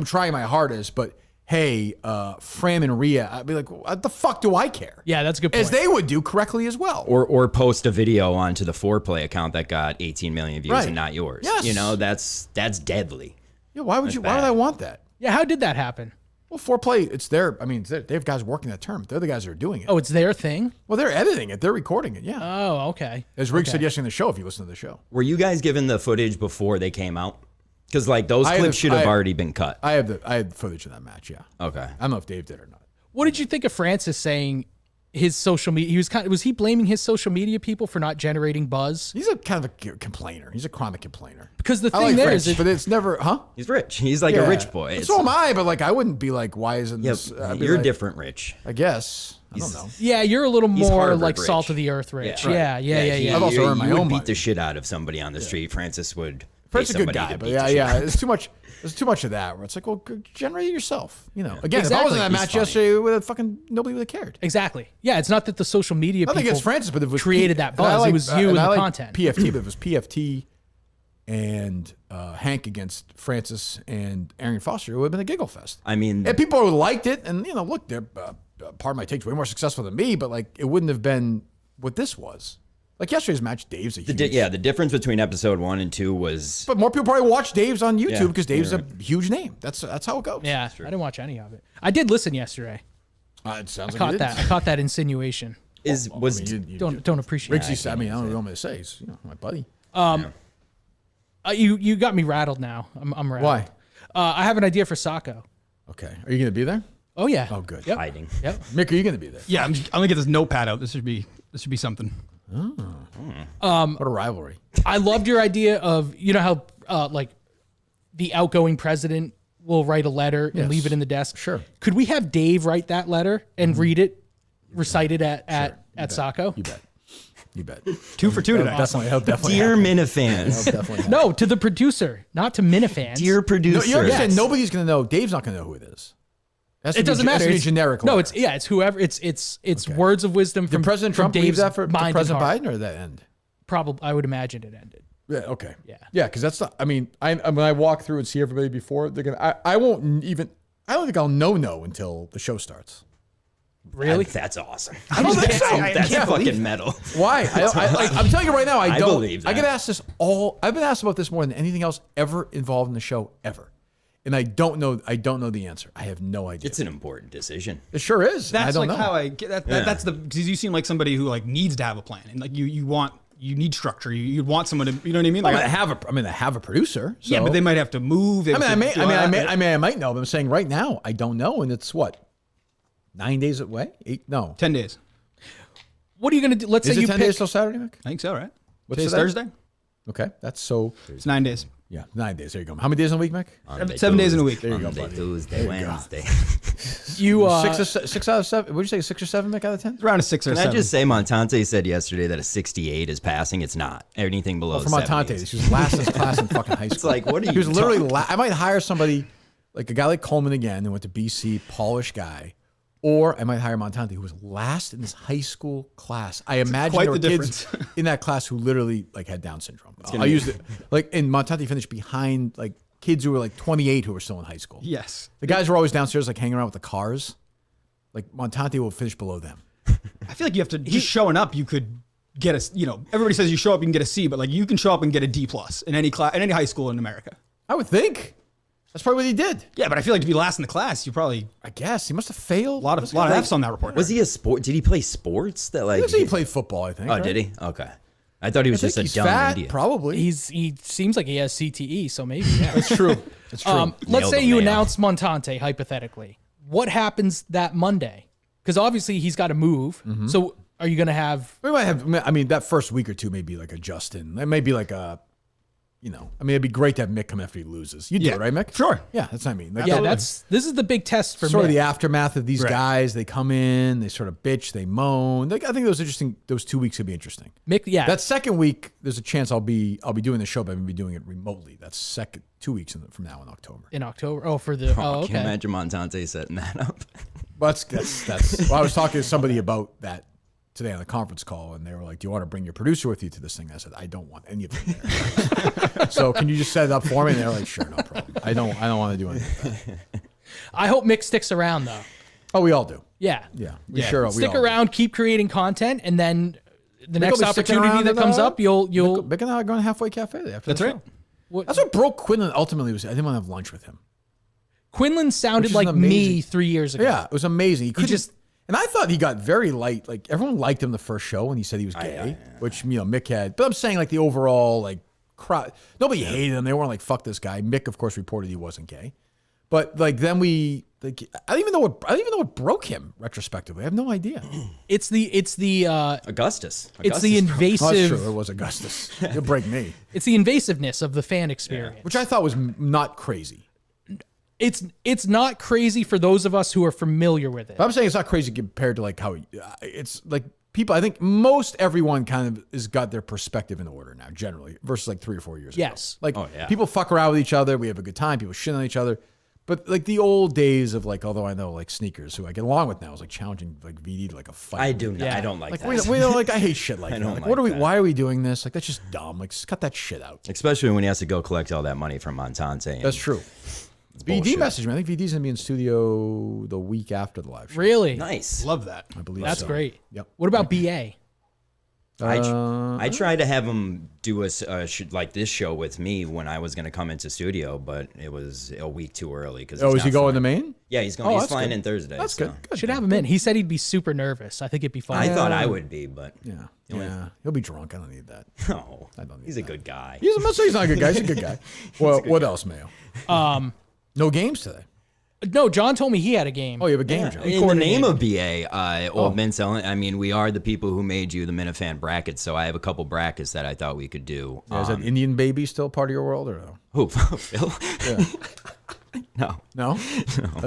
trying my hardest, but hey, Fran and Rhea, I'd be like, what the fuck do I care? Yeah, that's a good point. As they would do correctly as well. Or post a video onto the Foreplay account that got 18 million views Right. and not yours. Yes. You know, that's deadly. Yeah, why would bad. I want that? Yeah, how did that happen? Well, Foreplay, it's their. I mean, they have guys working that term. They're the guys that are doing it. Oh, it's their thing? Well, they're editing it. They're recording it. Yeah. Oh, okay. As Rick said yesterday in the show, if you listen to the show, Were you guys given the footage before they came out? Because like those I had clips the- should have I- already been cut. I had footage of that match. Yeah. Okay. I don't know if Dave did or not. What did you think of Francis saying his social media? Was he blaming his social media people for not generating buzz? He's a kind of a complainer. He's a chronic complainer. Because the I thing like there French, is, but it's never, huh? He's rich. He's like a rich boy. So am I, but like I wouldn't be like, why isn't Yep, this? I'd be you're like, different rich. I guess. I don't know. yeah, you're a little He's more Harvard like salt rich. of the earth rich. Yeah. Yeah. I've also earned my you would own beat money. the shit out of somebody on the street. Francis would Kurt's a good guy, but yeah, it's too much. There's too much of that where it's like, well, generate it yourself. You know, again, if I wasn't in that match yesterday, nobody would have cared. Exactly. Yeah, it's not that the social media people against Francis, but if it was created that buzz. It was you and the content. PFT, but it was PFT and Hank against Francis and Arian Foster, it would have been a giggle fest. I mean, and people liked it, and look, they're part of my take's way more successful than me, but like it wouldn't have been what this was. Like yesterday's match, Dave's a huge... the difference between episode 1 and 2 was... But more people probably watch Dave's on YouTube because Dave's a huge name. That's how it goes. Yeah, I didn't watch any of it. I did listen yesterday. It sounds I caught that. I caught that insinuation. Don't appreciate it. I don't know what I'm going to say. He's my buddy. You got me rattled now. I'm rattled. Why? I have an idea for Sacco. Okay. Are you going to be there? Oh, yeah. Oh, good. Yep. Hiding. Yep. Mick, are you going to be there? Yeah, I'm gonna get this notepad out. This should be something. What a rivalry. I loved your idea of, how like the outgoing president will write a letter and leave it in the desk. Sure. Could we have Dave write that letter and read it, recite it at Sacco? You bet. 2 for 2 today. Definitely. Dear Minifans. No, to the producer, not to Minifans. Dear producer. You understand? Nobody's going to know. Dave's not going to know who it is. It doesn't matter. It's generic. No, it's whoever. It's words of wisdom from President from Trump leave Dave's that for mind President and heart. Biden, or did that end? Probably, I would imagine it ended. Yeah. Okay. Yeah. Because that's not. I mean, when I walk through and see everybody before, they're gonna. I won't even. I don't think I'll know until the show starts. Really? That's awesome. I don't think so. That's fucking metal. Why? I'm telling you right now. I don't. believe that. I get asked this all. I've been asked about this more than anything else ever involved in the show ever. And I don't know the answer. I have no idea. It's an important decision. It sure is. That's I don't like know. how I get that. That's because you seem like somebody who like needs to have a plan, and like you need structure. You want someone to, you know what I mean? Like I have a producer. So. Yeah, but they might have to move. I might know. But I'm saying right now I don't know, and it's what 9 days away. 10 days. What are you gonna do? Let's say Is it you 10 pick. days till Saturday, Mick? I think so, right? What's Today's today? Thursday. Okay, that's so. It's 9 days. Yeah, 9 days. There you go. How many days in a week, Mick? 7 days in a week. There you go, Monday, buddy. Tuesday, Wednesday. You 6 out of 7. What did you say? 6 or 7, Mick, out of 10? It's around a 6 or Can 7. I just say, Montante said yesterday that a 68 is passing. It's not. Anything below For 70 Montante, is- she was last in his class in fucking high school. It's like, what are you He was literally. I might hire somebody like a guy like Coleman again, who went to BC, polished guy, or I might hire Montante, who was last in his high school class. I imagine quite there were the kids in that class who literally like had Down syndrome. I used it like, and Montante finished behind like kids who were like 28 who were still in high school. Yes. The guys were always downstairs like hanging around with the cars. Like Montante will finish below them. I feel like you have to just showing up. You could get a. Everybody says you show up, you can get a C, but like you can show up and get a D+ in any class, in any high school in America. I would think. That's probably what he did. Yeah, but I feel like to be last in the class, you probably I guess he must have failed. a lot of F's on that report. Was he a sport? Did he play sports? That like? He played football, I think. Oh, right? did he? Okay. I thought he was I just a think he's dumb fat, idiot. probably. He seems like he has CTE, so maybe. Yeah. That's true. That's true. Let's Nailed say him, you man. announce Montante hypothetically. What happens that Monday? Because obviously he's got to move. So are you going to have? We might have. I mean, that first week or two may be like a Justin. It may be like a. I mean, it'd be great to have Mick come after he loses. You do it, right, Mick? Sure. Yeah, that's what I mean. Like, Yeah, this is the big test for sort of Mick. the aftermath of these Right. guys. They come in, they sort of bitch, they moan. Like, I think those 2 weeks would be interesting. Mick, yeah. That second week, there's a chance I'll be doing the show, but I'm gonna be doing it remotely. That's 2 weeks from now in October. in October. Oh, for the. Oh, Can you okay. imagine Montante setting that up? But that's. Well, I was talking to somebody about that today on the conference call, and they were like, "Do you want to bring your producer with you to this thing?" I said, "I don't want any of them there." So can you just set it up for me? And they're like, "Sure, no problem. I don't want to do anything with that." I hope Mick sticks around though. Oh, we all do. Yeah. Yeah, we sure. Stick we all around, keep creating content, and then the Mick next will be sticking opportunity around that in comes the- up, you'll. Mick and I are going to Halfway Cafe after That's the right. show. That's what broke Quinlan ultimately was. I didn't want to have lunch with him. Quinlan sounded Which is like amazing. me 3 years ago. Yeah, it was amazing. He could just- and I thought he got very light. Like everyone liked him the first show when he said he was gay, which Mick had. But I'm saying like the overall like crowd, nobody hated him. They weren't like fuck this guy. Mick of course reported he wasn't gay, but like then I don't even know what broke him retrospectively. I have no idea. It's the Augustus. it's the Oh, invasive that's true. It was Augustus. You'll break me, it's the invasiveness of the fan experience. which I thought was not crazy. It's not crazy for those of us who are familiar with it. But I'm saying it's not crazy compared to like how it's like people, I think most everyone kind of has got their perspective in order now, generally, versus like 3 or 4 years ago. Yes. Like, Oh, yeah. people fuck around with each other. We have a good time. People shit on each other. But like the old days of like, although I know like Sneakers, who I get along with now, is like challenging like VD to like a fight. I do not. Yeah. I don't like Like, that. we don't like, I hate shit like that. don't Like, like what are we, that. why are we doing this? Like, that's just dumb. Like, just cut that shit out. Especially when he has to go collect all that money from Montante. and That's true. VD bullshit. messaged me. I think VD's going to be in studio the week after the live show. Really? Nice. Love that. I believe That's so. great. Yep. What about BA? I tried to have him do like this show with me when I was going to come into studio, but it was a week too early. Because Oh, is he going to Maine? Yeah, he's going. Oh, he's that's flying good. in Thursday. That's so. good. Good. Should have him in. He said he'd be super nervous. I think it'd be fun. I thought I would be, but Yeah. Yeah. He'll be drunk. I don't need that. no, I don't need he's that. a good guy. I'm not saying he's not a good guy. He's a good guy. Well, what else, Mayo? No games today. No, John told me he had a game. Oh, you have a game, Joe. In the name of BA, Old Mint Selling, I mean, we are the people who made you the Minifan brackets, so I have a couple brackets that I thought we could do. Is that Indian baby still part of your world or no? Who, Phil? No. No? I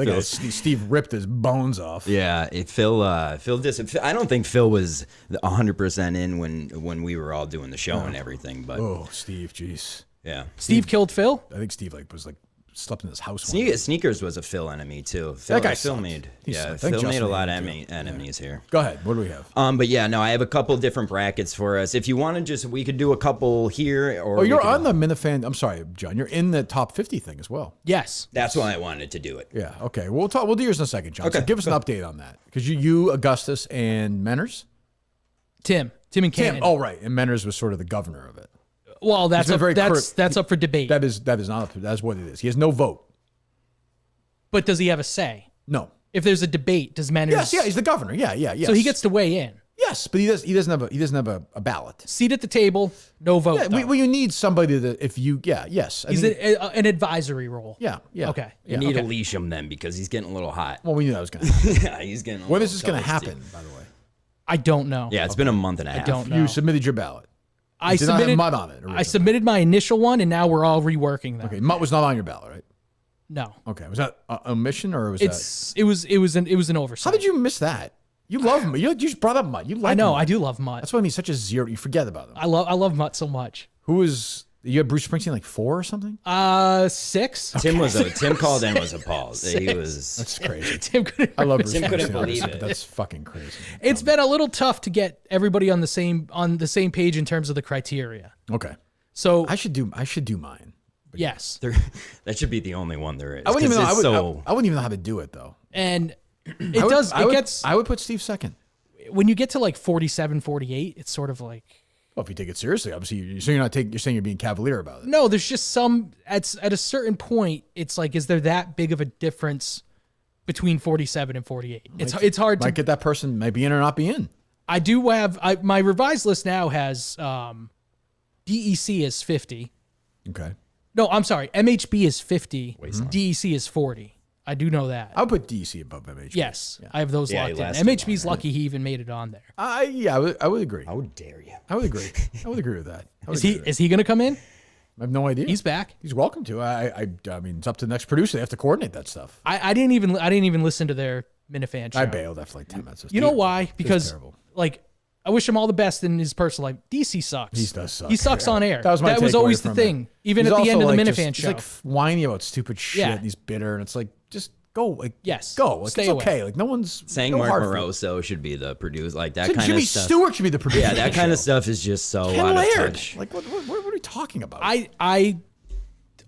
think Steve ripped his bones off. Yeah, Phil I don't think Phil was 100% in when we were all doing the show and everything, but Oh, Steve, jeez. yeah. Steve killed Phil? I think Steve was slept in his house. One day. Sneakers was a Phil enemy too. That guy Phil sucked. made He yeah, sucked. I think Phil made Justin a lot of hated him, enemies here. Go ahead. What do we have? But yeah, no, I have a couple different brackets for us. If you want to we could do a couple here or Oh, you're we could- on the Minifan. I'm sorry, John. You're in the top 50 thing as well. Yes. That's why I wanted to do it. Yeah. Okay. We'll talk. We'll do yours in a second, John. So Okay. give us an update on that because you, Augustus, and Menners. Tim and Canton. Oh, right. And Menners was sort of the governor of it. Well, that's been up, very that's curt. that's up for debate. That is not up. That's what it is. He has no vote. But does he have a say? No. If there's a debate, does Manners? Yes. Yeah. He's the governor. Yeah. Yes. So he gets to weigh in. Yes, but he doesn't have a ballot. Seat at the table, no vote. Yeah. though. Well, you need somebody that if you. Yeah. Yes. I He's mean, an advisory role. yeah. Yeah. Okay. You need to leash him then because he's getting a little hot. Well, we knew that was going to happen. Yeah, he's getting. When is this going to happen? By the way, I don't know. Yeah, it's been a month and a half. I don't know. you submitted your ballot. I did not have submitted mud on it originally. I submitted my initial one, and now we're all reworking them. Okay, Mutt was not on your ballot, right? No, Okay, was that a omission or was it was an oversight. How did you miss that? You love him. You just brought up Mutt. You like I know. Mutt. I do love Mutt. That's what I mean. Such a zero. You forget about him. I love Mutt so much. Who was you had Bruce Springsteen like 4 or something? 6. Tim called and was appalled. He was. That's crazy. Tim couldn't. I love Bruce Tim Springsteen. couldn't believe but it. That's fucking crazy. It's been a little tough to get everybody on the same page in terms of the criteria. Okay, So I should do mine. yes, That should be the only one there is. I wouldn't even know. 'cause it's I wouldn't even know how to do it though. and it I would- does. I It would, gets I would put Steve second. when you get to like 47, 48. It's sort of like Well, if you take it seriously, obviously you're saying you're being cavalier about it. no. There's just some at a certain point. It's like, is there that big of a difference between 47 and 48? It's hard to. Might get that person might be in or not be in. I do have my revised list now has DEC is 50. Okay, No, I'm sorry. MHB is 50. DEC is 40. I do know that. I would put DC above MHB. Yes, I have those Yeah, locked he in. lasted MHB's lucky he even made it on there. I would agree. How dare you? I would agree. I would agree with that. I would Is he agree with is he going to come in? that. I have no idea. He's back. He's welcome to. I mean, it's up to the next producer. They have to coordinate that stuff. I didn't even listen to their Minifan show. I bailed after like 10 minutes. You know why? Because terrible. like I wish him all the best in his personal life. DC sucks. He does suck. He sucks Yeah. on air. That was my takeaway always the from thing. it. Even He's at the end of also the like Minifan just, show. He's like whiny about stupid shit. Yeah. And he's bitter, and it's like just go. Like Yes. go. Like, Stay it's away. okay. Like no one's Saying no Mark hard feelings. Moroso should be the producer, like that So kind Jimmy of stuff. Stewart should be the producer. Yeah, of that the kind of show. stuff is just so Ken out of Laird. touch. Like what are we talking about? I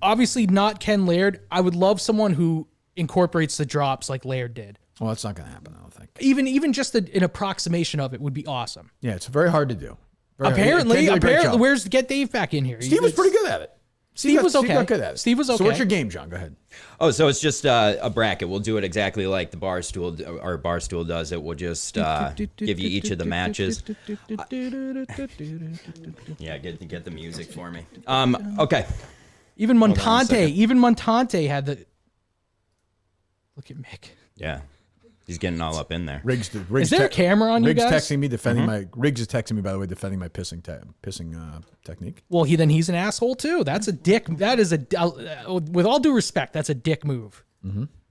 obviously not Ken Laird. I would love someone who incorporates the drops like Laird did. Well, that's not going to happen. I don't think. Even just an approximation of it would be awesome. Yeah, it's very hard to do. Very hard. Apparently, Ken did a great job. where's Get Dave back in here? Steve was pretty good at it. Steve was okay. Steve got good at it. Steve was So okay. what's your game, John? Go ahead. Oh, so it's just a bracket. We'll do it exactly like the Barstool does it. We'll just give you each of the matches. Yeah, get the music for me. Okay. Even on a Montante had the. Look at Mick. Yeah, he's getting all up in there. Riggs Is there a camera on you Riggs guys? texting me defending my Riggs is texting me, by the way, defending my pissing technique. Well, he's an asshole too. That's a dick. That is with all due respect, that's a dick move.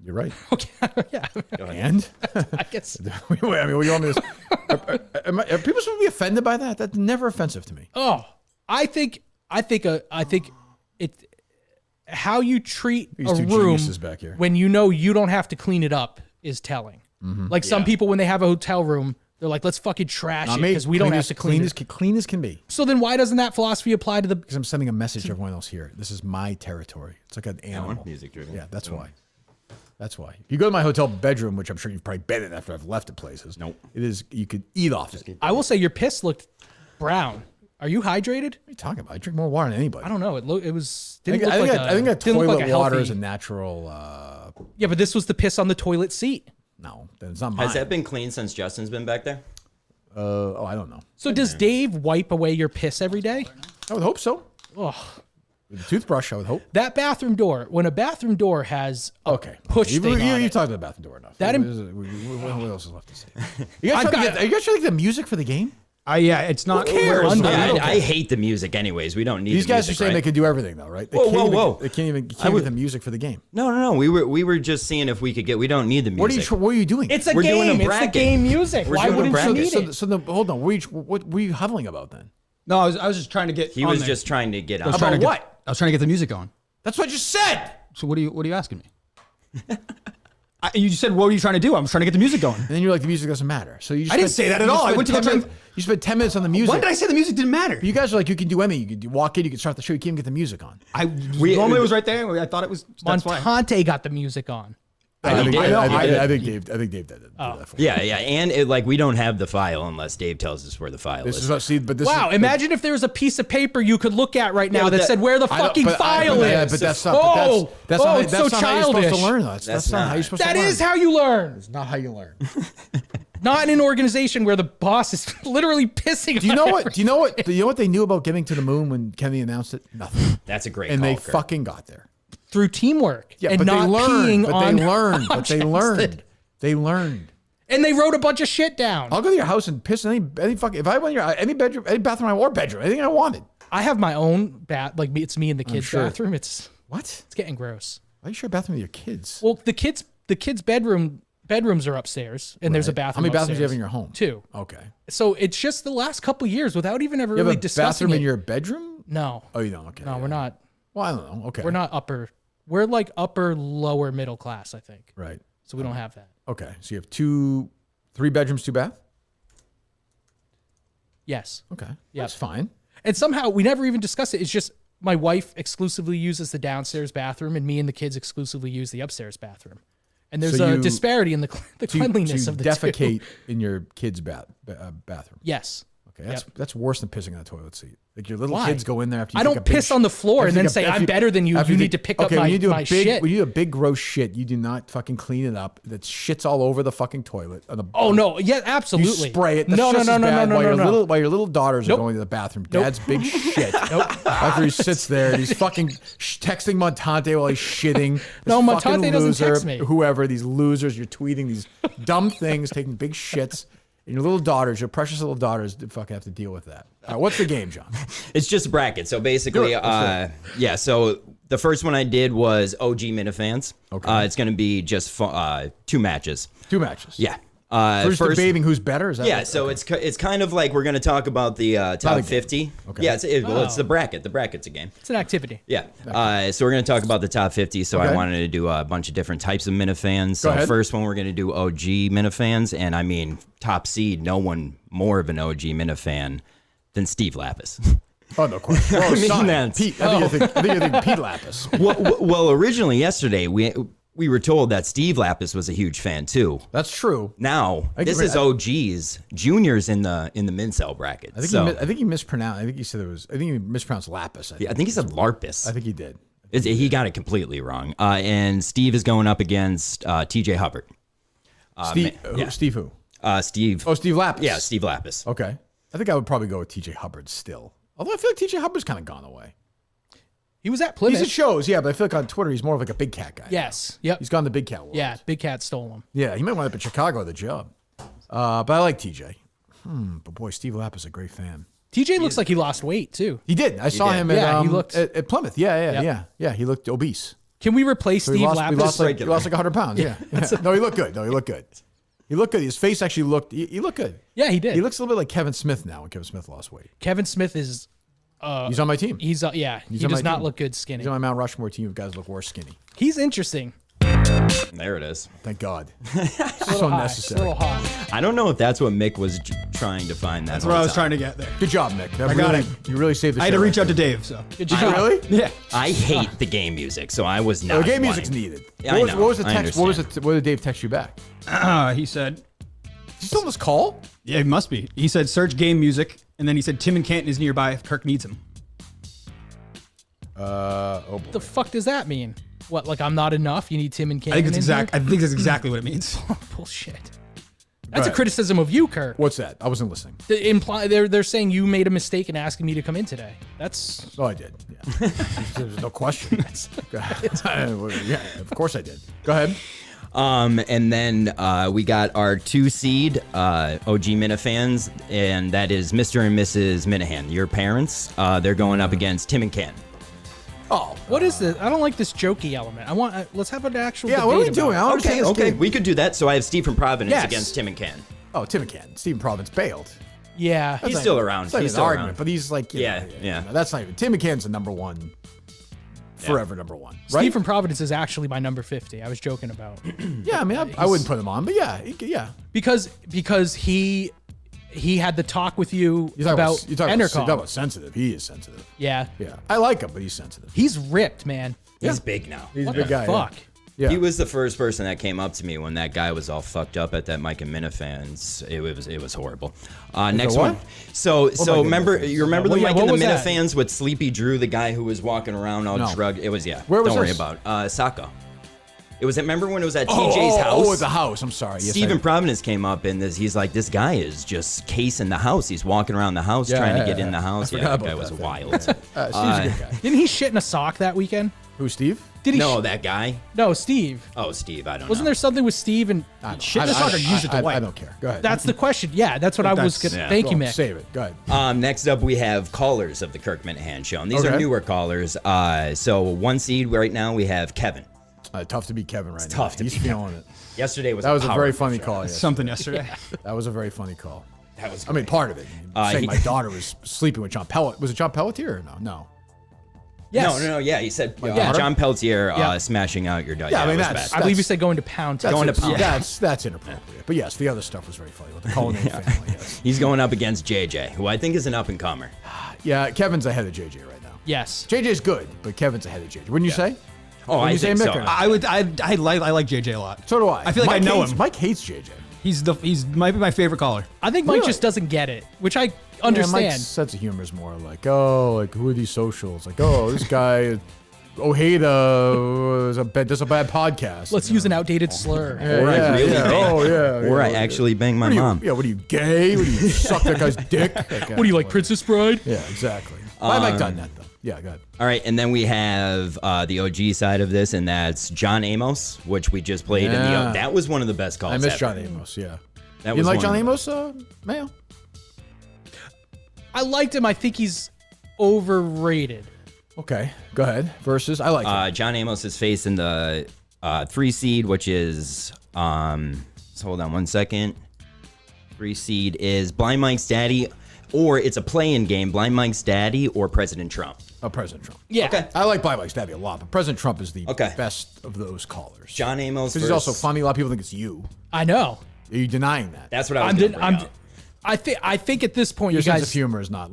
You're right. Okay, yeah. And I guess. I mean, what do you want me to? Are people supposed to be offended by that? That's never offensive to me. Oh, I think it. How you treat These a two room geniuses back here. when you know you don't have to clean it up is telling. Like some people, when they have a hotel room, they're like, "Let's fucking trash it because we don't have to clean it." Clean as can be. So then, why doesn't that philosophy apply to the? Because I'm sending a message to everyone else here. This is my territory. It's like an animal. Music driven. Yeah, that's why. That's why. If you go to my hotel bedroom, which I'm sure you've probably been in after I've left it places. Nope. It is. You could eat off it. What are I will say your piss looked brown. Are you hydrated? you talking about? I drink more water than anybody. I don't know. It was. I Didn't think, look like I think that didn't look toilet like a water healthy- is a natural. Yeah, but this was the piss on the toilet seat. No, then it's not mine. Has that been clean since Justin's been back there? I don't know. So does Dave wipe away your piss every day? I would hope so. Oh, With a toothbrush, I would hope. that bathroom door. When a bathroom door has a push You thing on talked it, about the bathroom door enough. That what else is left to say? You guys trying to like the music for the game? Yeah, it's not. cares? I hate the music anyways. We don't need These the guys music, are saying right? they can do everything though, right? They Whoa, can't whoa, even, whoa. They can't even get the music for the game. No. We were just seeing if we could get. We don't need the music. What are you doing? it's a We're doing a game. It's the bracket. game music. We're Why doing a wouldn't you bracket. need it? hold on. What were you huddling about then? No, I was just trying to get. He on was there. just trying to get I was on. trying to About get- what? I was trying to get the music going. That's what I just said. So what are you asking me? You just said, what were you trying to do? I was trying to get the music going. And then you're like, the music doesn't matter. So you just I didn't say that at all. I went to go try. You spent 10 minutes on the music. When did I say the music didn't matter? You guys are like, you can do anything. You can walk in, you can start the show, you can't even get the music on. Normally it was right there. I thought it was. That's why. Montante got the music on. I think did. Dave did that for you. Yeah, and we don't have the file unless Dave tells us where the file This is. is what, see, but this Wow, is, imagine if there was a piece of paper you could look at right now but that that- said where the I don't- fucking but I- file but- is. But that's not. Oh, That's not. it's That's so not how you're supposed to childish. learn. That's not how you're supposed to That learn. is how you learn. It's not how you learn. Not in an organization where the boss is literally pissing. Do you on know what? everything. Do you know what they knew about getting to the moon when Kenny announced it? Nothing. That's a great And call, they Kurt. fucking got there. Through teamwork Yeah, and but not they learned. peeing But on. they learned. But they objects learned. that- They learned. And they wrote a bunch of shit down. I'll go to your house and piss in any fucking. If I went to your any bedroom, any bathroom or bedroom, anything I wanted. I have my own bath. Like it's me in the kids' sure. bathroom. It's What? getting gross. Why are you share a bathroom with your kids? Well, the kids' bedrooms are upstairs, and there's a Right. bathroom. How many bathrooms do you have upstairs. in your home? 2. Okay. So it's just the last couple years without even ever You have really a discussing bathroom it. in your bedroom? No, Oh, you don't. Okay. no, yeah. we're not. Well, I don't know. Okay. We're not upper. We're like upper lower middle class, I think. Right. So we don't have that. Okay. So you have 3 bedrooms, 2 bath. Yes. Okay. Yep. That's fine. And somehow we never even discuss it. It's just my wife exclusively uses the downstairs bathroom, and me and the kids exclusively use the upstairs bathroom. And there's So a you- disparity in the So you cleanliness of the defecate two. in your kid's bathroom. Yes. Okay. That's worse than pissing on a toilet seat. Like your little Why? kids go in there after you I take don't a big piss on the floor after and you then take a- say, after I'm better than you. after You take- need to pick up when my, you do my a big, shit. When you do a big gross shit, you do not fucking clean it up. That shit's all over the fucking toilet. On the, Oh no! Yeah, You absolutely. spray it. That's No, no, just no, as no, no, bad no, while no, your no. little while your little daughters Nope. are going to the bathroom. Nope. Dad's big shit. After he sits there and he's fucking texting Montante while he's shitting. This No, Montante fucking doesn't loser, text me. Whoever these losers, you're tweeting these dumb things, taking big shits. And your little daughters, your precious little daughters, fucking have to deal with that. All right, what's the game, John? It's just a bracket. So basically, yeah. So the first one I did was OG Minifans. Okay. It's going to be just 2 matches. 2 matches. Yeah. We're just debating who's better. Is that Yeah, what- so okay. it's kind of like we're going to talk about the a top game. 50. Okay. Yeah, it's the bracket. The bracket's a game. It's an activity. Yeah. So we're going to talk about the top 50. So Okay. I wanted to do a bunch of different types of minifans. So ahead. first one, we're going to do OG minifans. And I mean, top seed, no one more of an OG minifan than Steve Lapis. Oh, no question. Well, I mean, son, that's- Pete. I think you think Pete Lapis. well, originally yesterday, we were told that Steve Lapis was a huge fan too. That's true. Now, I this agree. is OGs, juniors in the Mincel bracket. I think, so, I think he mispronounced. I think he said it was. I think he mispronounced Lapis. I think he said Larpis. I think he did. He got it completely wrong. And Steve is going up against TJ Hubbard. Steve, yeah. Steve who? Steve. Oh, Steve Lapis. Yeah, Steve Lapis. Okay. I think I would probably go with TJ Hubbard still. Although I feel like TJ Hubbard's kind of gone away. He was at Plymouth. He's at shows, yeah, but I feel like on Twitter he's more of like a big cat guy. Yes. Yep. He's gone the big cat world. Yeah. Big Cat stole him. Yeah, he might wind up in Chicago at the job. But I like TJ. But boy, Steve Lapis is a great fan. TJ looks like he lost weight too. He did. I saw did. him Yeah, at, he looked- at Plymouth. Yeah. Yep. He looked obese. Can we replace So Steve he lost Lapis? like 100 pounds. Yeah. No, he looked good. He looked good. His face actually looked. He looked good. Yeah, he did. He looks a little bit like Kevin Smith now. When Kevin Smith lost weight, Kevin Smith is. he's on my team. He on does my not team. look good skinny. He's on my Mount Rushmore team of guys that look worse skinny. He's interesting. There it is. Thank God. A so little high. necessary. A little hot. I don't know if that's what Mick was trying to find. That's what I was trying to get there. Good job, Mick. I got it. You really saved the show. I had to reach right out to Dave, so. Good there. job. Really? Yeah. I hate the game music, so I was not. The game wanting- music's needed. Yeah, I know. What was the I text? What did Dave text you back? He said, Is he still on this call? yeah, it must be. He said, search game music. And then he said, Tim and Canton is nearby if Kirk needs him. Oh boy. What the fuck does that mean? What, like I'm not enough? You need Tim and I Canton think that's exactly what it means. Bullshit. That's a ahead. criticism of you, Kirk. What's that? I wasn't listening. They're saying you made a mistake in asking me to come in today. That's Oh, I did. Yeah. There's no question. Go ahead. Yeah, of course I did. Go ahead. And then we got our 2 seed OG Minifans, and that is Mr. and Mrs. Minahan. Your parents. They're going up against Tim and Ken. Oh, what is this? I don't like this jokey element. I want let's have an actual. yeah. What are we debate doing? I about don't it. understand this game. We could do that. So I have Steve from Providence Yes. against Tim and Ken. Oh, Tim and Ken. Stephen Providence bailed. Yeah, He's still around. It's not He's even still an argument, around. but he's like, Yeah, yeah. That's not even. Tim and Ken's the number one, forever number one, right? Steve from Providence is actually my number 50. I was joking about Yeah, I mean, I wouldn't put him on, but yeah, yeah. because he had the talk with you You're about talking about Entercom. sensitive. He is sensitive. Yeah, Yeah, I like him, but he's sensitive. he's ripped, man. He's big now. He's What a big the guy. fuck? Yeah. He was the first person that came up to me when that guy was all fucked up at that Mike and Minifans. It was horrible. Next what? one. So Mike and remember Minifans? you remember Well, the yeah, Mike what and the was that? Minifans with Sleepy Drew, the guy who was walking around all No. drugged. It was Where was Don't worry this? about it. Saco. It was. Remember when it was at TJ's house? Oh, at the house. I'm sorry. Yes, Stephen Providence came up and he's like, this guy is just casing the house. He's walking around the house trying to get in the house. I Yeah, forgot that guy about was that. wild. Steve's a good guy. Didn't he shit in a sock that weekend? Who, Steve? Did he? No, that guy. No, Steve. Oh, Steve. I don't Wasn't know. there something with Steve and Shit in the sock or use it to wipe? I don't care. Go ahead. that's the question. Yeah, that's what I was That's- gonna. yeah. Thank you, Go, Mick. Save it. Go ahead. Next up, we have callers of the Kirk Minahan show. And these Okay. are newer callers. So 1 seed right now, we have Kevin. Tough to beat Kevin right now. tough to He's beat feeling it. Yesterday was That was a very powerful funny show. call. Yes. Something yesterday. That was a very funny call. That was I mean, part of it. Saying he- my daughter was sleeping with John Pellet. Was it John Pelletier or no? No. Yes. No. Yeah, he said daughter? John Peltier Yeah. smashing out your dad. Yeah, I mean, it was that's- bad. I believe you said going to pound. That's, Going to it's- pound. that's inappropriate. But yes, the other stuff was very funny with the Cullinan family. Yes. He's going up against JJ, who I think is an up and comer. Yeah, Kevin's ahead of JJ right now. Yes. JJ's good, but Kevin's ahead of JJ. Wouldn't you say? Oh, Would I you say think Mick so. or not? I like JJ a lot. So do I. I feel like Mike I know hates, him. Mike hates JJ. He's might be my favorite caller. I think Mike Really? just doesn't get it, which I Yeah, understand. Mike's sense of humor is more like, who are these socials? Like, this guy, Ojeda, does a bad podcast. Let's use an outdated slur. Or I really bang. Or I yeah. actually bang my What are you, mom. Yeah, what are you, gay? What do you suck that guy's dick? What do you like, Princess Bride? Yeah, exactly. Why have I done that though? Yeah, go ahead. All right, and then we have the OG side of this, and that's John Amos, which we just played. Yeah. That was one of the best calls I miss ever. John Amos. Yeah, That you was like one John of- Amos, Mayo? I liked him. I think he's overrated. Okay, go ahead. Versus, I like him. John Amos is facing the 3 seed, which is so hold on 1 second. 3 seed is Blind Mike's daddy, or it's a play-in game. Blind Mike's daddy or President Trump. President Trump. Yeah. Okay. I like Blind Mike's daddy a lot, but President Trump is the Okay. best of those callers. John Amos. Because he's also funny. A lot of people think it's you. I know. Are you denying that? That's what I was going to bring up. I think at this point, Your you sense guys. of humor is not.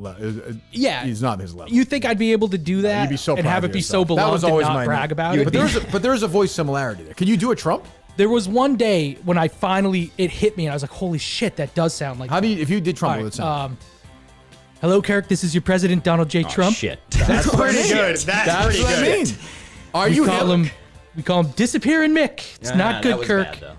Yeah. he's not his level. You think I'd be able to do that You'd be so and proud have of it be yourself. so That was beloved and always not my brag about it? But there's a voice similarity there. Can you do a Trump? There was one day when I finally it hit me and I was like, "Holy shit, that does sound like." How do you, if you did Trump, All what would it sound? Hello, Kirk. This is your president, Donald J. Oh, Trump. shit. That's pretty good. That's what I mean. Are We you call him? him. We call him disappearing Mick. It's not that good, was Kirk. bad, though.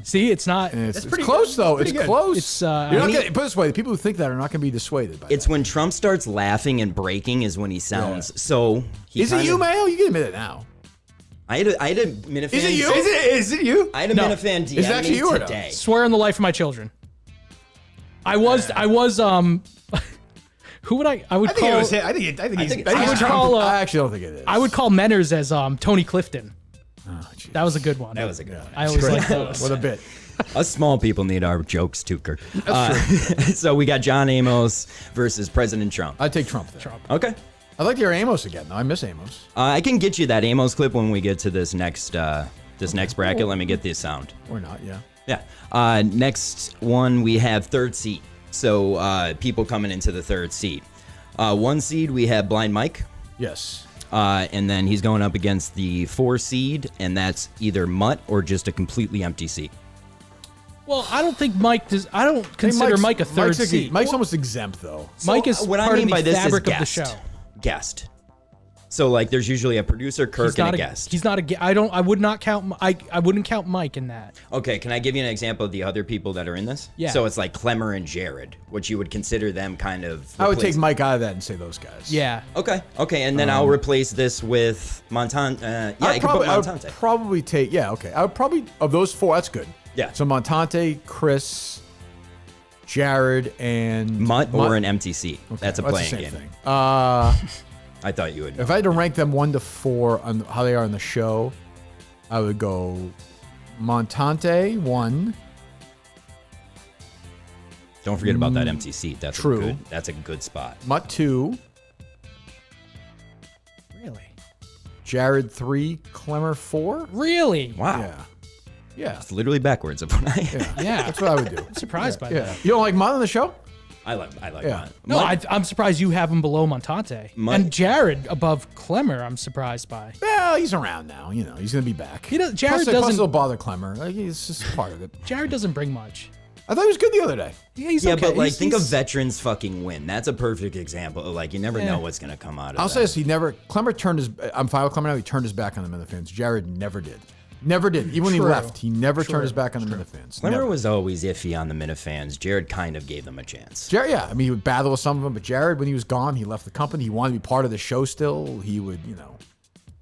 See, it's not. It's close though. It's good. close. It's, You're not I mean- gonna, put it this way: the people who think that are not going to be dissuaded by It's that. when Trump starts laughing and breaking is when he sounds so. He Is it kinda- you, Mayo? You can admit it now. I had a Minifan. Is it you? Is it you? I had a No. Minifan DM Is it actually me you or no? today. Swear on the life of my children. I was Who would I would I think call? it was him. I think he's I would call. I actually don't think it is. I would call Menners as Tony Clifton. Oh, geez. That was a good one. That was a good one. I always like those. What a bit. Us small people need our jokes too, Kirk. So we got John Amos versus President Trump. I'd take Trump there. Okay. I'd like to hear Amos again, though. I miss Amos. I can get you that Amos clip when we get to this next bracket. Let me get this sound. Or not, yeah. Yeah. Next one, we have third seat. So people coming into the third seat. 1 seed, we have Blind Mike. Yes. And then he's going up against the 4 seed, and that's either Mutt or just a completely empty seat. Well, I don't think Mike does. I don't consider Mike a third seat. Mike's almost exempt, though. Mike is what part I mean of by the this is fabric of the guest. show. Guest. So like, there's usually a producer, Kirk, and a guest. He's not a. I would not count. I wouldn't count Mike in that. Okay, can I give you an example of the other people that are in this? Yeah. So it's like Clemmer and Jared, which you would consider them kind of. I would take Mike out of that and say those guys. Yeah. Okay, and then I'll replace this with Montante. I would probably take. Yeah, okay. I would probably of those 4. That's good. Yeah. So Montante, Chris, Jared, and Mutt or an empty seat. Okay, That's a well, playing the game. same thing. I thought you would. If I had to rank them 1 to 4 on how they are on the show, I would go Montante 1. Don't forget about that empty seat. That's True. That's a good spot. Mutt 2. Really. Jared 3. Clemmer 4. Really. Wow. Yeah. It's literally backwards of what I. Yeah. That's what I would do. I'm surprised by Yeah. that. You don't like Mutt on the show? I like Yeah. Mutt. No, I'm surprised you have him below Montante and Jared above Clemmer. I'm surprised by. Well, he's around now. You know, he's gonna be back. Jared plus doesn't. it'll bother Clemmer. Like, he's just part of it. Jared doesn't bring much. I thought he was good the other day. Yeah, he's Yeah, okay. but like, think of he's- veterans fucking win. That's a perfect example. Of, like, you never know what's gonna come out of I'll that. say this: Clemmer turned his. I'm fine with Clemmer now. He turned his back on the Minifans. Jared never did. Never did. Even when he True. left, he never turned his back on the Minifans. Clemmer Never. was always iffy on the Minifans. Jared kind of gave them a chance. Jared, yeah. I mean, he would battle with some of them, but Jared, when he was gone, he left the company. He wanted to be part of the show still. He would,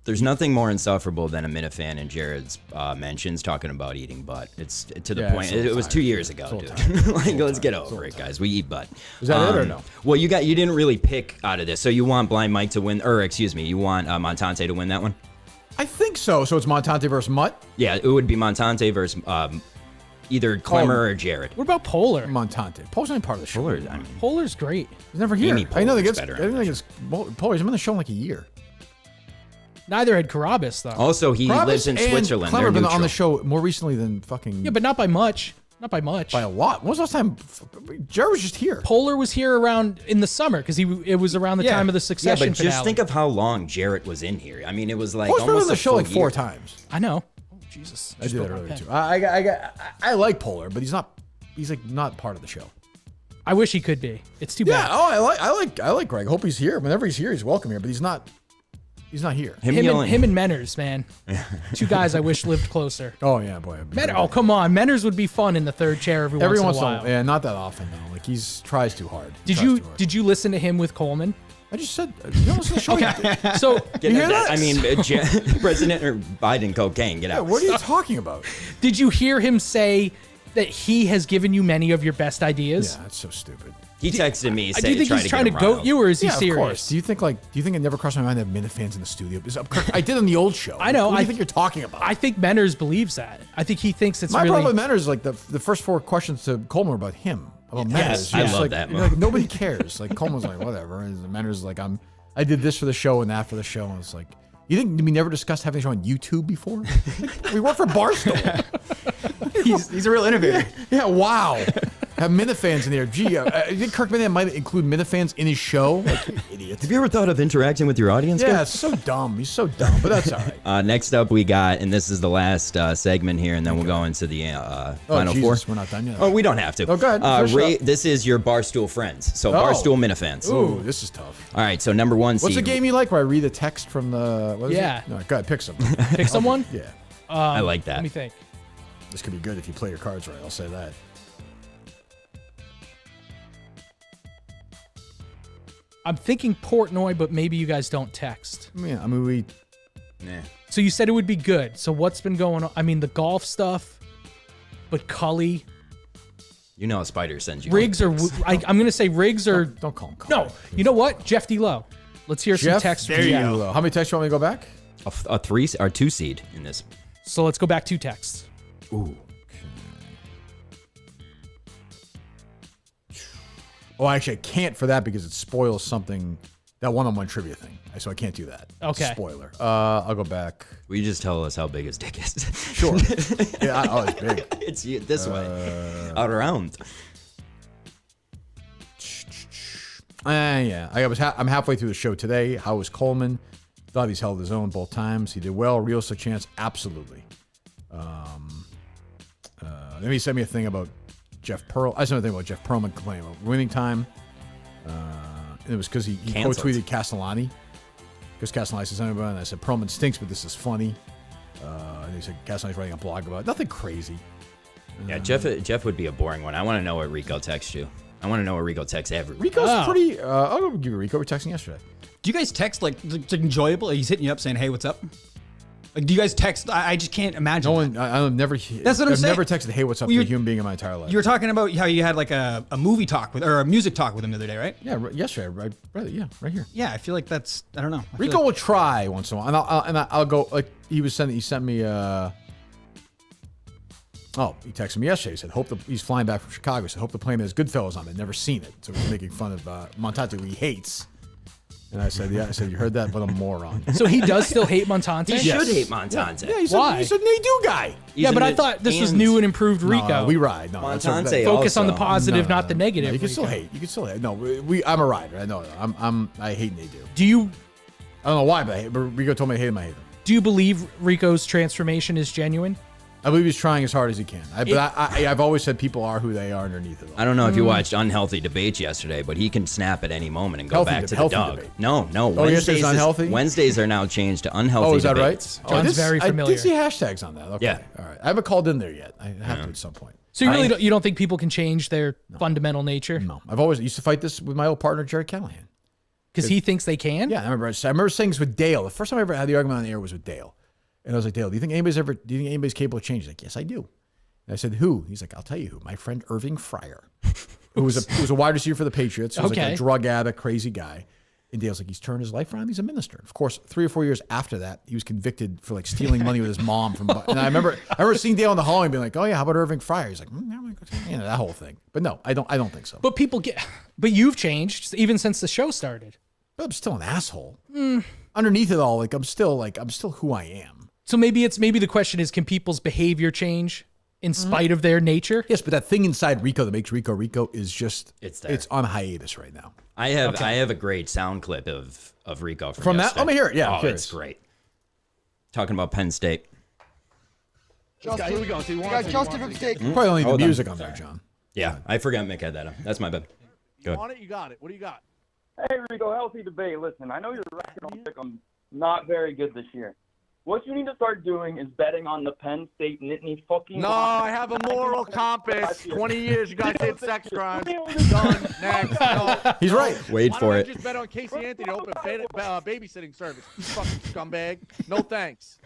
There's nothing more insufferable than a Minifan in Jared's mentions talking about eating butt. It's to the Yeah, point. it's a little It was 2 years ago, dude. Like, let's get over it, guys. We eat butt. Is that it or no? Well, you didn't really pick out of this. So you want Blind Mike to win, or excuse me, you want Montante to win that one? I think so. So it's Montante versus Mutt. Yeah, it would be Montante versus either Clemmer or Jared. What about Polar? Montante. Polar's not part of the show. Polar, anymore. I mean, Polar's great. He's never here. Amy I know Poehler's that better, I think it's Polar. He's been on the show in like a year. Neither had Carabas though. also, he lives in Switzerland. Clemmer They're been neutral. on the show more recently than fucking. Yeah, but not by much. Not by much. by a lot. When was the last time? Jared was just here. Polar was here around in the summer because it was around the time of the Yeah, Succession but finale. just think of how long Jarrett was in here. I mean, it was like Polar's been on almost the a show full like 4 year. times. I know. Oh, Jesus. I did that earlier too. I like Polar, but he's not. He's like not part of the show. I wish he could be. It's too Yeah. bad. Oh, I like Greg. Hope he's here. Whenever he's here, he's welcome here. But he's not. He's not here. Him Him yelling. and Menners, man. 2 guys I wish lived closer. Oh yeah, boy. Oh, come on. Menners would be fun in the third chair every once in a while. Yeah, not that often though. Like he's tries too hard. Did you listen to him with Coleman? I just said. You don't listen to the show. Okay. So Get hear that? that? I mean, President or Biden cocaine. Get out. What are you talking about? did you hear him say that he has given you many of your best ideas? Yeah, that's so stupid. He texted me. Do you think he's trying to goat you, or is he Yeah, serious? of course. Do you think it never crossed my mind to have Minifans in the studio? I did on the old show. I know. What do you think you're talking about? I think Menners believes that. I think he thinks it's My really. problem with Menners is like the first 4 questions to Coleman were about him. About Yes, Menners. I It's love like, that like, nobody cares. Like Coleman's like whatever. And Menners is like I did this for the show and that for the show. And it's like, you think we never discussed having a show on YouTube before? Like, we work for Barstool. He's a real innovator. Yeah, wow. Have Minifans in there. Gee, I think Kirk Minifan might include Minifans in his show. Like, you idiot. Have you ever thought of interacting with your audience? Yeah, guys? it's so dumb. He's so dumb, but that's all right. Next up, we got, and this is the last segment here, and then we'll go into the final Jesus, 4. we're not done yet. Oh, we don't have to. Oh, go ahead. Finish up. This is your Barstool friends. So Oh. Barstool Minifans. Ooh, this is tough. All right, so number 1 seed. What's the game you like where I read the text from the... What is Yeah. It? No, go ahead, pick something. Pick someone? Yeah. I like that. Let me think. This could be good if you play your cards right, I'll say that. I'm thinking Portnoy, but maybe you guys don't text. Yeah, I mean, we... Nah. So you said it would be good. So what's been going on? I mean, the golf stuff, but Cully. You know, a spider sends you. Riggs or I'm going to say Riggs or Don't call him. no. You know what? Jeff D. Lowe. Let's hear some text. there you go. How many texts you want me to go back? a 3 or 2 seed in this. So let's go back 2 texts. Ooh. Oh, actually, I can't for that because it spoils something. That one-on-one trivia thing. So I can't do that. Okay. Spoiler. I'll go back. Will you just tell us how big his dick is? Sure. Yeah. Oh, it's big. It's this way, out around. Yeah. I'm halfway through the show today. How was Coleman? Thought he's held his own both times. He did well. Realistic chance? Absolutely. Then he sent me a thing about Jeff Pearl. I sent him a thing about Jeff Perlman complaining about winning time. And it was because he quote-tweeted Castellani. Because Castellani said something about it, and I said, Perlman stinks, but this is funny. And he said, Castellani's writing a blog about it. Nothing crazy. Yeah, Jeff would be a boring one. I want to know what Rico texts you. I want to know what Rico texts everyone. Rico's pretty... I'll give you Rico. We're texting yesterday. Do you guys text like enjoyable? Like, he's hitting you up saying, "Hey, what's up?" Like, do you guys text? I just can't imagine. No one. I've never. That's what I'm I've saying. never texted, "Hey, what's up?" to a human being in my entire life. You were talking about how you had like a movie talk with or a music talk with him the other day, right? Yeah, yesterday. Right here. Yeah, I feel like that's. I don't know. I feel Rico like- will try once in a while, and I'll go. Like he sent me. Oh, he texted me yesterday. He said, he's flying back from Chicago. He said, hope the plane has Goodfellas on it. Never seen it. So he's making fun of Montante, who he hates. And I said, yeah. I said, you heard that? But I'm a moron. So he does still hate Montante? He should hate Montante. Yeah, Why? He's a Nadeau guy. Yeah, but I thought this was new and improved Rico. No, we ride. No, that's Montante Focus on the also. positive, not the negative. You can still Rico. hate. You can still hate. No, I'm a rider. I know. I hate Nadeau. Do you I don't know why, but Rico told me I hate him. I hate him. do you believe Rico's transformation is genuine? I believe he's trying as hard as he can. I've always said people are who they are underneath it all. I don't know if you watched Unhealthy Debates yesterday, but he can snap at any moment and go Healthy back de- to the healthy dog. debate. No. Yesterday's unhealthy? Wednesdays are now changed to Unhealthy Oh, is that Debates. right? John's very familiar. I did see hashtags on that. Okay. Yeah. All right. I haven't called in there yet. I have to at some point. So you really don't think people can change their fundamental nature? No. I've always used to fight this with my old partner, Jerry Callahan. Because he thinks they can? Yeah. I remember saying this with Dale. The first time I ever had the argument on the air was with Dale. And I was like, Dale, do you think anybody's capable of change? He's like, yes, I do. And I said, who? He's like, I'll tell you who. My friend Irving Fryer, who was a wide receiver for the Patriots. He was like a drug addict, crazy guy. And Dale's like, he's turned his life around. He's a minister. Of course, 3 or 4 years after that, he was convicted for like stealing money with his mom from. And I remember seeing Dale in the hallway and being like, oh yeah, how about Irving Fryer? He's like, that whole thing. But no, I don't think so. But you've changed even since the show started. But I'm still an asshole. Underneath it all, like I'm still who I am. So maybe the question is, can people's behavior change in spite of their nature? Yes, but that thing inside Rico that makes Rico is just It's there. it's on hiatus right now. I have a great sound clip of Rico From that? yesterday. Let me hear it. Yeah, I'm oh, curious. it's great. Talking about Penn State. Here we go. So you got Justin from Steak. Probably only Hold the on. music on there, John. Yeah, I forgot Mick had that on. That's my bad. Go ahead. Want it? You got it. What do you got? Hey, Rico, healthy debate. Listen, I know your record on pick 'em not very good this year. What you need to start doing is betting on the Penn State Nittany fucking. No, I have a moral compass. 20 years, you guys did sex crimes. Done. Next. No. He's right. Wait Why for don't I it. just bet on Casey Anthony to open babysitting service? You fucking scumbag. No thanks.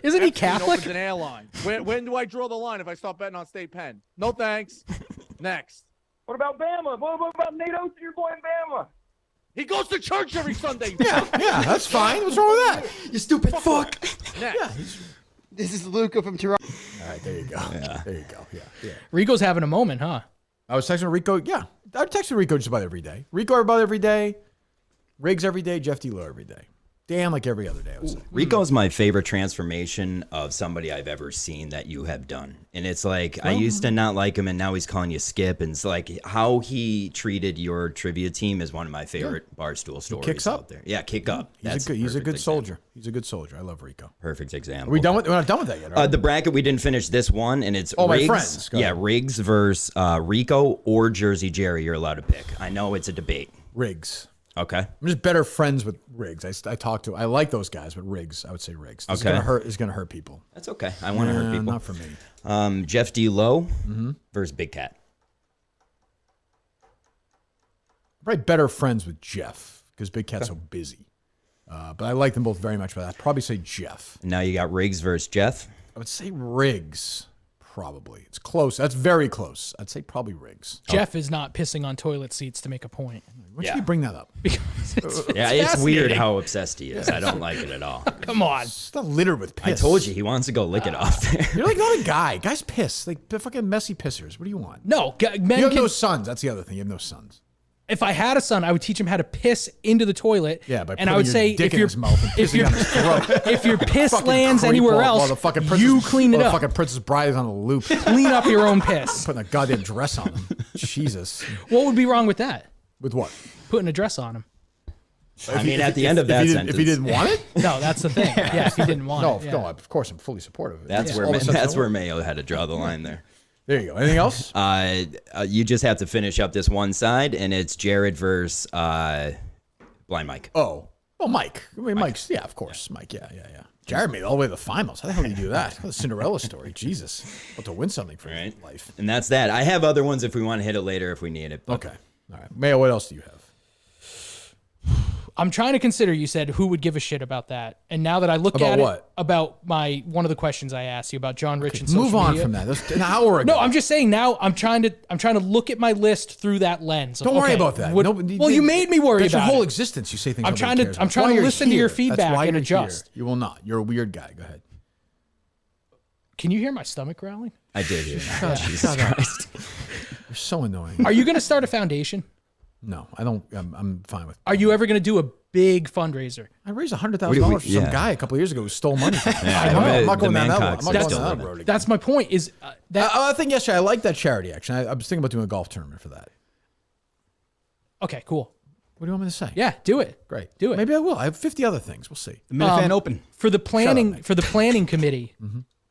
Isn't he Epstein Catholic? opens an airline. When do I draw the line if I start betting on State Penn? No thanks. Next. What about Bama? What about Nate Oates, your boy in Bama? He goes to church every Sunday. Yeah, that's fine. What's wrong with that? You stupid fuck. Next. This is Luca from Toronto. All right, there you go. Yeah. There you go. Yeah. Rico's having a moment, huh? I was texting Rico. Yeah, I texted Rico just about every day. Rico about every day. Riggs every day. Jeff D. Lowe every day. Dan like every other day, I would say. Rico's my favorite transformation of somebody I've ever seen that you have done. And it's like, I used to not like him, and now he's calling you Skip. And it's like, how he treated your trivia team is one of my favorite Barstool stories kicks up. out there. Yeah, kick up. He's a good soldier. He's a good soldier. I love Rico. Perfect example. We're not done with that yet. Right? The bracket, we didn't finish this one, and it's Oh, my Riggs. friends. Go Yeah, ahead. Riggs versus Rico or Jersey Jerry. You're allowed to pick. I know it's a debate. Riggs. Okay. I'm just better friends with Riggs. I talk to. I like those guys, but Riggs, I would say Riggs. This Okay. is gonna hurt people. That's okay. I want to hurt people. Not for me. Jeff D. Lowe versus Big Cat. Probably better friends with Jeff because Big Cat's so busy. But I like them both very much. But I'd probably say Jeff. And now you got Riggs versus Jeff. I would say Riggs. Probably. It's close. That's very close. I'd say probably Riggs. Jeff is not pissing on toilet seats to make a point. Why should you bring that up? Because it's weird how obsessed he is. I don't like it at all. Come on. It's not littered with piss. I told you he wants to go lick it off there. You're like not a guy. Guys piss. Like they're fucking messy pissers. What do you want? No, men You have can, no sons. That's the other thing. You have no sons. if I had a son, I would teach him how to piss into the toilet. Yeah, by and I would say dick if in your his mouth and if pissing your on his throat. if your piss Fucking lands creep anywhere while else, the fucking you clean it while up. The fucking Princess Bride is on a loop. Clean up your own piss. Putting a goddamn dress on him. Jesus. What would be wrong with that? With what? Putting a dress on him. I mean, at the end of that sentence. If he didn't want it? No, that's the thing. Yeah, if he didn't want it. No, of course I'm fully supportive of it. That's where Mayo had to draw the line there. There you go. Anything else? You just have to finish up this one side, and it's Jared versus Blind Mike. Oh, Mike. I mean, Mike's, yeah, of course. Mike, yeah. Jared made it all the way to the finals. How the hell did you do that? What a Cinderella story. Jesus. About to win something for life. And that's that. I have other ones if we want to hit it later if we need it. Okay. All right. Mayo, what else do you have? I'm trying to consider, you said, who would give a shit about that. And now that I look About at what? it, about one of the questions I asked you about John Rich and social Move on media. from that. That's an hour ago. No, I'm just saying now I'm trying to look at my list through that lens. Don't worry about that. Well, you made me worry that's about your whole it. existence. You say things. I'm trying nobody to cares about. I'm trying Why to you're listen to your here. feedback That's why and you're adjust. here. You will not. You're a weird guy. Go ahead. Can you hear my stomach growling? I did hear that. Jesus Christ. You're so annoying. Are you going to start a foundation? No, I don't. I'm fine with. Are you ever going to do a big fundraiser? I raised $100,000 for some guy a couple of years ago who stole money from me. I'm not going down that road. I'm not going down that road again. That's my point. Is that I think yesterday I like that charity action. I was thinking about doing a golf tournament for that. okay? Cool. What do you want me to say? Yeah, do it. Great. Do it. Maybe I will. I have 50 other things. We'll see. The Minifan Open. For the planning Nick. for the planning committee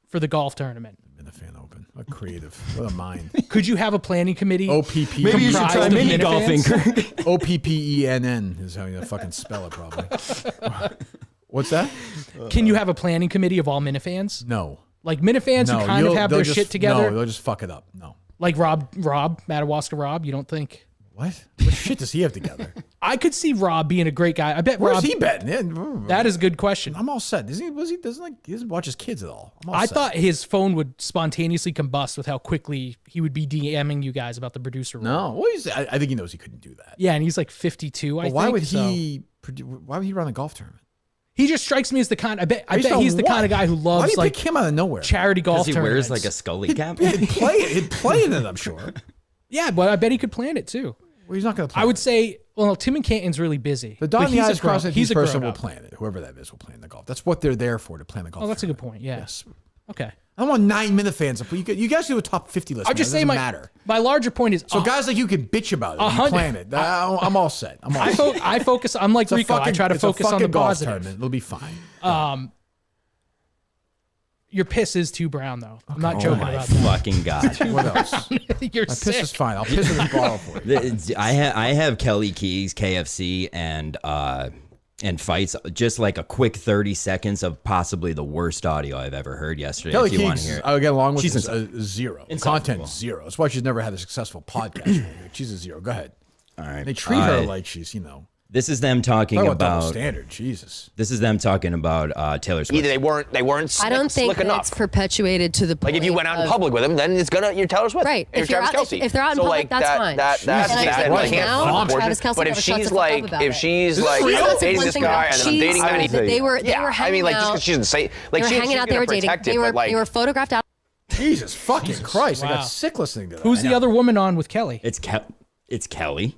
for the golf tournament. Minifan Open. What creative. What a mind. Could you have a planning committee? OPP. Maybe you should comprised try of mini golfing. Minifans? OPPENN is how you fucking spell it, probably. What's that? Can you have a planning committee of all Minifans? No. Like Minifans who kind of have their shit together? No, they'll just fuck it up. No. Like Rob, Madawaska Rob, you don't think? What? What shit does he have together? I could see Rob being a great guy. I bet Where's Rob. he betting? Yeah. That is a good question. I'm all set. He doesn't watch his kids at all. I'm all I set. thought his phone would spontaneously combust with how quickly he would be DMing you guys about the producer role. No. Well, I think he knows he couldn't do that. Yeah, and he's like 52. But why would he run a golf tournament? He just strikes me as the kind. I bet Based on he's the what? kind of guy who Why loves do you like pick him out of nowhere? charity golf Because he wears tournaments. like a Scully cap. He'd play in it, I'm sure. Yeah, but I bet he could plan it too. Well, he's not going to play. I would say, well, Tim and Canton's really busy. The dot but and the he's a I's grown- crossed, he's each a person will grown-up. plan it. Whoever that is will plan the golf. That's what they're there for, to plan the golf. Oh, that's a good tournament. point. Yeah. Yes. Okay. I don't want 9 Minifans. You guys do a top 50 list. I'm just it saying doesn't my matter. my larger point is So guys like you can bitch about it. You 100 plan it. I'm all set. I'm all set. I focus. I'm like It's a Rico. I fucking- try to it's a focus on the fucking golf positive. tournament. It'll be fine. Your piss is too brown though. I'm not Oh joking my about that. fucking God. What else? You're My piss sick. is fine. I'll piss in the bottle for you. I have Kelly Keys, KFC, and fights. Just like a quick 30 seconds of possibly the worst audio I've ever heard yesterday. Kelly if you want to Keegs, hear it. I get along with She's is a zero. Insufferable. Content zero. That's why she's never had a successful podcast. She's a zero. Go ahead. All right. They treat her like she's, This is them talking talk about double about. standard. Jesus. This is them talking about Taylor Swift. Either they weren't slick, I don't think slick that enough. it's perpetuated to the point. Like if you went out in of- public with them, then it's you're Taylor Swift. Right. Or If you're Travis out- Kelce. if they're out in so public, like that's fine. That's And I think that right can't now, front porch. Travis Kelce But if never shuts she's the fuck up like, about if it. she's Is this like real? That's dating one this thing guy about- and then dating that, They were yeah. I hanging mean, like just out. because she doesn't say, They like were she's hanging out. They gonna were dating. protect it, They were but like photographed out. Jesus fucking Christ. I Wow. got sick listening to that. Who's the other woman on with Kelly? It's Kelly.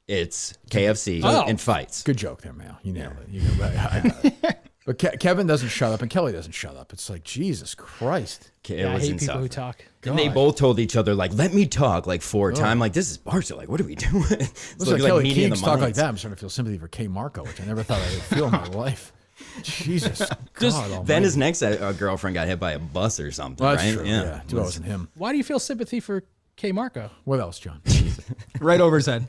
It's KFC Oh. and fights. Good joke there, Mal. You nailed it. I got it. But Kevin doesn't shut up and Kelly doesn't shut up. It's like, Jesus Christ. It Yeah, I was hate people who insufferable. talk. And they both told each other, like, let me talk, like 4 times. Like, this is Barca. Like, what are we doing? It's Listen, like Kelly meeting Keegs the talk like minds. that. I'm starting to feel sympathy for K. Marco, which I never thought I would feel in my life. Jesus. Just- God Then almighty. his next girlfriend got hit by a bus or something, Well, that's right? true. Yeah. Too bad it wasn't him. Why do you feel sympathy for K. Marco? What else, John? Right over his head.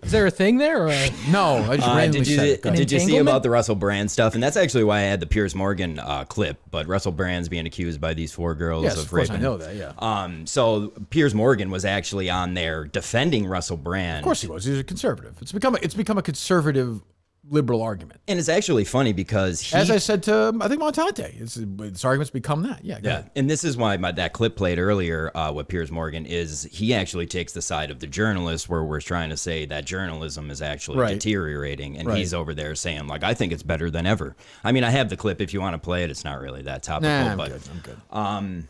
Is there a thing there? Or No, I just randomly said it. Go ahead. Did you see entanglement? about the Russell Brand stuff? And that's actually why I had the Piers Morgan clip. But Russell Brand's being accused by these 4 girls Yes, of of course I raping. know that, yeah. So Piers Morgan was actually on there defending Russell Brand. Of course he was. He's a conservative. It's become a conservative liberal argument. And it's actually funny because as I said to, I think Montante, its arguments become that. Yeah. Yeah. And this is why that clip played earlier with Piers Morgan is he actually takes the side of the journalist where we're trying to say that journalism is actually deteriorating. And he's over there saying, like, I think it's better than ever. I mean, I have the clip if you want to play it. It's not really that topical. I'm but good. I'm good.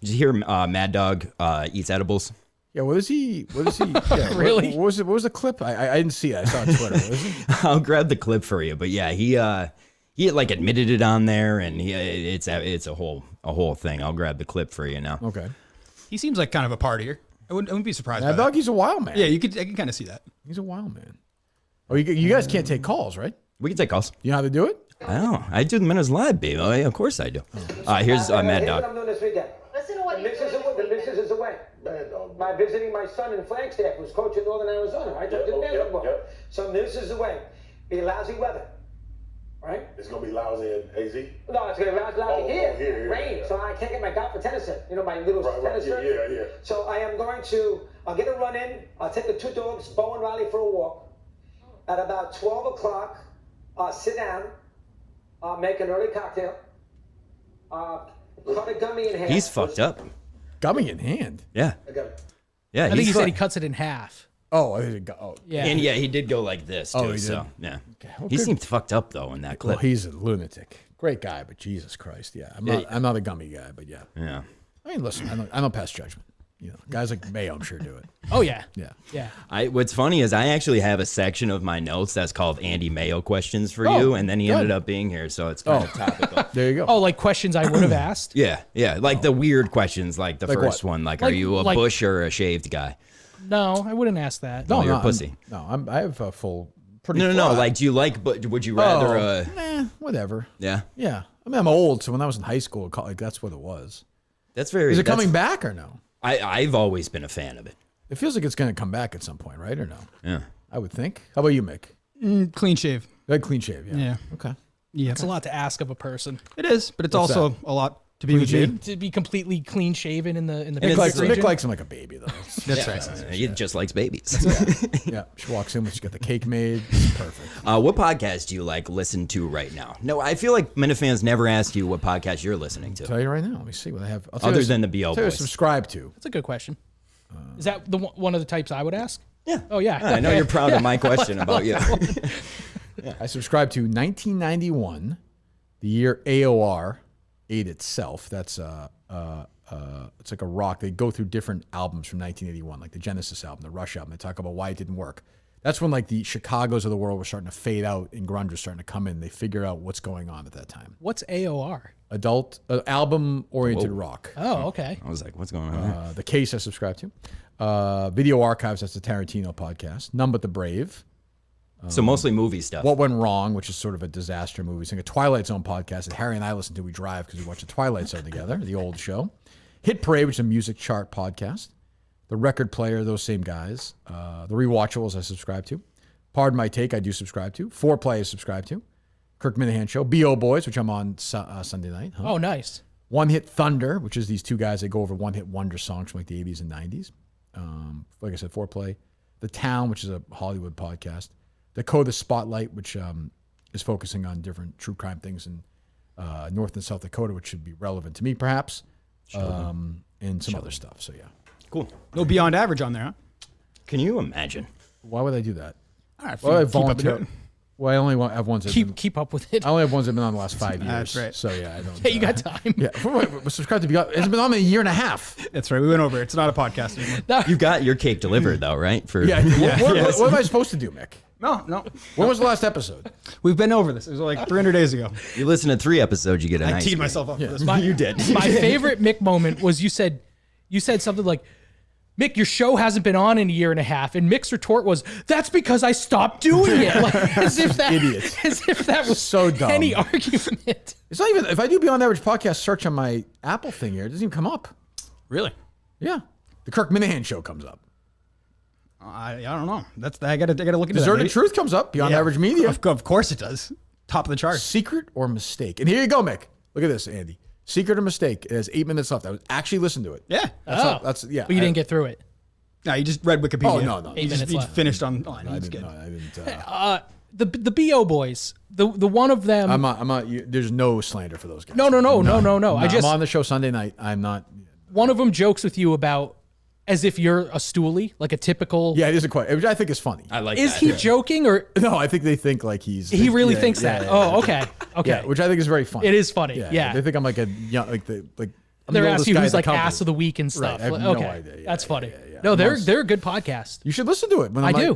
Did you hear Mad Dog eats edibles? Yeah, what is he? Yeah, Really? What was the clip? I didn't see it. I saw it on Twitter. What is it? I'll grab the clip for you. But yeah, he like admitted it on there, and it's a whole thing. I'll grab the clip for you now. Okay. He seems like kind of a partier. I wouldn't be surprised. Mad by Dog, that. he's a wild man. Yeah, I can kind of see that. He's a wild man. Oh, you guys can't take calls, right? We can take calls. You know how to do it? I don't know. I do the minutes live, baby. Oh, yeah, of course I do. Here's Mad Dog. What I'm doing this weekend. Listen to what The Mixers is away. By visiting my son in Flagstaff, who's coaching Northern Arizona, right? Basketball. So this is away. Be lousy weather, right? It's gonna be lousy in AZ. No, it's gonna be lousy here. Rain. So I can't get my golf for tennis set. You know, my little tennis set. Yeah. So I am going to. I'll get a run in. I'll take the two dogs, Bo and Riley, for a walk. At about 12 o'clock, sit down. Make an early cocktail. Cut a gummy in half. He's fucked up. Gummy in hand. Yeah. Yeah. I think he said he cuts it in half. Oh, yeah. And yeah, he did go like this too. Oh, he did? So yeah, Okay. Well, he good. seemed fucked up though in that clip. Well, he's a lunatic. Great guy, but Jesus Christ, yeah. I'm not a gummy guy, but yeah. Yeah. I mean, listen, I don't pass judgment. You know, guys like Mayo, I'm sure do it. Oh yeah. Yeah. What's funny is I actually have a section of my notes that's called Andy Mayo questions for Oh, you, and then he good. ended up being here, so it's kind of topical. There you go. Oh, like questions I would have asked. Yeah, like the weird questions, like the Like first what? one, like Like- are you a like- bush or a shaved guy? No, I wouldn't ask that. No, you're a I'm- pussy. I have a full. Pretty No. full- Like, do you like? But would you rather? Whatever. Yeah, Yeah. I mean, I'm old, so when I was in high school, like that's what it was. that's very. Is it that's- coming back or no? I've always been a fan of it. It feels like it's going to come back at some point, right? Or no? Yeah. I would think. How about you, Mick? Clean shave. Good clean shave. Yeah. Yeah. Okay. Yeah, It's a lot to ask of a person. it is, but it's What's also a lot to be with me. To be completely clean shaven in the Mick likes him like a baby, though. That's right. He just likes babies. Yeah. She walks in when she's got the cake made. It's perfect. What podcast do you like listen to right now? No, I feel like Minute fans never ask you what podcast you're listening to. Tell you right now. Let me see what I have. I'll tell Other you than the BO I'll tell you Boys. subscribe to. That's a good question. Is that one of the types I would ask? Yeah. Oh yeah. I know you're proud of my question about you. I subscribe to 1991, the year AOR ate itself. That's it's like a rock. They go through different albums from 1981, like the Genesis album, the Rush album. They talk about why it didn't work. That's when like the Chicagos of the world were starting to fade out and grunge was starting to come in. They figure out what's going on at that time. What's AOR? Adult album-oriented rock. Oh, okay. I was like, what's going on there? The Case I subscribe to. Video Archives, that's the Tarantino podcast. None But the Brave. So mostly movie stuff. What Went Wrong, which is sort of a disaster movie. It's like a Twilight Zone podcast that Harry and I listen to. We drive because we watch the Twilight Zone together, the old show. Hit Parade, which is a music chart podcast. The Record Player, those same guys. The Rewatchables I subscribe to. Pardon My Take, I do subscribe to. Foreplay I subscribe to. Kirk Minahan Show. B.O. Boys, which I'm on Sunday night. Huh? Oh, nice. One Hit Thunder, which is these two guys that go over one-hit wonder songs from like the 80s and 90s. Like I said, Foreplay. The Town, which is a Hollywood podcast. Dakota Spotlight, which is focusing on different true crime things in North and South Dakota, which should be relevant to me, perhaps, and some other stuff. So, yeah. Cool. No Beyond Average on there, huh? Can you imagine? Why would I do that? All right, Why would I keep up with volunteer? it. Well, I only have ones that Keep up with it. I only have ones that have been on the last 5 years. That's right. So, yeah, I don't. Yeah, you got time. Yeah. Subscribe to Beyond. It's been on a year and a half. That's right. We went over it. It's not a podcast anymore. You got your cake delivered though, right? For Yeah. What am I supposed to do, Mick? No. When was the last episode? We've been over this. It was like 300 days ago. You listen to 3 episodes, you get a I nice teed cake. myself up for this. You did. My favorite Mick moment was you said something like, Mick, your show hasn't been on in a year and a half. And Mick's retort was, that's because I stopped doing it. Like, as if that was So dumb. any argument. It's not even, if I do Beyond Average podcast search on my Apple thing here, it doesn't even come up. Really? Yeah. The Kirk Minahan show comes up. I don't know. I gotta look into Deserted that. Truth comes up. Beyond Average Media. Of course it does. Top of the charts. Secret or Mistake. And here you go, Mick. Look at this, Andy. Secret or Mistake. It has 8 minutes left. I was actually listening to it. Yeah. That's But you didn't get through it. No, you just read Wikipedia. Oh, no. You just finished on. Oh, I didn't. the BO boys, the one of them. I'm not. There's no slander for those guys. No. I'm on the show Sunday night. I'm not. One of them jokes with you about as if you're a stoolie, like a typical. Yeah, it isn't quite. Which I think is funny. I like. Is that. he joking or? No, I think they think like he's. He really thinks that. Yeah. Oh, okay. Yeah, which I think is very funny. It is funny. Yeah. They think I'm like They're asking you who's like ass of the week and stuff. Right, I have okay, no idea. that's funny. No, they're a good podcast. You should listen to it. I do.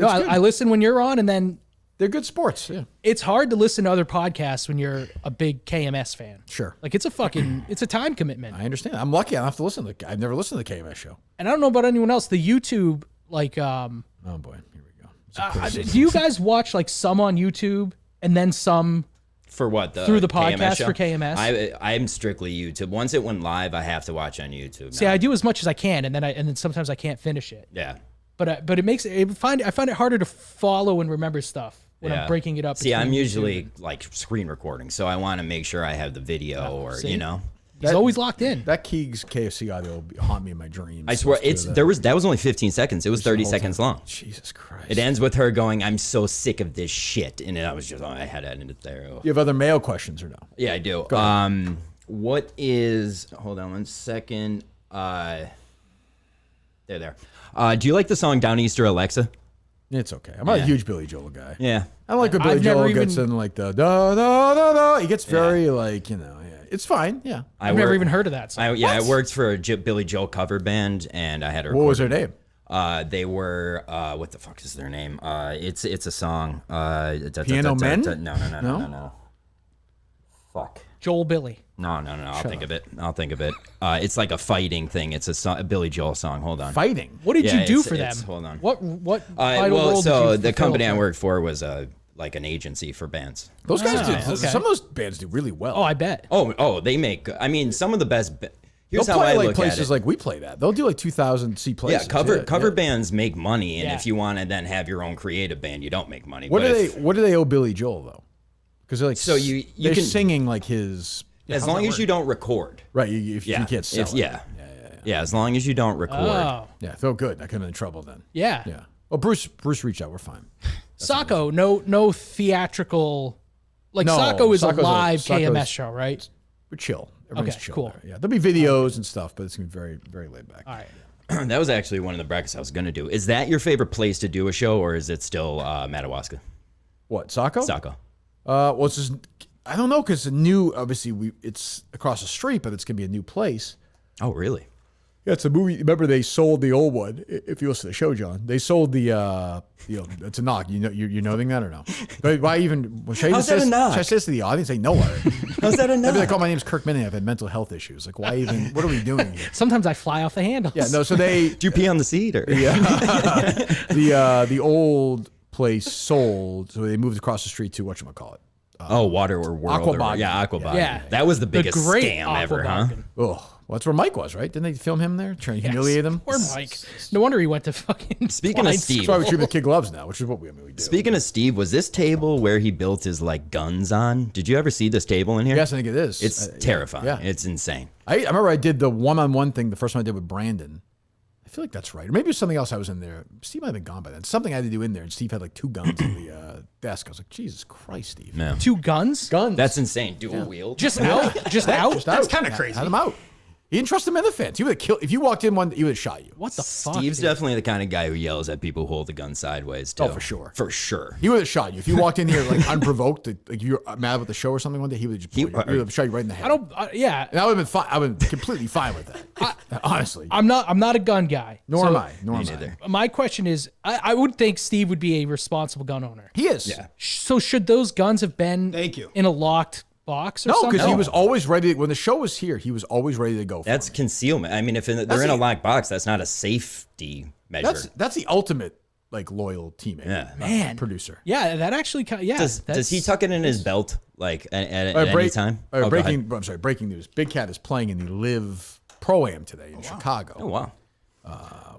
I listen when you're on, and then they're good sports. Yeah, it's hard to listen to other podcasts when you're a big KMS fan. Sure, like it's a time commitment. I understand. I'm lucky. I don't have to listen to. I've never listened to the KMS show. And I don't know about anyone else. The YouTube, like, oh boy, here we go. Do you guys watch like some on YouTube and then some? For what? Through the podcast KMS show? for KMS? I'm strictly YouTube. Once it went live, I have to watch on YouTube. See, I do as much as I can, and then sometimes I can't finish it. Yeah. But I find it harder to follow and remember stuff when I'm breaking it up. See, I'm usually like screen recording, so I want to make sure I have the video He's always locked in. That Keegs KFC audio will haunt me in my dreams. I swear, that was only 15 seconds. It was 30 seconds long. Jesus Christ! It ends with her going, "I'm so sick of this shit," and I was just, I had to end it there. Oh. You have other Mayo questions or no? Yeah, I do. What is? Hold on one second. There. Do you like the song "Downeaster Alexa"? It's okay. I'm not a huge Billy Joel guy. Yeah, I like when Billy Joel gets in like the da da da da. He gets very like It's fine. Yeah, I've never even heard of that song. I worked for a Billy Joel cover band, and I had to. What was their name? They were what the fuck is their name? It's a song. Piano Men? No. Fuck. Joel Billy. No. I'll think of it. It's like a fighting thing. It's a Billy Joel song. Hold on. Fighting. What did you do for them? Hold on. What vital role did you the company I worked for was like an agency for bands. Those guys do. Some of those bands do really well. Oh, I bet. Oh, they make. I mean, some of the best. Here's They'll how play I like look places at it. like we play that. They'll do like 2,000 seat places. Yeah, cover bands make money, and if you want to then have your own creative band, you don't make money. What do they owe Billy Joel though? Because they're like they're can singing like his. As long as you don't record. Right, if you can't sell it. Yeah, as long as you don't record. Oh. Yeah, feel good. I could have been in trouble then. Yeah. Yeah. Well, Bruce reached out. We're fine. Sacco, no theatrical. Like Sacco is a live KMS show, right? We're chill. Everything's chill. Cool. There. Yeah, there'll be videos and stuff, but it's gonna be very, very laid back. All right. That was actually one of the brackets I was gonna do. Is that your favorite place to do a show, or is it still Madawaska? What, Sacco? Sacco. Well, it's just, I don't know, because obviously it's across the street, but it's gonna be a new place. Oh, really? Yeah, it's a movie. Remember, they sold the old one. If you listen to the show, John, they sold the. It's a knock. You're knowing that or no? But why even? How's that a knock? Should I say this to the audience? They know it. How's that a knock? Maybe they call my name's Kirk Minnie. I've had mental health issues. Like, why even? What are we doing here? Sometimes I fly off the handles. Yeah, no. So they. Do you pee on the seat or? Yeah. The old place sold, so they moved across the street to whatchamacallit. Water or World. Aquabog. Yeah, Aquabog. Yeah. That was the biggest great scam ever, huh? Oh. Well, that's where Mike was, right? Didn't they film him there? Trying to humiliate him? Poor Mike. No wonder he went to fucking. Speaking of Steve. That's why we treat him with kid gloves now, which is what we do. Speaking of Steve, was this table where he built his like guns on? Did you ever see this table in here? Yes, I think it is. It's terrifying. Yeah. It's insane. I remember I did the one-on-one thing the first one I did with Brandon. I feel like that's right. Or maybe it was something else I was in there. Steve might have been gone by then. Something I had to do in there, and Steve had like 2 guns in the desk. I was like, Jesus Christ, Steve. No. 2 guns? That's insane. Dual wield. Just out? Just out? That's kind of crazy. Had him out. He didn't trust him in the fence. He would have killed. If you walked in one, he would have shot you. What the fuck? Steve's definitely the kind of guy who yells at people who hold the gun sideways, too. Oh, for sure. For sure. He would have shot you. If you walked in here like unprovoked, like you're mad with the show or something one day, he would have shot you right in the head. Yeah. And I would have been fine. I would have been completely fine with that. Honestly. I'm not a gun guy. Nor am I. Me neither. My question is, I would think Steve would be a responsible gun owner. He is. Yeah. So should those guns have been in a locked box or something? No, because he was always ready. When the show was here, he was always ready to go. That's concealment. I mean, if they're in a locked box, that's not a safety measure. That's the ultimate like loyal teammate. Yeah. Man. Producer. Yeah, that actually. Yeah. Does he tuck it in his belt like at any time? Breaking news. Big Cat is playing in the Live Pro-Am today in Chicago. Oh wow.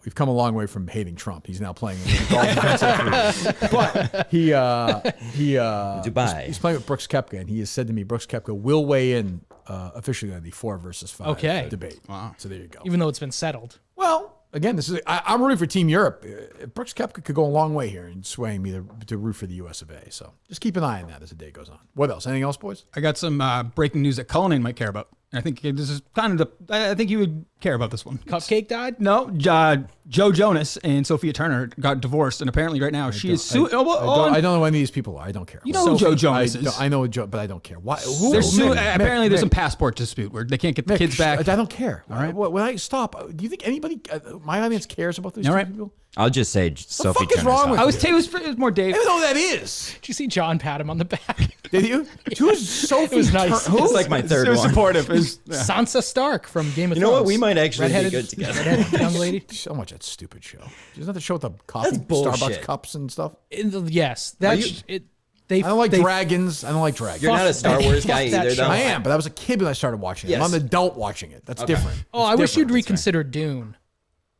We've come a long way from hating Trump. He's now playing in the golf defensive. But he Dubai. He's playing with Brooks Koepka, and he has said to me, Brooks Koepka will weigh in officially on the 4 versus 5 debate. Wow. So there you go. Even though it's been settled. Well, again, I'm rooting for Team Europe. Brooks Koepka could go a long way here in swaying me to root for the US of A. So just keep an eye on that as the day goes on. What else? Anything else, boys? I got some breaking news that Cullinane might care about. I think this is kind of I think you would care about this one. Cupcake died? No, Joe Jonas and Sophia Turner got divorced, and apparently right now she is suing. I don't know any of these people are. I don't care. You know who Joe Jonas is? I know Joe, but I don't care. Why? Apparently there's some passport dispute where they can't get the kids back. I don't care. All right. When I stop, do you think anybody, my audience cares about these two people? I'll just say Sophie fuck is Turner's wrong with hot. you? It was more Dave. I don't know who that is. Did you see John pat him on the back? Did you? Who's Sophie? It was nice. Who? It's like my third So one. supportive. Sansa Stark from Game of Thrones. You know what? We might actually be Redheaded- good together. redheaded young lady. So much that stupid show. Isn't that the show with the coffee, That's bullshit. Starbucks cups and stuff? Yes, Are you- that's it. They. I don't like they- dragons. I don't like dragons. You're not a Star Wars Fuck guy that either, show. though. I am, but I was a kid when I started watching it. Yes. I'm an adult watching it. That's different. Oh, I wish you'd reconsider Dune.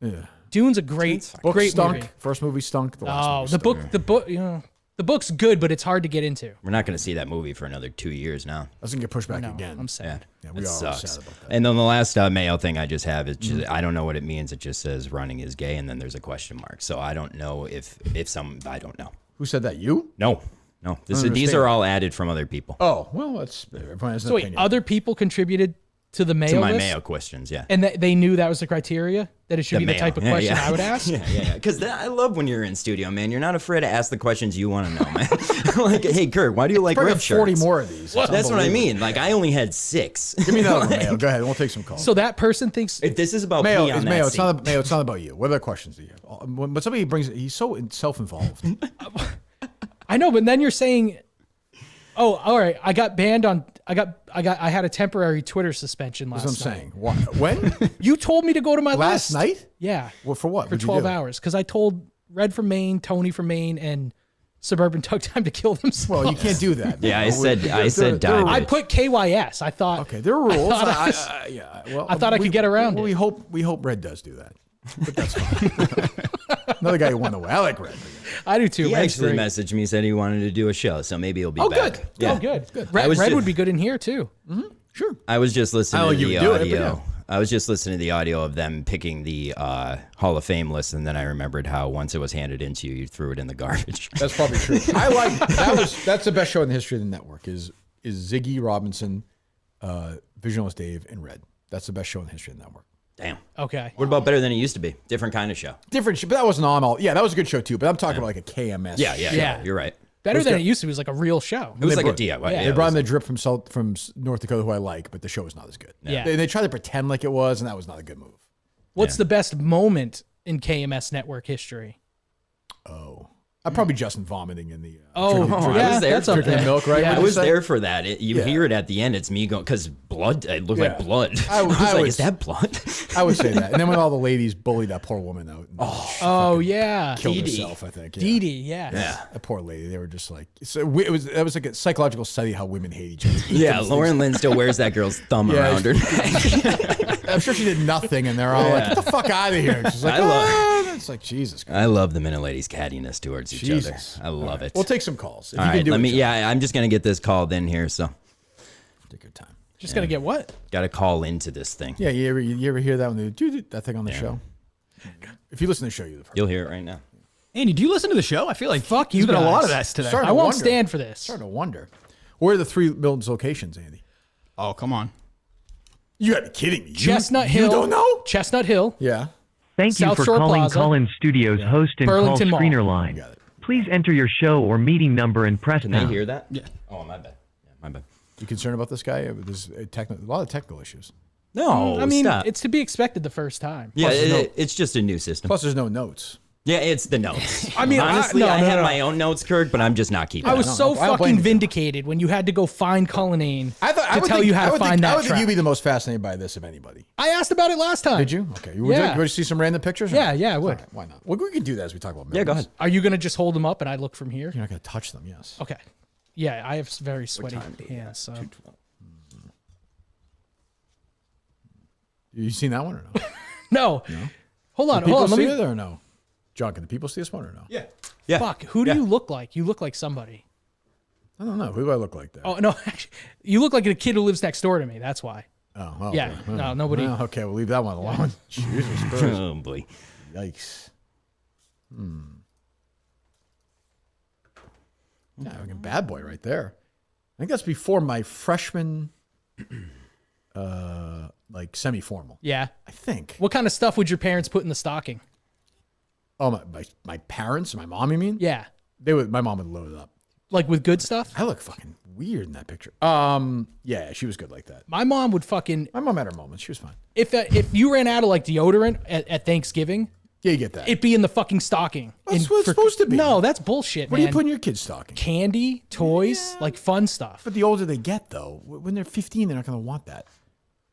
Yeah. Dune's a great, Book great stunk. movie. First movie stunk. The last Oh, movie the stunk. book, you know, the book's good, but it's hard to get into. We're not going to see that movie for another 2 years now. That's gonna get pushed back No, again. I'm sad. Yeah, we It are all sucks. sad about that. And then the last Mayo thing I just have is just, I don't know what it means. It just says running is gay, and then there's a question mark. So I don't know if I don't know. Who said that? You? No. These understand. are all added from other people. Oh, well, that's everyone has an So wait, opinion. other people contributed to the Mayo To my list? Mayo questions, yeah. And they knew that was the criteria, that it should be the Mayo. type of Yeah, question yeah. I would ask. Yeah. Because I love when you're in studio, man. You're not afraid to ask the questions you want to know, man. Like, hey, Kurt, why do you like Probably red got 40 shirts? more of these. That's what I mean. Like, I only had 6. Give me another one, Mayo. Go ahead. We'll take some calls. So that person thinks If this is about Mayo, pee on it's that Mayo. seat. It's not about you. What other questions do you have? But somebody brings, he's so self-involved. I know, but then you're saying, oh, all right, I got banned on. I had a temporary Twitter suspension last That's what I'm night. saying. What? When? You told me to go to my Last list. night? Yeah. Well, for what? For What'd you 12 do? hours. Because I told Red from Maine, Tony from Maine, and Suburban Tug Time to kill themselves. Well, you can't do that. Yeah, I said There die. are- I put KYS. I thought. Okay, there are rules. I thought I could get around it. We hope Red does do that. But that's fine. Another guy who won the way. I like Red. I do too. He Red's actually great. messaged me, said he wanted to do a show, so maybe he'll be Oh, back. good. Yeah. Oh, good. Good. I Red, was Red just- would be good in here too. Sure. I was just listening I to don't the think you would do it, audio. but I was just listening to the audio of them picking the Hall of Fame list, and then I remembered how once it was handed into you, you threw it in the garbage. That's probably true. That's the best show in the history of the network is Ziggy Robinson, Visionless Dave, and Red. That's the best show in the history of the network. Damn. Okay. What about better than it used to be? Different kind of show. Different show, but that wasn't on all. Yeah, that was a good show too. But I'm talking about like a KMS. Yeah. You're right. Better than it used to be. It was like a real show. It was They like a brought- DIY. yeah, They it brought in was- the drip from North Dakota, who I like, but the show was not as good. Yeah. They tried to pretend like it was, and that was not a good move. What's the best moment in KMS network history? Oh, probably Justin vomiting in the. Oh, drinking- yeah, I was there that's for up drinking there. milk, right? Yeah. What I did was you say? there for that. You Yeah. hear it at the end. It's me going because blood. It looked like Yeah. blood. I was would- like, is that blood? I would say that. And then when all the ladies bullied that poor woman out. And Oh yeah. killed Dee Dee. herself, I think. Yeah. Dee Dee, yes. Yeah. That poor lady. They were just like, that was like a psychological study how women hate each other. Yeah, Lauren Lynn still wears that girl's thumb Yeah, around her. I'm sure she did nothing, and they're all like, "Get the fuck out of here!" She's like, I love- It's like Jesus Christ. I love the Minute Ladies' cattiness towards each Jesus. other. I love it. We'll take some calls. If All you can right, do let it, me. John. Yeah, I'm just gonna get this called in here. So, Take your time. Just gonna get what? got to call into this thing. Yeah, you ever hear that when they do that thing on the show? If you listen to the show, you've heard. You'll hear it right now. Andy, do you listen to the show? I feel like Fuck there's you been a lot guys. of that today. Starting I to won't wonder. stand for this. Starting to wonder. Where are the 3 Miltons locations, Andy? Oh, come on. You gotta be kidding me. Chestnut Hill. You don't know? Chestnut Hill. Yeah. Thank you South for Shore calling Plaza. Call-In Studios host and Burlington call Mall. screener line. Got it. Please enter your show or meeting number and press Can they pound. hear that? Yeah. Oh, my bad. Yeah, my bad. You concerned about this guy? There's a lot of technical issues. No, I mean, stop. it's to be expected the first time. yeah, Plus, there's it's just a new system. Plus, there's no notes. Yeah, it's the notes. I mean, honestly, I no, have no. my own notes, Kirk, but I'm just not keeping. I was them. so I don't blame fucking you. vindicated when you had to go find Cullinane I to tell you how to find I that would think track. you'd be the most fascinated by this of anybody. I asked about it last time. Did you? Okay. Would Yeah. you see some random pictures? or Yeah, not? yeah, I would. All right, why not? Well, we can do that as we talk about. Yeah, go Miltons. ahead. Are you gonna just hold them up and I look from here? You're not gonna touch them. Yes. Okay. Yeah, I have very sweaty hands. So You seen that one or no? no. Hold on, Can people hold on. see Let me. it or no? John, can the people see this one or no? Yeah. Yeah. Fuck. Who do you look like? You look like somebody. I don't know. Who do I look like there? Oh no, actually, you look like a kid who lives next door to me. That's why. Oh, well, Yeah, no, nobody. Well, okay, we'll leave that one alone. Jesus Christ. Oh boy. Yikes. Yeah, fucking bad boy right there. I think that's before my freshman, like semi-formal. Yeah. I think. What kind of stuff would your parents put in the stocking? Oh, my parents, my mom, you mean? Yeah. My mom would load it up. Like with good stuff? I look fucking weird in that picture. Yeah, she was good like that. My mom would fucking. My mom had her moments. She was fine. If you ran out of like deodorant at Thanksgiving, yeah, you get that. It'd be in the fucking stocking. That's what it's supposed to be. No, that's bullshit, What man. do you put in your kid's stocking? Candy, toys, like fun stuff. But the older they get, though, when they're 15, they're not going to want that.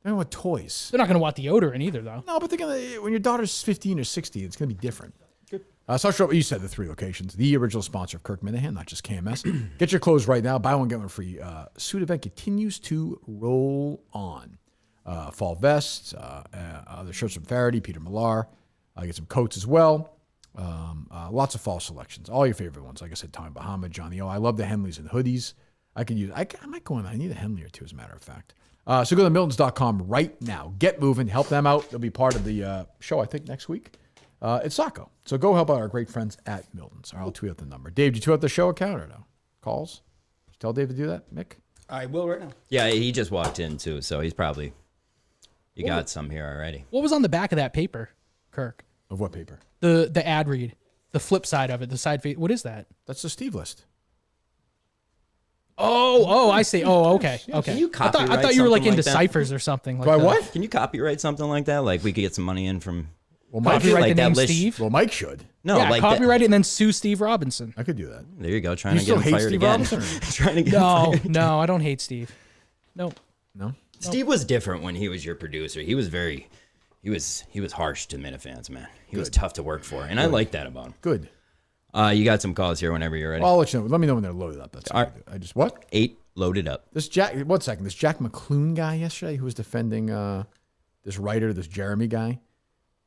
They're going to want toys. They're not going to want deodorant either, though. No, but they're gonna. When your daughter's 15 or 16, it's going to be different. Good. So I'll show you said the 3 locations. The original sponsor of Kirk Minahan, not just KMS. Get your clothes right now. Buy one, get one free. Suit event continues to roll on. Fall vests, other shirts from Faraday, Peter Millar. Get some coats as well. Lots of fall selections. All your favorite ones. Like I said, Tommy Bahama, Johnny O. I love the Henleys and hoodies. I might go in. I need a Henley or two, as a matter of fact. So go to Miltons.com right now. Get moving. Help them out. They'll be part of the show, I think, next week. It's Saco. So go help out our great friends at Miltons. I'll tweet out the number. Dave, did you tweet out the show account or no? Calls? Did you tell Dave to do that, Mick? I will right now. Yeah, he just walked in too, so he's probably. You got some here already. What was on the back of that paper, Kirk? Of what paper? The ad read. The flip side of it. The side face. What is that? That's the Steve list. Oh, I see. Oh, okay. Okay. Can you I copyright thought you were like something into that? ciphers or something. Like Do I that. what? Can you copyright something like that? Like we could get some money in from. Well, Mike, Copyright like the that name list- Steve? well, Mike should. No, Yeah, like copyright it and then sue Steve Robinson. I could do that. There you go. Trying You to still get him hate fired Steve again. Robinson? Trying to get him No, fired. no, I don't hate Steve. No. No? Steve was different when he was your producer. He was he was harsh to Minifans, man. He was tough to work for, and I like that about him. Good. You got some calls here whenever you're ready. Well, I'll let you know. Let me know when they're loaded up. That's all right. I just what? 8 loaded up. This Jack. 1 second. This Jack McClune guy yesterday who was defending this writer, this Jeremy guy.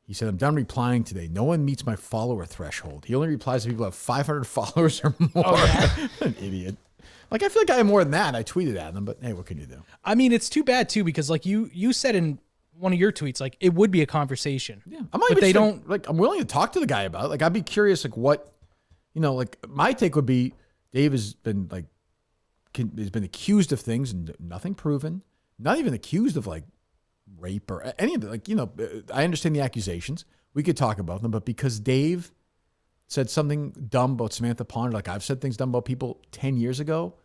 He said, "I'm done replying today. No one meets my follower threshold. He only replies to people who have 500 followers or more." Oh, an idiot. Like I feel like I have more than that. I tweeted at them, but hey, what can you do? I mean, it's too bad too because like you said in one of your tweets, like it would be a conversation. Yeah, I'm not but even they sure, don't. like. I'm willing to talk to the guy about it. Like I'd be curious, like what, like my take would be, Dave has been like, has been accused of things and nothing proven. Not even accused of like rape or any of it. Like I understand the accusations. We could talk about them, but because Dave said something dumb about Samantha Ponder, like I've said things dumb about people 10 years ago,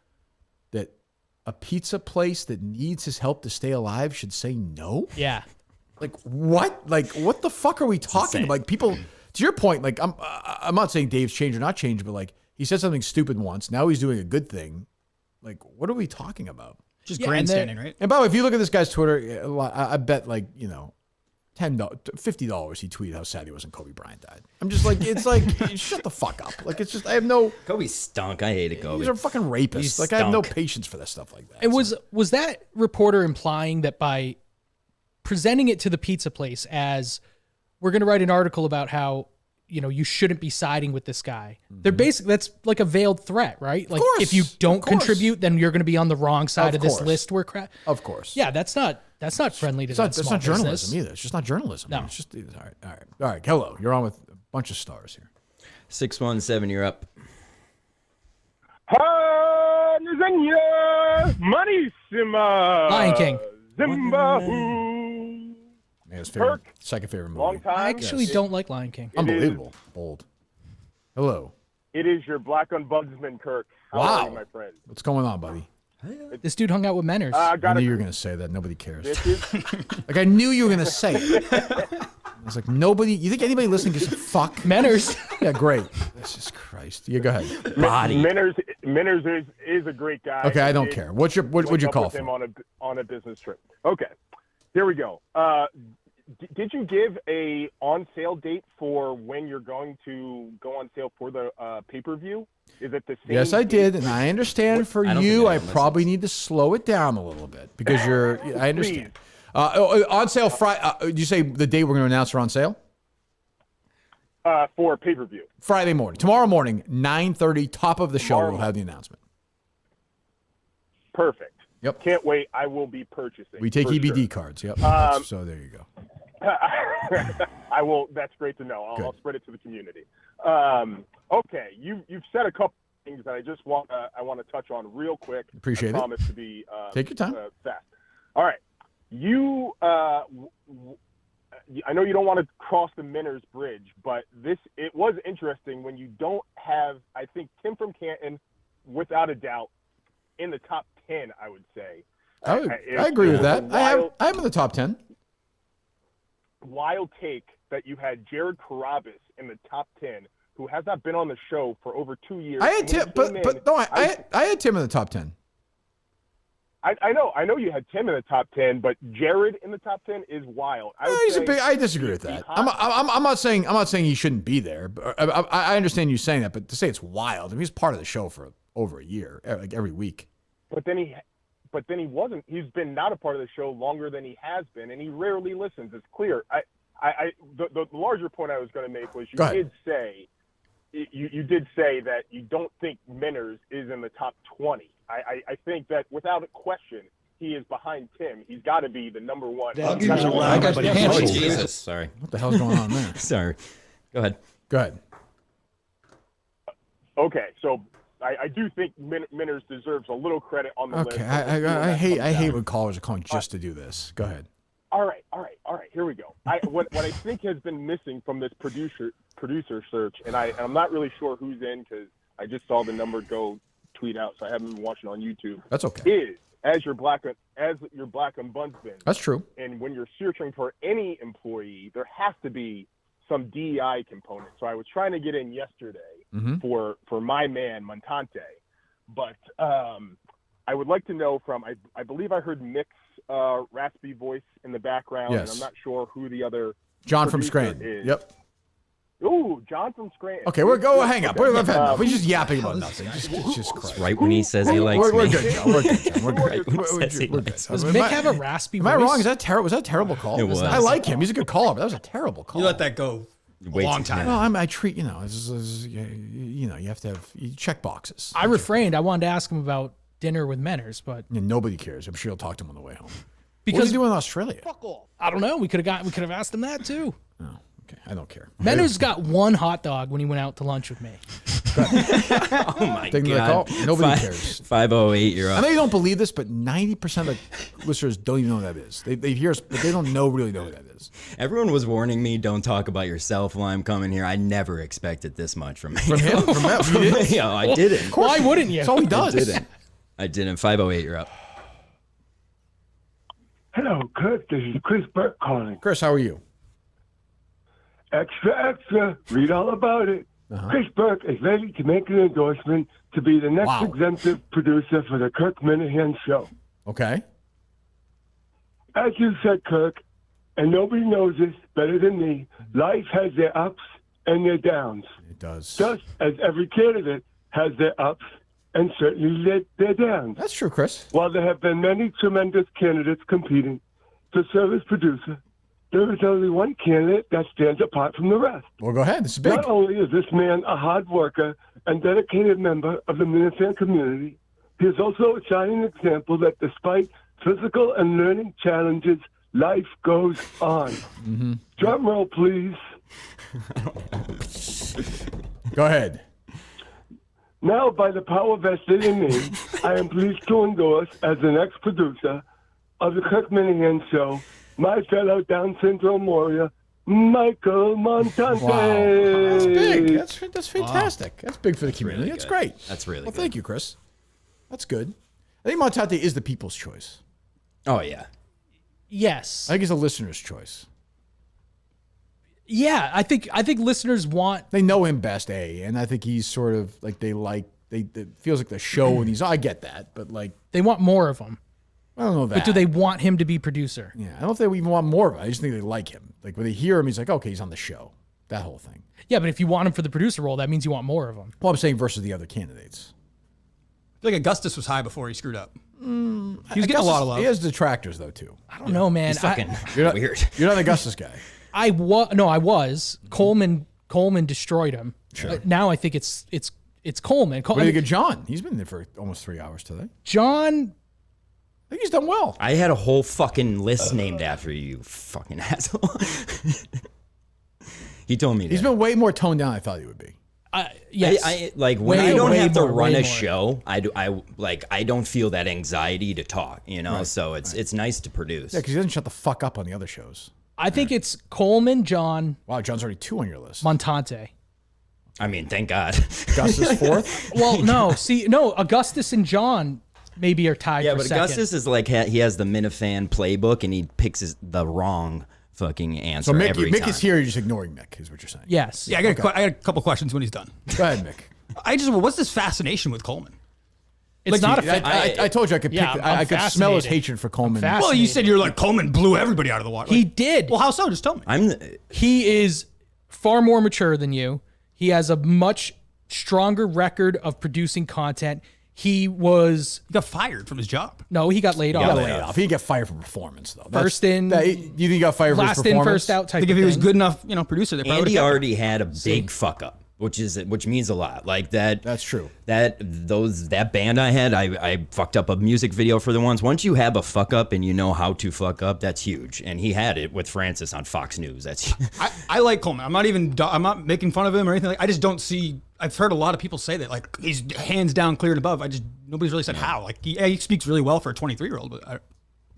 that a pizza place that needs his help to stay alive should say no? Yeah. Like what? Like what the fuck are we talking about? Like people, to your point, like I'm not saying Dave's changed or not changed, but like he said something stupid once. Now he's doing a good thing. Like what are we talking about? Just grandstanding, right? And by the way, if you look at this guy's Twitter, I bet like, $10, $50 he tweeted how sad he was when Kobe Bryant died. I'm just like, it's like, shut the fuck up. Like, it's just, I have no. Kobe stunk. I hated Kobe. These are fucking rapists. He Like, I have no stunk. patience for this stuff like that. And was that reporter implying that by presenting it to the pizza place as we're going to write an article about how you shouldn't be siding with this guy? They're basically that's like a veiled threat, right? Like course, if you don't of course. contribute, then you're going to be on the wrong side Of of this course. list. Where crap. Of course. Yeah, that's not friendly to That's that not small journalism business. either. It's just not journalism. No. It's just, all right. Hello. You're on with a bunch of stars here. 617, you're up. Lion King. Zimbabwe. Man, his favorite, second favorite movie. Long time. I actually don't like Lion King. Unbelievable. Bold. Hello. It is your black ombudsman, Kirk. How Wow. are you, my friend? What's going on, buddy? This dude hung out with Menners. I knew you were going to say that. Nobody cares. Like, I knew you were going to say it. I was like, nobody, you think anybody listening gives a fuck? Menners. Yeah, great. Jesus Christ. Yeah, go ahead. Body. Minners is a great guy. Okay, I don't care. What'd you Went call up with for? him on a business trip. Okay, here we go. Did you give a on sale date for when you're going to go on sale for the pay-per-view? Is it the same? Yes, I date? did, and I understand for I don't you, think I anyone probably need to slow it down a little bit because I understand. On sale Friday. You say the date we're going to announce are on sale? For pay-per-view. Friday morning. Tomorrow morning, 9:30, top of the show, we'll have the announcement. Perfect. Yep. Can't wait. I will be purchasing. We take for EBD sure. cards. Yep. So there you go. I will. That's great to know. I'll spread it to the community. Okay, you've said a couple things that I just want to touch on real quick. Appreciate it. I promise to be take your time. Fast. All right, you. I know you don't want to cross the Minners Bridge, but it was interesting when you don't have. I think Tim from Canton, without a doubt, in the top 10. I would say. I agree with that. I have in the top 10. Wild take that you had Jared Carabas in the top 10, who has not been on the show for over 2 years. I had Tim, I had Tim in the top 10. I know you had Tim in the top 10, but Jared in the top 10 is wild. I disagree with that. I'm not saying he shouldn't be there. But I understand you saying that, but to say it's wild, I mean, he's part of the show for over a year, like every week. But then he wasn't. He's been not a part of the show longer than he has been, and he rarely listens. It's clear. The larger point I was going to make was you did say that you don't think Minners is in the top 20. I think that without a question, he is behind Tim. He's got to be the number one. Jesus, sorry. What the hell's going on there? Sorry. Go ahead. Okay, so I do think Minners deserves a little credit on the list. Okay, I hate when callers are calling just to do this. Go ahead. All right. Here we go. What I think has been missing from this producer search, and I'm not really sure who's in because I just saw the number go tweet out, so I haven't been watching on YouTube. That's okay. Is as your black and buns bin. That's true. And when you're searching for any employee, there has to be some DEI component. So I was trying to get in yesterday for my man Montante, but I would like to know from I believe I heard Mick's raspy voice in the background, and I'm not sure who the other Jon from Scranton is. Yep. Ooh, Jon from Scranton. Okay, we're hang up. We're just yapping about nothing. Just Christ. Right when he says he likes we're me. Good, John. We're good, John. We're good. Does Mick have a raspy voice? Am I wrong? Is that terrible? Was that a terrible call? It was. I like him. He's a good caller, but that was a terrible call. You let that go a long time. Well, I treat you have to have you check boxes. I refrained. I wanted to ask him about dinner with Minners, but nobody cares. I'm sure he'll talk to him on the way home. Because what was he doing in Australia? Fuck off. I don't know. We could have asked him that too. Oh, okay. I don't care. Minners got one hot dog when he went out to lunch with me. Oh my God. Nobody cares. 508, you're up. I know you don't believe this, but 90% of the listeners don't even know what that is. They hear us, but they don't really know what that is. Everyone was warning me, don't talk about yourself while I'm coming here. I never expected this much from him. From him? You did? Yeah, I didn't. Why wouldn't you? That's all he does. I didn't. 508, you're up. Hello, Kirk. This is Chris Burke calling. Chris, how are you? Extra. Read all about it. Chris Burke is ready to make an endorsement to be the next exemptive producer for the Kirk Minahan show. Okay. As you said, Kirk, and nobody knows this better than me, life has their ups and their downs. It does. Just as every candidate has their ups and certainly their downs. That's true, Chris. While there have been many tremendous candidates competing to serve as producer, there is only one candidate that stands apart from the rest. Well, go ahead. This is big. Not only is this man a hard worker and dedicated member of the Minahan community, he is also a shining example that despite physical and learning challenges, life goes on. Drum roll, please. Go ahead. Now, by the power vested in me, I am pleased to endorse as the next producer of the Kirk Minahan Show, my fellow Down syndrome warrior, Michael Montante. Wow. That's big. That's fantastic. Wow. That's big for the community. Really That's good. great. That's really good. Thank you, Chris. That's good. I think Montante is the people's choice. Oh, yeah. Yes. I think he's a listener's choice. Yeah, I think listeners want. They know him best, and I think he's sort of like it feels like the show, and I get that, but like they want more of him. I don't know that. But do they want him to be producer? Yeah, I don't know if they even want more of it. I just think they like him. Like when they hear him, he's like, okay, he's on the show. That whole thing. Yeah, but if you want him for the producer role, that means you want more of him. Well, I'm saying versus the other candidates. I feel like Augustus was high before he screwed up. He was Augustus, getting a lot of love. He has detractors though too. I don't know, man. He's fucking weird. You're not an Augustus guy. I was. Coleman destroyed him. Sure. Now I think it's Coleman. What do you think of John? He's been there for almost 3 hours today. John I think he's done well. I had a whole fucking list named after you, fucking asshole. He told me that. He's been way more toned down than I thought he would be. Yes. I like when I don't have to run a show, I don't feel that anxiety to talk, you know? So it's nice to produce. Yeah, because he doesn't shut the fuck up on the other shows. I think it's Coleman, John. Wow, John's already 2 on your list. Montante. I mean, thank God. Augustus 4th? Well, no. Augustus and John maybe are tied for second. Augustus is like, he has the Minifan playbook and he picks the wrong fucking answer So every Mick time. is here, you're just ignoring Mick, is what you're saying. Yes. Yeah, I got a couple questions when he's done. Go ahead, Mick. What's this fascination with Coleman? It's not a I told you I could pick. I could smell his hatred for Coleman. Well, you said you're like Coleman blew everybody out of the water. He did. Well, how so? Just tell me. He is far more mature than you. He has a much stronger record of producing content. He got fired from his job. No, he got laid off. He got laid off. He got fired from performance, though. First in. You think he got fired for his last performance? in, first out type I think of if he was thing. good enough, producer, they probably Andy would've kept him. already had a big fuck up, which means a lot. Like that. That's true. That band I had, I fucked up a music video for the ones. Once you have a fuck up and you know how to fuck up, that's huge. And he had it with Francis on Fox News. That's. I like Coleman. I'm not making fun of him or anything. I just don't see. I've heard a lot of people say that like he's hands down clear and above. Nobody's really said how. Like he speaks really well for a 23-year-old, but.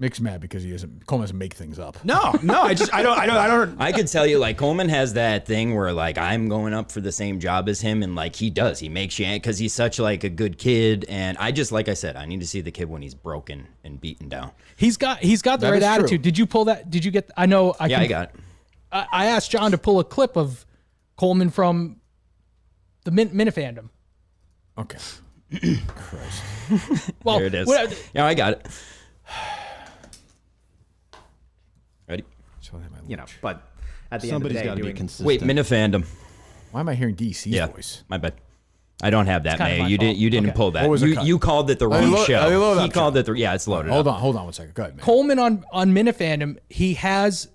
Mick's mad because Coleman doesn't make things up. No, I don't. I could tell you, like, Coleman has that thing where, like, I'm going up for the same job as him, and, like, he does. He makes you, because he's such, like, a good kid, and like I said, I need to see the kid when he's broken and beaten down. He's got the right attitude. Did you pull that? Did you get? I know. I got it. I asked John to pull a clip of Coleman from the Minifandom. Okay. Christ. Well, there it is. Yeah, I got it. Ready? But at the end of the day, doing consistent. Wait, Minifandom. Why am I hearing DC's voice? My bad. I don't have that, Mayo. You didn't pull that. What was You called it the wrong show. He called it the. It's loaded. Hold on 1 second. Go ahead, man. Coleman on Minifandom, he has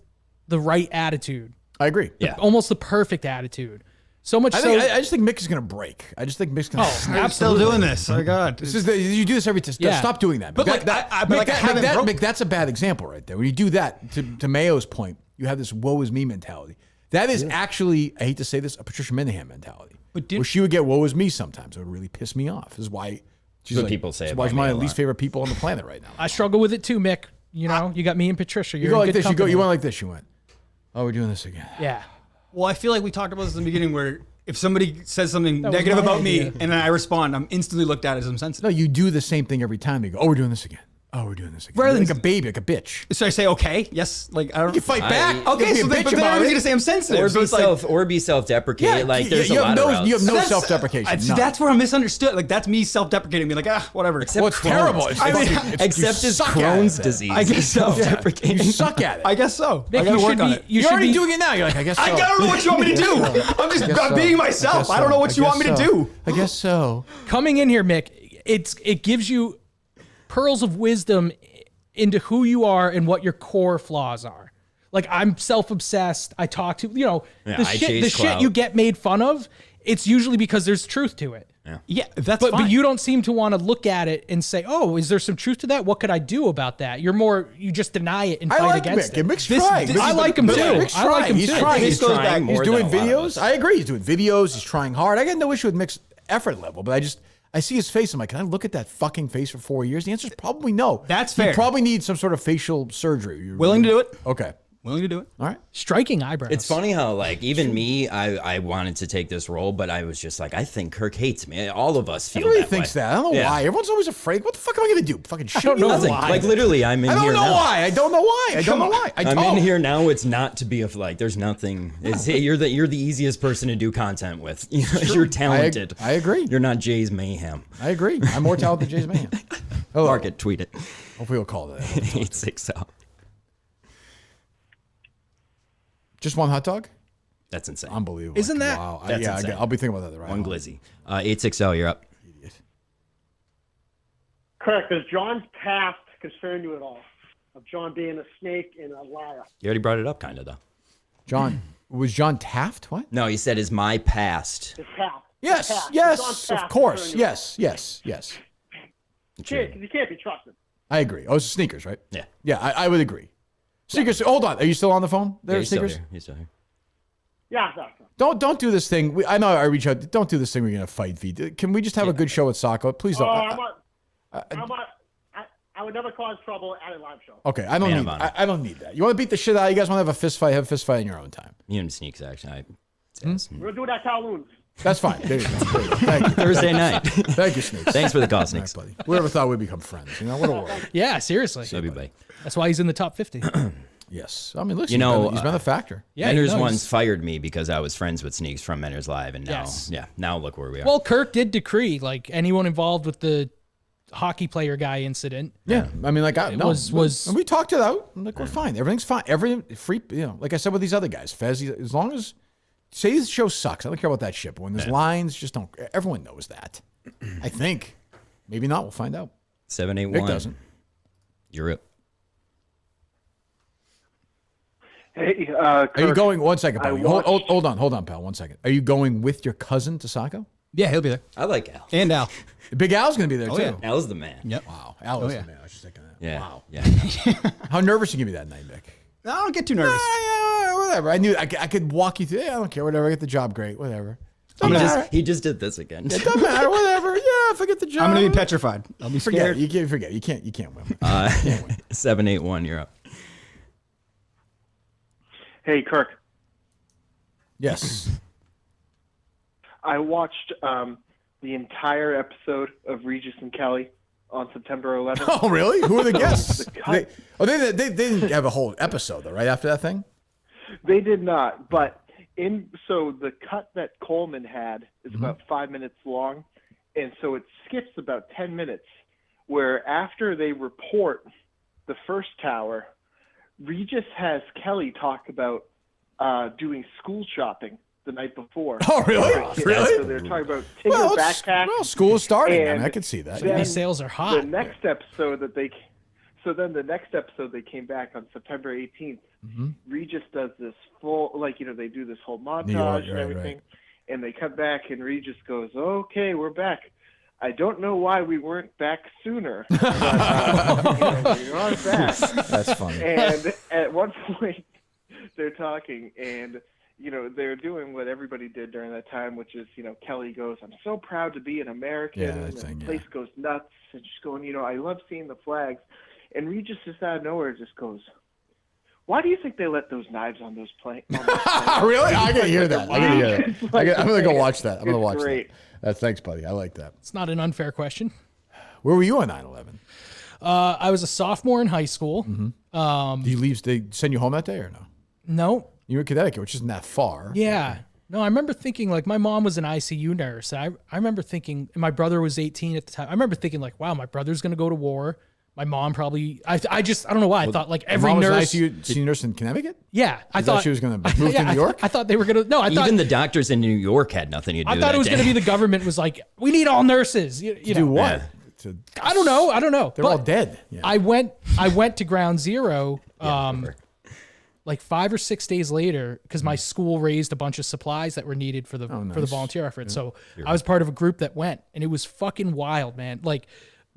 the right attitude. I agree. Yeah, almost the perfect attitude. So much. I just think Mick is going to break. I just think Mick's going to. Oh, I'm still doing this. Oh my God, you do this every time. Yeah. Stop doing that. But Mick, that's a bad example right there. When you do that, to Mayo's point, you have this "woe is me" mentality. That is actually, I hate to say this, a Patricia Minahan mentality. Where she would get "woe is me" sometimes. It would really piss me off. This is why she's what people say. Why she's one of my least favorite people on the planet right now. I struggle with it too, Mick. You know, you got me and Patricia. You go like this. You went like this. You went. Oh, we're doing this again. Yeah. Well, I feel like we talked about this in the beginning where if somebody says something negative about me and then I respond, I'm instantly looked at as insensitive. No, you do the same thing every time. You go, oh, we're doing this again. Oh, we're doing this again. Rather like a baby, like a bitch. So I say, okay, yes, like I don't. You fight back. Okay, so then everybody's gonna say I'm sensitive. Or be self-deprecating. Yeah, like there's a lot of routes. You have no self-deprecation. That's where I'm misunderstood. Like that's me self-deprecating, being like, whatever. Well, it's terrible. Except it's Crohn's disease. I guess self-deprecating. You suck at it. I guess so. Mick, I gotta work on it. You're already doing it now. You're like, I guess so. I don't know what you want me to do. I'm being myself. I don't know what you want me to do. I guess so. Coming in here, Mick, it gives you pearls of wisdom into who you are and what your core flaws are. Like I'm self-obsessed. I talk to, the shit you get made fun of, it's usually because there's truth to it. Yeah, that's fine. But you don't seem to want to look at it and say, oh, is there some truth to that? What could I do about that? You just deny it and fight against it. Mick's trying. I like him too. I like him too. He's trying. He's doing videos. I agree. He's doing videos. He's trying hard. I got no issue with Mick's effort level, but I see his face. I'm like, can I look at that fucking face for 4 years? The answer is probably no. That's fair. You probably need some sort of facial surgery. You're willing to do it? Okay. Willing to do it. All right. Striking eyebrows. It's funny how, like, even me, I wanted to take this role, but I was just like, I think Kirk hates me. All of us feel Everybody that thinks way. that. I don't know why. Everyone's always afraid. What the fuck am I going to do? Fucking shoot you? Nothing. Like, literally, I'm in here now. I don't know why. I don't know why. I'm in here now. It's not to be like, there's nothing. It's, hey, you're the easiest person to do content with. You're talented. I agree. You're not Jay's Mayhem. I agree. I'm more talented than Jay's Mayhem. Oh, Mark it. Tweet it. Hopefully we'll call it. 860. Just one hot dog? That's insane. Unbelievable. Isn't that? Wow. That's insane. I'll be thinking about that. Right. One glizzy. 860, you're up. Idiot. Correct. Does John's past concern you at all? Of John being a snake and a liar? You already brought it up, kind of, though. John, was John Taft? What? No, he said, is my past. His past. Yes, of course. Yes. Because he can't be trusted. I agree. Oh, it's sneakers, right? Yeah. Yeah, I would agree. Sneakers. Hold on. Are you still on the phone? There, he's still sneakers. here. He's still here. Yeah. Don't do this thing. I know I reach out. Don't do this thing. We're gonna fight. Can we just have a good show at Sacco? Please don't. I would never cause trouble at a live show. Okay, I don't need. I don't need that. You want to beat the shit out? You guys want to have a fist fight? Have a fist fight in your own time. You and Sneaks actually. We're gonna do that Kowloon's. That's fine. There you go. Thank you. Thursday night. Thank you, Sneaks. Thanks for the call, Sneaks. All right, buddy. We never thought we'd become friends. You know what a world. Yeah, seriously. Love you, buddy. That's why he's in the top 50. Yes. I mean, listen, You know, he's been a factor. Yeah, Menners he knows. once fired me because I was friends with Sneaks from Menners Live, and now, now look where we are. Well, Kirk did decree like anyone involved with the hockey player guy incident. Yeah, I mean, like and we talked it out. I'm like, we're fine. Everything's fine. Everything free. You know, like I said with these other guys, Fez. As long as say the show sucks, I don't care about that shit. But when there's lines, just don't. Everyone knows that. I think. Maybe not. We'll find out. 781. Nick doesn't. You're up. Hey, are you Kirk, going? 1 second, pal. watched- Hold on, pal. 1 second. Are you going with your cousin to Saco? Yeah, he'll be there. I like Al. And Al. Big Al's going to be there Oh, too. yeah. Al's the man. Yep. Wow, Al Oh, is yeah. the man. I was just thinking that. Yeah. Wow. Yeah. How nervous you give me that night, Mick? I don't get too nervous. Whatever. I knew I could walk you through. Yeah, I don't care. Whatever. I get the job. Great. Whatever. He just did this again. It doesn't matter. Whatever. Yeah, if I get the job, I'm gonna be petrified. I'll be Forget scared. it. You can't forget. You can't win. 781. You're up. Hey, Kirk. Yes. I watched the entire episode of Regis and Kelly on September 11th. Oh, really? Who are the guests? The cut- they didn't have a whole episode though, right after that thing. They did not, but so the cut that Coleman had is Mm-hmm. about 5 minutes long, and so it skips about 10 minutes, where after they report the first tower, Regis has Kelly talk about doing school shopping the night before. Oh, really? Really? So they're talking about taking a backpack. Well, school is starting. and I can see that. then These sales are hot. The next episode that they came back on September 18th. Mm-hmm. Regis does this full, they do this whole montage York, and right, everything, and they cut back, and Regis goes, "Okay, we're back. I don't know why we weren't back sooner, but we are back." That's funny. And at one point, they're talking, and they're doing what everybody did during that time, which is, Kelly goes, "I'm so proud to be an American," and the place goes nuts, and she's going, "I love seeing the flags," and Regis just out of nowhere just goes, "Why do you think they let those knives on those planes?" Really? I can hear that. I'm gonna go watch that. I'm gonna watch great. that. Thanks, buddy. I like that. It's not an unfair question. Where were you on 9/11? I was a sophomore in high school. Mm-hmm. Did you leave? Did they send you home that day or no? No. You were in Connecticut, which isn't that far. Yeah. No, I remember thinking my mom was an ICU nurse. I remember thinking, and my brother was 18 at the time. I remember thinking wow, my brother's going to go to war. My mom probably, I don't know why. I thought every mom nurse. Was an ICU nurse in Connecticut? Yeah. I thought she was going to move to New York? I thought they were going to, no, I thought. Even the doctors in New York had nothing to do with it. I thought it was going to be the government was we need all nurses. You know. Do what? Yeah. I don't know. They're all dead. Yeah. I went to Ground Zero 5 or 6 days later because my school raised a bunch of supplies that were needed for the volunteer effort. Yeah. So I was part of a group that went, and it was fucking wild, man.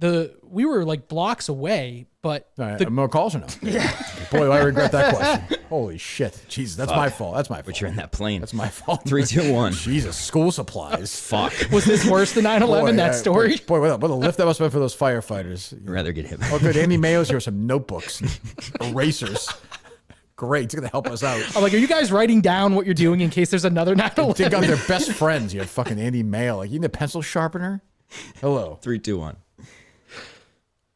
We were blocks away, but more calls or no? Yeah. Boy, I regret that question. Holy shit. Jesus, that's my fault. That's my fault. But you're in that plane. That's my fault. 3, 2, 1. Jesus, school supplies. Fuck. Was this worse than 9/11? That story? Boy, what a lift that must have been for those firefighters. I'd rather get hit. Oh, good. Andy Mayo's here with some notebooks, erasers. Great. It's going to help us out. I'm are you guys writing down what you're doing in case there's another 9/11? Take out their best friends. You have fucking Andy Mayo. You need a pencil sharpener? Hello. 3, 2, 1.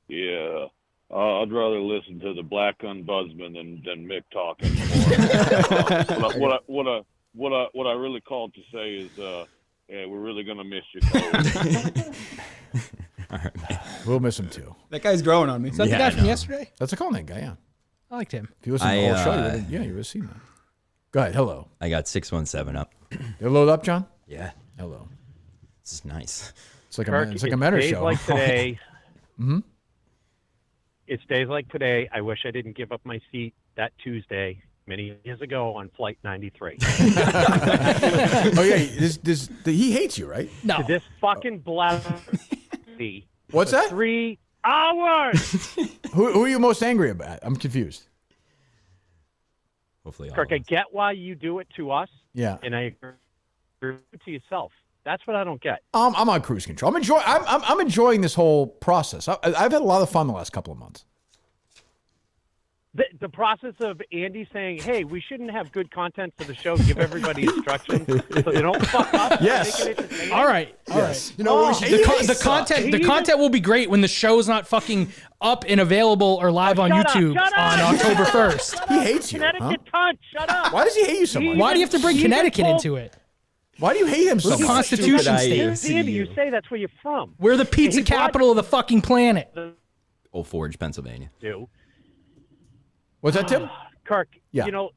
Yeah, I'd rather listen to the black ombudsman than Mick talking more. What I really called to say is, we're really gonna miss you, Cole. All right, man. We'll miss him too. That guy's growing on me. Is that the guy from yesterday? That's a Conan guy. Yeah, I liked him. If you listen to the whole show, you would have seen that. Go ahead. Hello. I got 617 up. You load up, John? Yeah. Hello. This is nice. It's like a Mentor show. Like today. Mm-hmm. It's days like today. I wish I didn't give up my seat that Tuesday many years ago on Flight 93. Oh yeah, he hates you, right? No. To this fucking blasphemy. What's that? Hours. Who are you most angry about? I'm confused. Hopefully, Kirk, I get why you do it to us. Yeah. And I agree to yourself. That's what I don't get. I'm on cruise control. I'm enjoying this whole process. I've had a lot of fun the last couple of months. The process of Andy saying, "Hey, we shouldn't have good content for the show. Give everybody instructions so they don't fuck up." Yes. All right. You know, the content will be great when the show's not fucking up and available or live on YouTube on October 1st. He hates you. Connecticut cunt. Shut up. Why does he hate you so much? Why do you have to bring Connecticut into it? Why do you hate him so We're the much? Constitution state. Andy, you say that's where you're from. We're the pizza capital of the fucking planet. Old Forge, Pennsylvania. What's that, Tim? Kirk, Yeah. you know,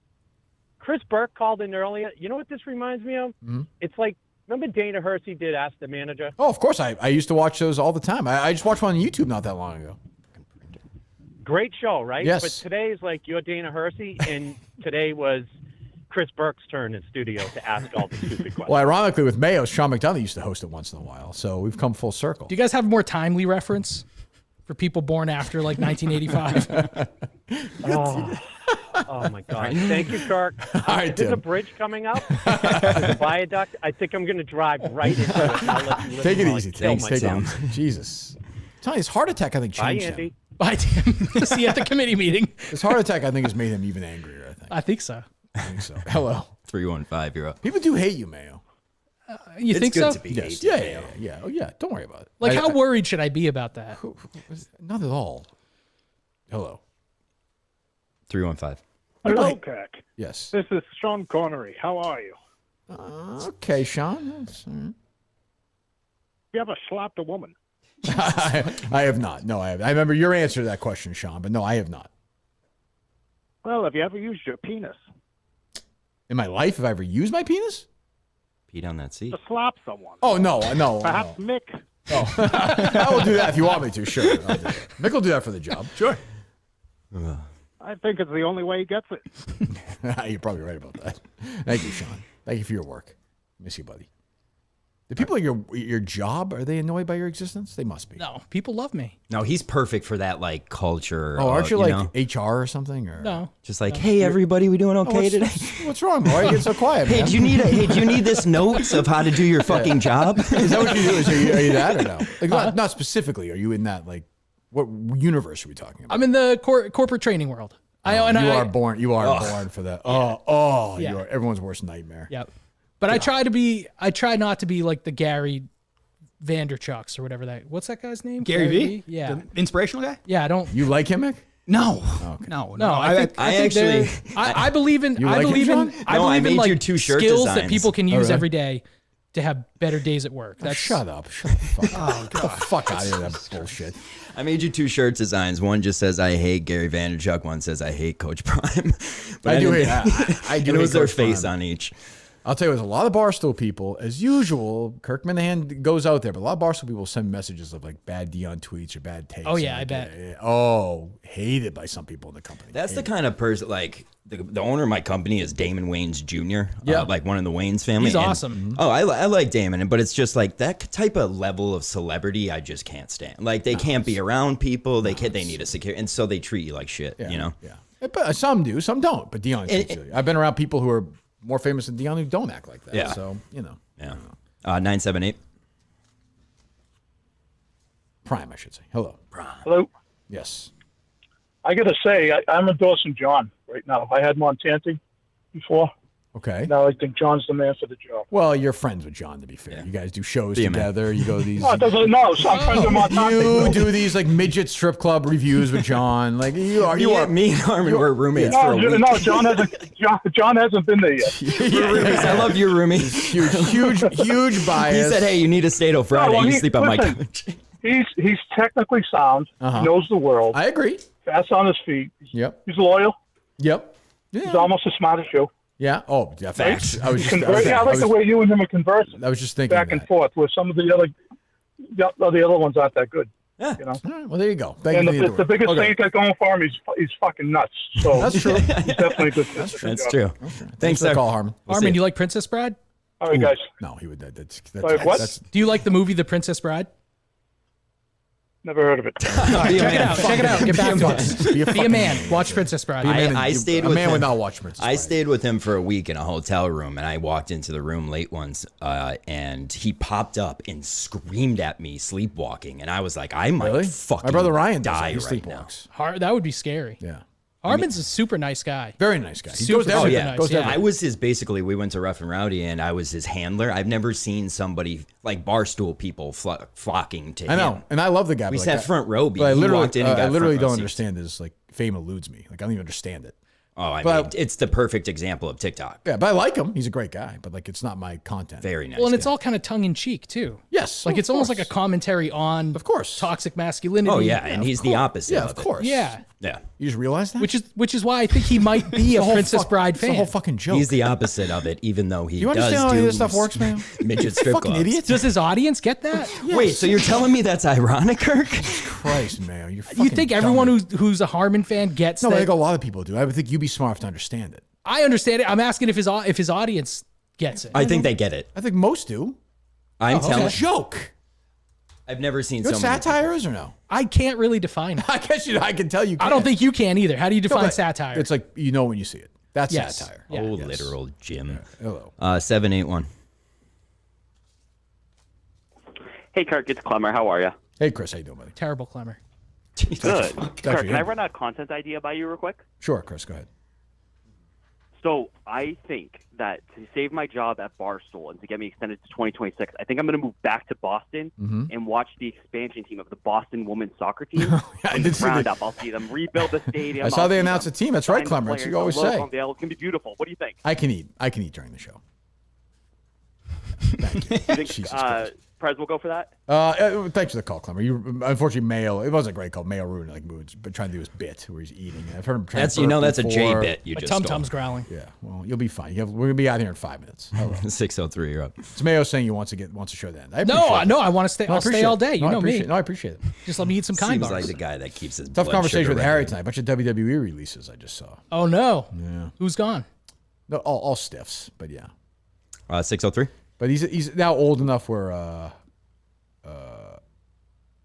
Chris Burke called in earlier. You know what this reminds me of? Mm-hmm. It's like, remember Dana Hersey did Ask the Manager? Oh, of course. I used to watch those all the time. I just watched one on YouTube not that long ago. Great show, right? Yes. But today is like you're Dana Hersey, and today was Chris Burke's turn in studio to ask all the stupid questions. Well, ironically, with Mayo, Sean McDonough used to host it once in a while, so we've come full circle. Do you guys have more timely reference for people born after like 1985? Oh my God! Thank you, Kirk. All right, There's a Tim. bridge coming up. There's a viaduct. I think I'm going to drive right into it. And I'll let you Take it listen easy, while I Tim. kill Take it myself. easy. Jesus. Tell you, his heart attack, I think, Bye, changed Andy. him. Bye, Tim. See you at the committee meeting. His heart attack, I think, has made him even angrier, I think. I think so. I think so. Hello. 315, you're up. People do hate you, Mayo. You It's think good so? to be Yes. hated. Yeah. Oh, yeah. Don't worry about it. Like, how worried should I be about that? Not at all. Hello. 315. Hello, Kirk. Yes. This is Sean Connery. How are you? Okay, Sean. That's, You ever slapped a woman? I have not. No, I have. I remember your answer to that question, Sean, but no, I have not. Well, have you ever used your penis In my life, have I ever used my penis? Pete on that seat. to slap someone? Oh, no. Perhaps Mick. Oh, I will do that if you want me to. Sure. I'll do it. Mick will do that for the job. Sure. I think it's the only way he gets it. You're probably right about that. Thank you, Sean. Thank you for your work. Miss you, buddy. The people at your job, are they annoyed by your existence? They must be. No, people love me. No, he's perfect for that like culture. Oh, aren't you like know? HR or something? Or No. Just like, hey, everybody, we doing okay today? What's wrong? Why are you getting so quiet? Hey, man? do you need this notes of how to do your fucking job? Is that what you do? Are you that or no? Like, not specifically. Are you in that like what universe are we talking about? I'm in the corporate training world. You are born for that. Oh, Yeah. you are everyone's worst nightmare. Yep. But I try not to be like the Gary Vanderchucks or whatever what's that guy's name? Gary V? Yeah. The inspirational guy? Yeah, I don't. You like him, Mick? No. Okay. No. I believe in You like him, John? I No, I believe made in like your two shirt skills that designs. people can use really? every day to have better days at work. Oh, shut up. Shut the fuck up. Get the fuck out of here with that bullshit. I made you two shirt designs. One just says I hate Gary Vaynerchuk. One says I hate Coach Prime. I do hate. I And do it hate was their Coach face Prime. on each. I'll tell you, there's a lot of Barstool people, as usual. Kirk Minahan goes out there, but a lot of Barstool people send messages of like bad Dion tweets or bad takes. Oh, yeah, and, I like, bet. Hated by some people in the company. That's the kind of person, like, the owner of my company is Damon Wayans Jr., Yeah. like one of the Wayans family. He's awesome. Oh, I like Damon, but it's just like that type of level of celebrity I just can't stand. Like, they can't be around people. They need a security, and so they treat you like shit, you know? Yeah. But some do, some don't. But Dion, I've been around people who are more famous than Dion who don't act like that. Yeah. So, you know. Yeah. 978. Prime, I should say. Hello. Hello. Yes. I got to say, I'm endorsing John right now. I had Montanti before. Okay. Now I think John's the man for the job. Well, you're friends with John, to be fair. You guys do shows Be a man. together. You go to these. No, it doesn't. No, so I'm friends with Montanti. You do these like midget strip club reviews with John. Like you are. Me and Harmon were roommates for a week. No, John hasn't been there yet. We're roommates. I love your roommate. Huge bias. He said, hey, you need a Stato Friday. well, you sleep on my listen, couch. He's technically sound. Uh-huh. He knows the world. I agree. Fast on his feet. Yep. He's loyal. Yep. Yeah. He's almost as smart as you. Yeah. Oh, yeah. Facts. I was just. I like the way you and him are conversing. I was just thinking back and forth, where some of the other ones aren't that good. Yeah. You know. All right, well, there you go. Thank And you. the biggest thing he's got going for him, he's fucking nuts. So That's true. He's definitely good. That's true. Thanks for the call, Harmon. Harmon, do you like Princess Bride? All right, guys. No, he would. That's Like what? That's, Do you like the movie The Princess Bride? Never heard of it. Check it out. Check it out. Get back to us. Be a man. Watch Princess Bride. I stayed with him. would not watch Princess Bride. I stayed with him for a week in a hotel room, and I walked into the room late once, and he popped up and screamed at me sleepwalking, and I was like, I might fucking My brother Ryan die does that. He right now. sleepwalks. That would be scary. Yeah. Harmon's a super nice guy. Very nice guy. He Super, goes down. super nice. Goes down. I was his, basically, we went to Rough and Rowdy, and I was his handler. I've never seen somebody, like Barstool people flocking to him. I know, and I love the guy. We but sat like, front row. But I He literally, walked in and got I literally front row don't seats. understand his like fame eludes me. Like I don't even understand it. Oh, I But mean, it's the perfect example of TikTok. Yeah, but I like him. He's a great guy. But like, it's not my content. Very nice. Well, and it's all kind of tongue in cheek too. Yes, like of it's almost course. like a commentary on, of course, toxic masculinity. Oh yeah, and he's the opposite. Yeah, of of it. course. Yeah. Yeah. You just realize that? Which is why I think he might be a Princess Bride fan. It's a whole fucking joke. He's the opposite of it, even though he You does understand how do this stuff works, man? midget strip fucking clubs. idiot. Does his audience get that? Wait, so you're telling me that's ironic, Kirk? Christ, man, you're fucking You think everyone who's a Harmon fan gets No, that? I think a lot of people do. I would think you'd be smart enough to understand it. I understand it. I'm asking if his audience gets it. I think they get it. I think most do. I'm It's telling a joke. I've never seen You know what someone. satire is or no? I can't really define it. I guess I can tell you. I don't think you can either. How do you No, define but satire? It's like you know when you see it. That's Yes. satire. Yeah. Oh, Yes. literal Jim. Hello. 781. Hey, Kirk, it's Clemmer. How are you? Hey, Chris, how you doing, buddy? Terrible Clemmer. Good. Kirk, Actually, can I yeah. run a content idea by you real quick? Sure, Chris, go ahead. So I think that to save my job at Barstool and to get me extended to 2026, I think I'm going to move back to Boston Mhm. and watch the expansion team of the Boston women's soccer team I from did the see ground that. up. I'll see them rebuild the stadium. I saw I'll they see announced them a team. That's right, sign the Clemmer. That's what players, you always the logo say. unveil. It's going to be beautiful. What do you think? I can eat during the show. Thank you. You think Jesus Christ. Prez will go for that? Thanks for the call, Clemmer. Unfortunately, Mayo. It wasn't a great call. Mayo ruined like moods, but trying to do his bit where he's eating. I've heard him. try That's to burp that's a J before. bit. You My just tum stole. tum's growling. Yeah, well, you'll be fine. We're gonna be out here in 5 minutes. Hello. 603. You're up. It's Mayo saying he wants to show that. I No, appreciate it. I want to stay. No, I I'll stay appreciate all it. day. You No, I know me. appreciate it. No, I appreciate it. Just let me eat some kind Seems bars. like the guy that keeps his Tough blood conversation sugar with Harry record. tonight. A bunch of WWE releases I just saw. Oh no. Yeah. Who's gone? No, all stiffs, but yeah. 603. But he's now old enough where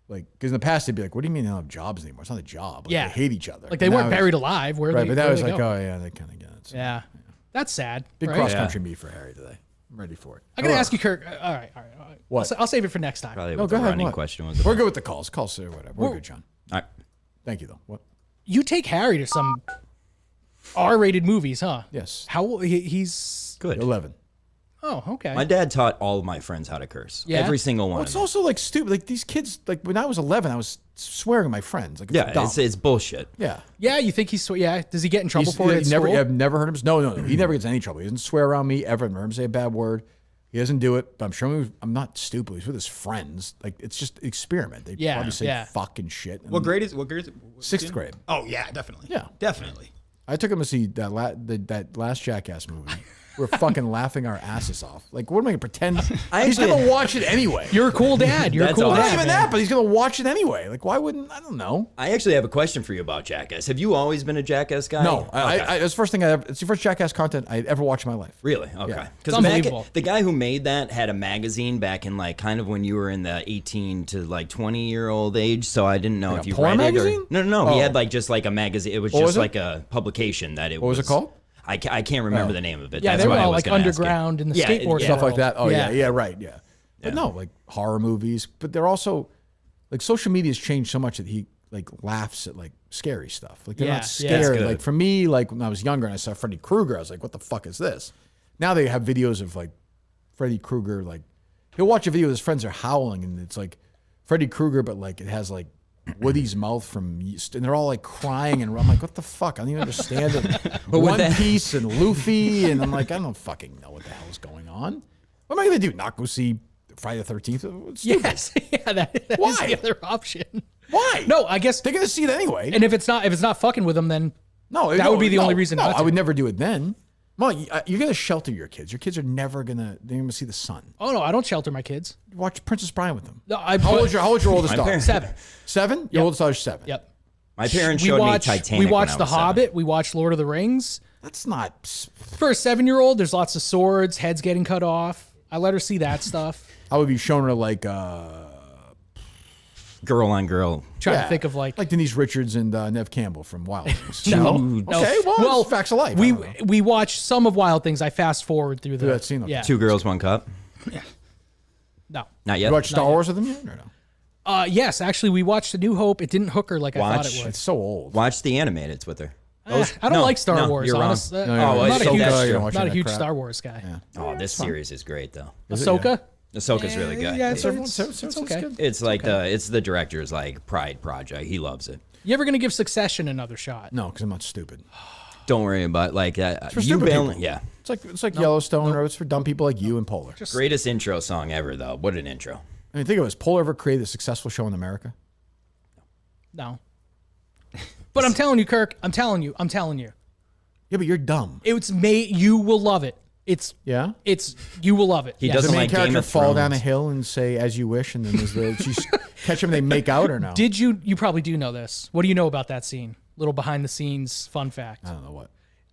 like because in the past they'd be like, "What do you mean they don't have jobs anymore? It's not a job. Like, Yeah. they hate each other. Like they But weren't now buried it's- alive. Where right? they, but that where was they like, go? oh yeah, they kind of get it. So, Yeah. That's sad. Big right? cross country meet for Harry today. I'm ready for it. I gotta ask you, Kirk. All right. What? I'll save it for next time. Probably No, what go the ahead. running What? question was. We're good with the calls. Calls or whatever. We're good, John. All right. Thank you though. What? You take Harry to some R-rated movies, huh? Yes. How old? He's Good. 11. Oh, okay. My dad taught all of my friends how to curse. Yeah? Every single one. Well, of it's them. also like stupid. Like these kids. Like when I was 11, I was swearing at my friends. Like it's Yeah, dumb. it's bullshit. Yeah. Yeah, you think he's? Yeah. Does he get in trouble He's- for it? At never, school? I've never heard him. No. He never gets in any trouble. He doesn't swear around me ever. I've never heard him say a bad word. He doesn't do it. But I'm sure I'm not stupid. He's with his friends. Like it's just an experiment. They Yeah, probably say yeah. fucking shit. What grade is it? Sixth grade. Oh yeah, definitely. Yeah. Definitely. I took him to see that last Jackass movie. We're fucking laughing our asses off. Like, what am I gonna pretend? He's gonna watch it anyway. You're a cool dad. You're a That's cool awesome. Not dad. even man. that, but he's gonna watch it anyway. Like, why wouldn't? I don't know. I actually have a question for you about Jackass. Have you always been a Jackass guy? No, Okay. it's the first thing it's the first Jackass content I ever watched in my life. Really? Okay. Yeah. Because unbelievable. the guy who made that had a magazine back in like kind of when you were in the 18 to like 20-year-old age. So I didn't know Like if a you porn read magazine? it or no. Oh. He had like just like a magazine. It was What just was it? like a publication that it What was it called? I can't remember the name of it. Yeah, That's they were why I all was like gonna ask you. underground in the Yeah, skateboard yeah. Stuff like world. that. Oh yeah, right, yeah. But no, like horror movies. But they're also like social media has changed so much that he like laughs at like scary stuff. Like they're Yeah, not yeah. scared. That's good. Like for me, like when I was younger and I saw Freddy Krueger, I was like, what the fuck is this? Now they have videos of like Freddy Krueger. Like he'll watch a video of his friends are howling and it's like Freddy Krueger, but like it has like Woody's mouth from Yeast, and they're all like crying, and I'm like, what the fuck? I don't even understand it. One Piece and Luffy, and I'm like, I don't fucking know what the hell is going on. What am I gonna do? Not go see Friday the 13th? Yes, yeah, that Why? is the other option. Why? No, I guess they're gonna see it anyway. And if it's not fucking with them, then no, that would be the only reason. No, not to. I would never do it then. Well, you're gonna shelter your kids. Your kids are never gonna. They're gonna see the sun. Oh no, I don't shelter my kids. Watch Princess Bride with them. No, How old's your oldest My daughter? parents- 7. 7. Your oldest daughter's 7. Yep. My parents We showed watched- me Titanic. We when watched I The was 7. Hobbit. We watched Lord of the Rings. That's not. For a 7-year-old, there's lots of swords, heads getting cut off. I let her see that stuff. I would be showing her like girl on girl. Trying to think of like Denise Richards and Nev Campbell from Wild Things. No. Okay, well, facts of life. We watched some of Wild Things. I fast forward through that scene. Yeah. 2 Girls, 1 Cup. Yeah. No. Not yet. You watch Star Wars with them yet or no? Yes, actually, we watched A New Hope. It didn't hook her like I thought it would. It's so old. Watch the animateds with her. I don't like Star Wars. You're wrong. Honestly. I'm not a huge Star Wars guy. Yeah. Oh, this series is great though. Ahsoka? Ahsoka's really good. Yeah, it's okay. It's like it's the director's like pride project. He loves it. You ever gonna give Succession another shot? No, because I'm not stupid. Don't worry about like that. It's for stupid people. Yeah. It's like Yellowstone, or it's for dumb people like you and Polar. Greatest intro song ever though. What an intro. I mean, think of it. Has Polar ever created a successful show in America? No. But I'm telling you, Kirk. I'm telling you. Yeah, but you're dumb. You will love it. You will love it. He doesn't the main like Game character of fall down a Thrones. hill and say "as you wish," and then she catch him. They make out or no? Did you? You probably do know this. What do you know about that scene? Little behind the scenes fun fact. I don't know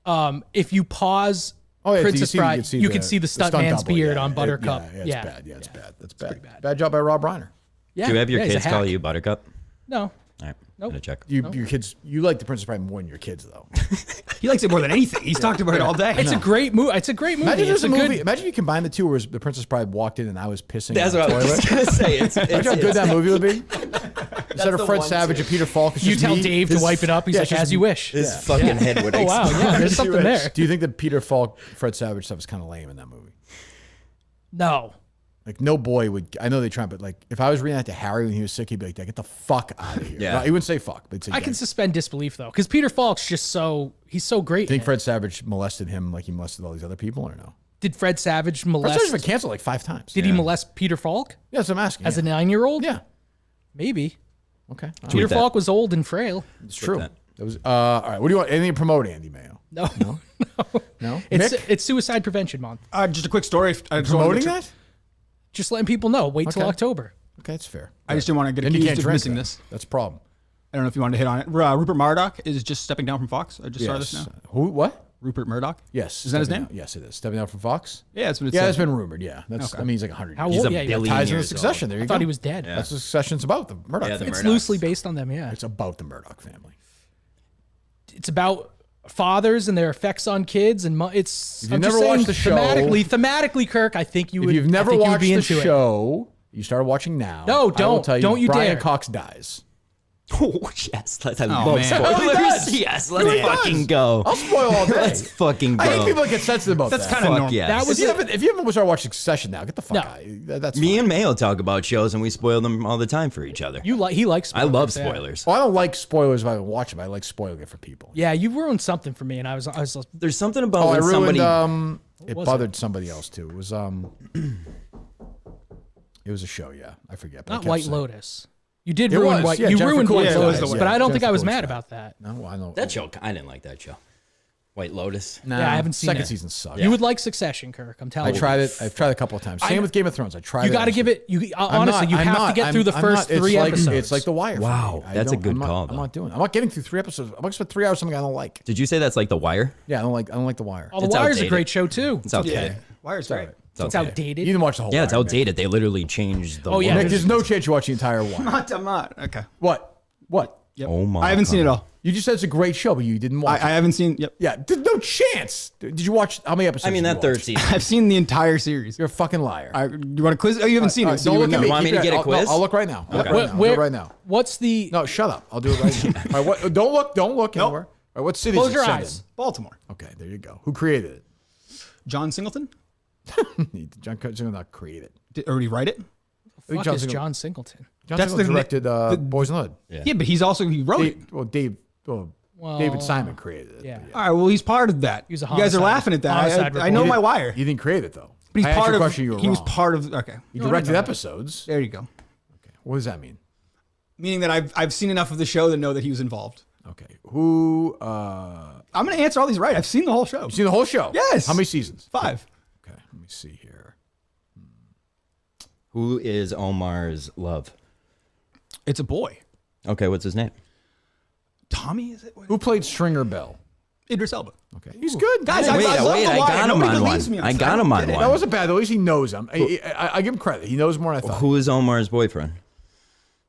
what. If you pause Princess Bride, you can see the stuntman's beard on Buttercup. It's bad. Yeah, it's bad. That's bad. Bad job by Rob Reiner. Yeah. Do you have your he's a kids call hack. you Buttercup? No. All right. Nope. Gonna check. Your kids. You like the Princess Bride more than your kids, though. He likes it more than anything. He's talked about it all day. It's a great movie. It's a great movie. Imagine it's a movie. good. Imagine you combine the two, where the Princess Bride walked in and I was pissing. That's in what the I was toilet. just gonna say. Imagine how good that movie would be. Instead of Fred Savage and Peter Falk, it's You just tell me. Dave to wipe it up. He's like, as you wish. His fucking head would Oh wow, explode. yeah. There's something there. Do you think that Peter Falk, Fred Savage stuff is kind of lame in that movie? No. Like no boy would. I know they try, but like if I was reading that to Harry when he was sick, he'd be like, "Get the fuck out of here." Yeah. No, he wouldn't say fuck, but he'd say, I can suspend disbelief though, because Peter Falk's just he's so great. Think Fred Savage molested him like he molested all these other people, or no? Did Fred Savage Fred molest? Savage's been canceled like 5 times. Did he molest Peter Falk Yeah, that's what I'm asking. as a 9-year-old? Yeah. Maybe. Okay. Peter Falk was old and frail. It's true. That was all right. What do you want? Anything to promote, Andy Mayo? No. No. It's Mick? it's Suicide Prevention Month. Just a quick story. I just wanted Promoting to- that? Just letting people know. Wait till Okay. October. Okay, that's fair. I just didn't want to get Then you accused can't of drink missing that. this. That's a problem. I don't know if you wanted to hit on it. Rupert Murdoch is just stepping down from Fox. I just saw this now. Who? What? Rupert Murdoch. Yes. Is that his stepping name? down. Yes, it is. Stepping down from Fox. Yeah, that's what it Yeah, says. it's been rumored. Yeah, that's. Okay. I mean, he's like 100. How years. old? a Yeah, yeah. billion Ties into years Succession. old. There you I go. thought he was dead. That's what Succession's about. The Murdoch. Yeah, the family. It's Murdochs. loosely based on them. Yeah. It's about the Murdoch family. It's about fathers and their effects on kids, and it's. If you've I'm just never saying, watched the show- thematically, Kirk, I think you would. If you've never I think you would watched be the into it. show, you start watching now. No, I will don't. tell you, Don't you Brian dare. Cox dies. Oh yes, let's have Oh, man. spoilers. Yes, let's Really fucking does. go. I'll spoil all day. Let's fucking go. I hate people that get sensitive about That's that. kind of normal. yes. That was if you haven't started watching Succession now, get the fuck No. out. That's Me fine. and Mayo talk about shows and we spoil them all the time for each other. He likes. I love spoilers, yeah. spoilers. Well, I don't like spoilers if I watch them. I like spoiling it for people. Yeah, you ruined something for me, and I was There's something about Oh, I when ruined. somebody. It was bothered somebody else too. It was It was a show. Yeah, I forget. But I not kept White saying- Lotus. You did It ruin was, White. yeah, You Jennifer ruined Coolidge White Lotus, died, but yeah, I don't think I Jennifer was Coolidge mad died. about that. No, I know That show, I didn't like that show. White Lotus. No, Yeah, I haven't seen second it. season sucked. You would like Succession, Kirk. I'm telling I you. tried it. I've tried it a couple of times. Same with Game of Thrones. I tried. You got to give it. You honestly, you have to get through the first 3 episodes. It's like The Wire. Wow, that's a good call, I'm not doing it. I'm not getting through 3 episodes. I'm not gonna spend 3 hours on something I don't like. Did you say that's like The Wire? Yeah, I don't like The Wire. Oh, The It's Wire's outdated. a great show too. It's okay. Yeah. Wire's great. It's okay. outdated. You didn't watch the whole. Yeah, Wire, it's outdated. They literally changed the. Oh, yeah, Nick, logo. there's no chance you watch the entire Wire. I'm not. Okay. What? Yep. Oh my! I haven't seen it all. You just said it's a great show, but you didn't watch. I haven't seen. Yep. Yeah, there's no chance. Did you watch how many episodes? I mean, did you that third watch? season. I've seen the entire series. You're a fucking liar. You want to quiz? Oh, you haven't seen it. So Don't you look would at know. me. You want me Keep to get a I'll- quiz? No, I'll look right now. I'll look Okay. right now. I'll do it right now. What's the? No, shut up. I'll do it right now. All right, don't look. Don't look anywhere. All right, what city Close is it your set eyes. Baltimore. in? Okay, there you go. Who created it? John Singleton. John Singleton not create it. Did already write it? Fuck John is Singleton- John Singleton? John That's Singleton the- directed Boys in the Hood. Yeah, but he wrote it. David Simon created it. Yeah. All right. Well, he's part of that. He was a You guys are homicide- laughing at that. homicide I know reporter. my Wire. You didn't create it though. But he's I asked part you a of. question, you were He was wrong. part of. Okay. He directed episodes. There you go. What does that mean? Meaning that I've seen enough of the show to know that he was involved. Okay. Who? I'm going to answer all these right. I've seen the whole show. You seen the whole show? Yes. How many seasons? 5. Okay. Let me see here. Who is Omar's love? It's a boy. Okay, what's his name? Tommy, is it? Who played Stringer Bell? Idris Elba. Okay. He's good. Guys, Wait, I love wait, the I Wire. got him Nobody on believes one. me on I this. got don't him on get it. one. That wasn't bad. At least he knows him. I give him credit. He knows more than I thought. Who is Omar's boyfriend?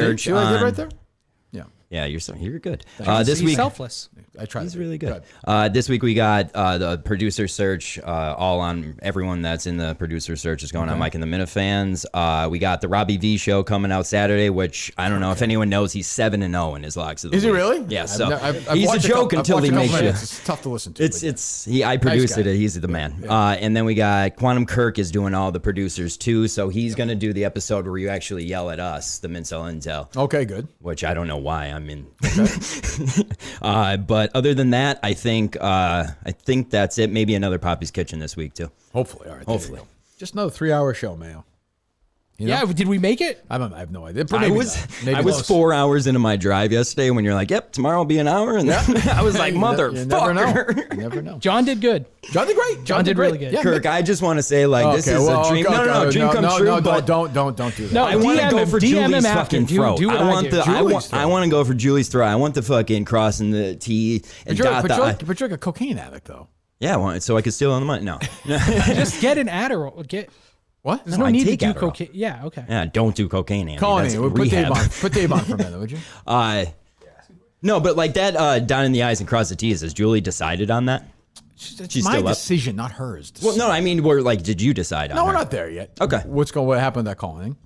search See what I did on- right there? Yeah. Yeah, you're good. This week, selfless. I tried. He's really good. This week we got the producer search. All on everyone that's in the producer search is going on. Mike and the Minifans. We got the Robbie V show coming out Saturday, which I don't know if anyone knows. He's 7-0 in his locks of the week. Is he really? Yeah. So I've he's a joke until he makes you. It's tough to listen to. I produced it. He's the man. Yeah. And then we got Quantum Kirk is doing all the producers too. So he's going to do the episode where you actually yell at us, the Mincel Intel. Okay, good. Which I don't know why I'm in. But other than that, I think that's it. Maybe another Poppy's Kitchen this week too. Hopefully, all right. Hopefully, just another 3-hour show, Mayo. You know? Yeah, did we make it? I have no idea. I was 4 hours into my drive yesterday when you're like, "Yep, tomorrow will be an hour," and I was like, "Motherfucker!" You never know. John did good. John did great. John did really good. Yeah, Kirk, I just want to say, this is a dream. No, dream come true. No, but don't do that. No, I want to go for Julie's fucking throat. I want to go for Julie's throat. I want the fucking crossing the T and dot the I. But you're like a cocaine addict, though. Yeah, so I could steal on the money. No, just get an Adderall. What? There's no need to do cocaine. Yeah, okay. Yeah, don't do cocaine, Andy. Call me. Put Dave on for a minute, would you? No, but like that down in the I's and cross the T's. Has Julie decided on that? It's my decision, not hers. Well, no, I mean, did you decide on No, her? we're not there yet. Okay. What happened with that calling?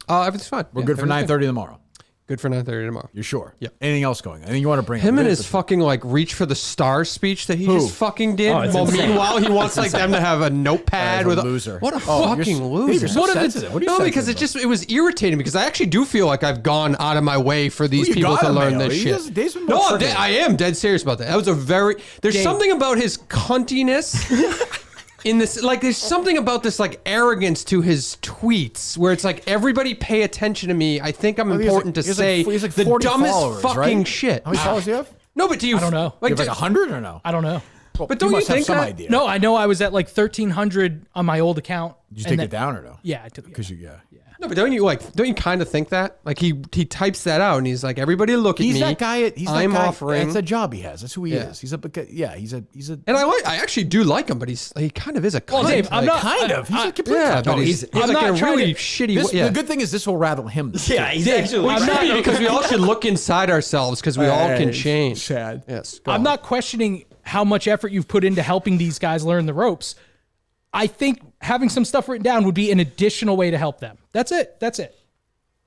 Everything's fine. We're good for 9:30 tomorrow. Good for 9:30 tomorrow. You're sure? Yep. Anything else going? Anything you want to bring him and his fucking reach for the stars speech that he just fucking did. Meanwhile, he wants them to have a notepad with a loser. What a fucking loser! You're so sensitive. What are you because it was irritating because I actually do feel like I've gone out of my way for these people to learn this shit. I am dead serious about that. That was a there's something about his cuntiness. In this, there's something about this, arrogance to his tweets where it's like, everybody pay attention to me. I think I'm important to say the dumbest fucking shit. How many followers do you have? No, but do you? I don't know. You have 100 or no? I don't know. But don't you think have some that? idea. No, I know I was at 1,300 on my old account. Did you take it down or no? Yeah, I took it. Because No, but don't you kind of think that? He types that out and he's like, everybody look at me. He's that guy. I'm offering. That's a job he has. That's who he is. He's a. And I actually do like him, but he kind of is a cunt. Well, Dave, I'm not kind of. He's a complete cunt. But he's I'm like not a really shitty. The good thing is this will rattle him. Yeah, he's actually. I'm not because we all should look inside ourselves because we all can change. Chad. Yes. I'm not questioning how much effort you've put into helping these guys learn the ropes. I think having some stuff written down would be an additional way to help them. That's it.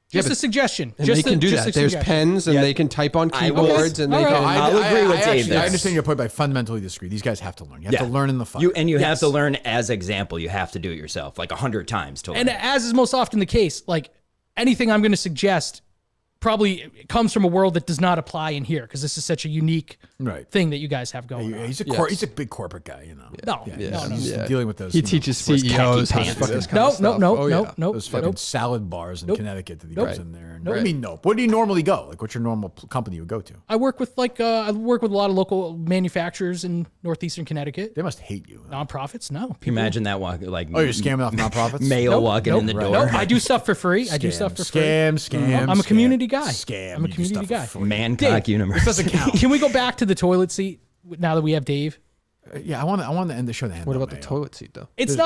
Just a suggestion. And they can do that. There's pens and they can type on keyboards and they can. I'll agree with Dave. I understand your point, but I fundamentally disagree. These guys have to learn. You have to learn in the fight. You have to learn as example. You have to do it yourself 100 times to learn. And as is most often the case, anything I'm going to suggest probably comes from a world that does not apply in here because this is such a unique thing that you guys have going on. He's a big corporate guy, you know. No. He's dealing with those. He teaches CEOs how to fucking No. Those fucking salad bars in Connecticut that he goes in there. What do you mean, nope? Where do you normally go? What's your normal company you would go to? I work with a lot of local manufacturers in northeastern Connecticut. They must hate you. Nonprofits, no. Can you imagine that you're scamming off nonprofits? Mayo walking in the door. No, I do stuff for free. Scam. I'm a community guy. Scam. I'm a community guy. Mancock universe. It doesn't count. Can we go back to the toilet seat now that we have Dave? I want to end the show. What about the toilet seat though? It's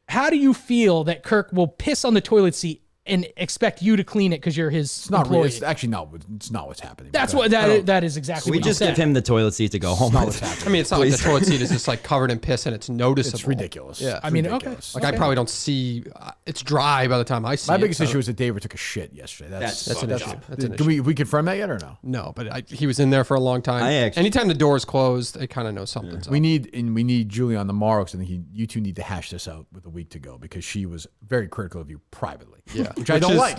how do you feel that Kirk will piss on the toilet seat and expect you to clean it because you're his employee? It's actually not. It's not what's happening. That's what that is exactly. We what just give him the toilet seat to go home. What's happening. I mean, it's not like the toilet seat is just covered in piss and it's noticeable. It's ridiculous. Yeah, I mean, ridiculous. I probably don't see. It's dry by the time I see it. My biggest issue is that David took a shit yesterday. That's an issue. Can we confirm that yet or no? No, but he was in there for a long time. Anytime the door is closed, I kind of know something's up. We need Julie on the morrow because I think you two need to hash this out with a week to go because she was very critical of you privately. Yeah, which I don't like.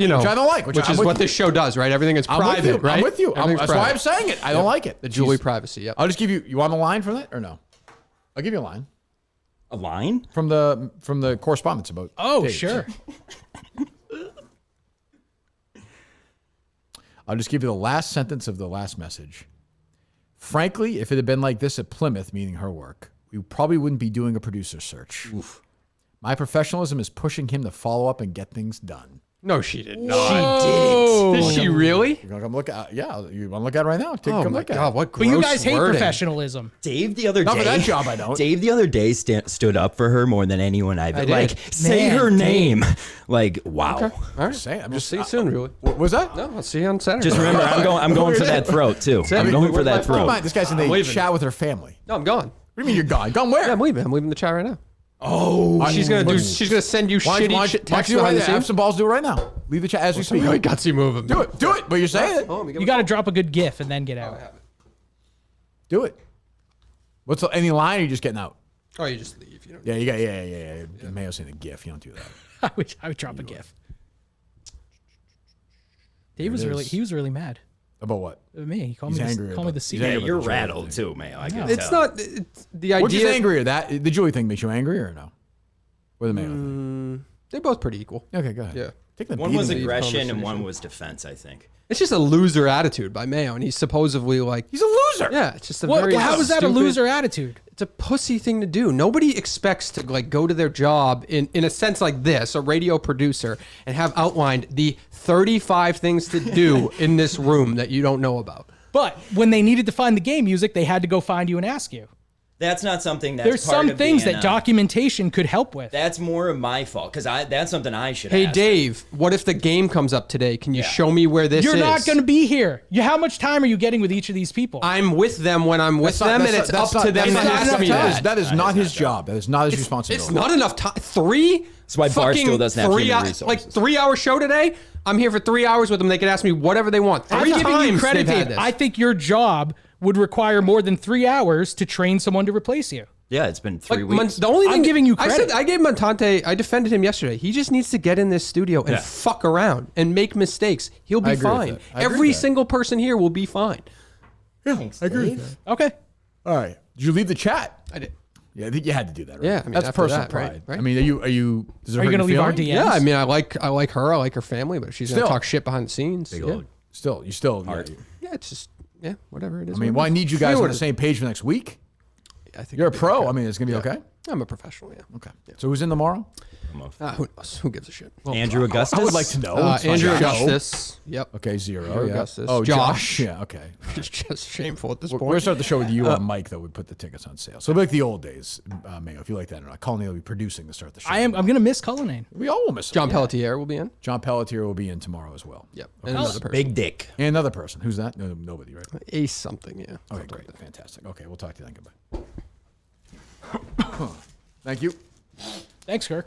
Which is what this show does, right? Everything is private, right? I'm with you. That's why I'm saying it. I don't like it. The Julie privacy. Yep. I'll just give you. You want a line from that or no? I'll give you a line. A line from the correspondence about. Oh, Dave. sure. I'll just give you the last sentence of the last message. Frankly, if it had been like this at Plymouth, meaning her work, we probably wouldn't be doing a producer search. Oof. My professionalism is pushing him to follow up and get things done. No, she did not. She didn't. Is she really? You're gonna come look at? Yeah, you want to look at it right now? Oh my God, what But gross you guys hate wording. professionalism. Dave the other day. Not for that job, I don't. Dave the other day stood up for her more than anyone I've I like. did. Say Man, her name. Like wow. Okay. All right. I'm We'll just see you soon, really. What was that? No, I'll see you on Saturday. Just remember, I'm going for that throat too. That's it. I'm going for that Never throat. mind, this guy's in the leaving. chat with her family. No, I'm gone. What do you mean you're gone? Gone where? Yeah, I'm leaving. I'm leaving the chat right now. Oh, She's gonna send you shitty text behind the have scenes. some balls. Do it right now. Leave the chat as we speak. Really gutsy move him. Do it. Do it. But you're saying it. Oh, You got to drop a good GIF and then get out. Do it. What's any line? Or are you just getting out? Oh, you just leave. You know. Yeah, you got. Yeah. Mayo's saying a GIF. You don't do that. I would drop a GIF. He was really mad. About what? Me. He called He's me. angry Called me about- the he's C. angry Yeah, about you're the rattled thing. too, Mayo. I can It's tell. not the idea. Which is angrier? That the Julie thing makes you angry or no? Or the Mayo thing? They're both pretty equal. Okay, go ahead. Yeah. Take the One was beating. aggression and one was defense. I think. It's just a loser attitude by Mayo, and he's supposedly like He's a loser. yeah. It's just a very How is that a stupid- loser attitude? It's a pussy thing to do. Nobody expects to like go to their job in a sense like this, a radio producer, and have outlined the 35 things to do in this room that you don't know about. But when they needed to find the game music, they had to go find you and ask you. That's not something that's There's part some of things being that documentation could help with. That's more of my fault because that's something I should. Hey ask. Dave, what if the game comes up today? Can you show me where this You're is? not going to be here. How much time are you getting with each of these people? I'm with them when I'm with them, and it's up to them to ask me that. That is not his job. That is not his responsibility. It's not enough time. That's why Barstool doesn't have human resources. Like 3 hour show today. I'm here for 3 hours with them. They can ask me whatever they want. I'm giving you credit, Dave. I think your job would require more than 3 hours to train someone to replace you. Yeah, it's been 3 weeks. The only thing I'm giving you credit. I gave Montante. I defended him yesterday. He just needs to get in this studio and fuck around and make mistakes. He'll be fine. Every single person here will be fine. Yeah, I agree with that. Okay. All right. Did you leave the chat? I did. Yeah, I think you had to do that, right? Yeah, I mean, that's after personal that, right, pride. right. I mean, are you? Does it Are you hurt gonna your leave our feelings? DMs? Yeah, I mean, I like her. I like her family, but if she's gonna talk shit behind the scenes. Yeah. Still, you still. Yeah, it's just whatever it is. I mean, why need you guys on the same page for next week? I think You're a pro. I mean, it's gonna be okay. I'm a professional. Yeah. Okay. So who's in tomorrow? Who knows? Who gives a shit? Andrew Augustus. I would like to know. Andrew Augustus. Yep. Okay, 0. Andrew Yeah. Augustus. Oh, Josh. Yeah. Okay. It's just shameful at this We're point. gonna start the show with you on Mike, though. We put the tickets on sale. So it'll be like the old days, Mayo. If you like that or not, Colin will be producing to start the show. I'm going to miss Cullinane. We all will miss him. John Pelletier will be in. John Pelletier will be in tomorrow as well. Yep. Okay. And another person. Big dick. And another person. Who's that? No, nobody, right? Ace something. Yeah. Okay, great. Fantastic. Okay, we'll talk to you then. Goodbye. Thank you. Thanks, Kirk.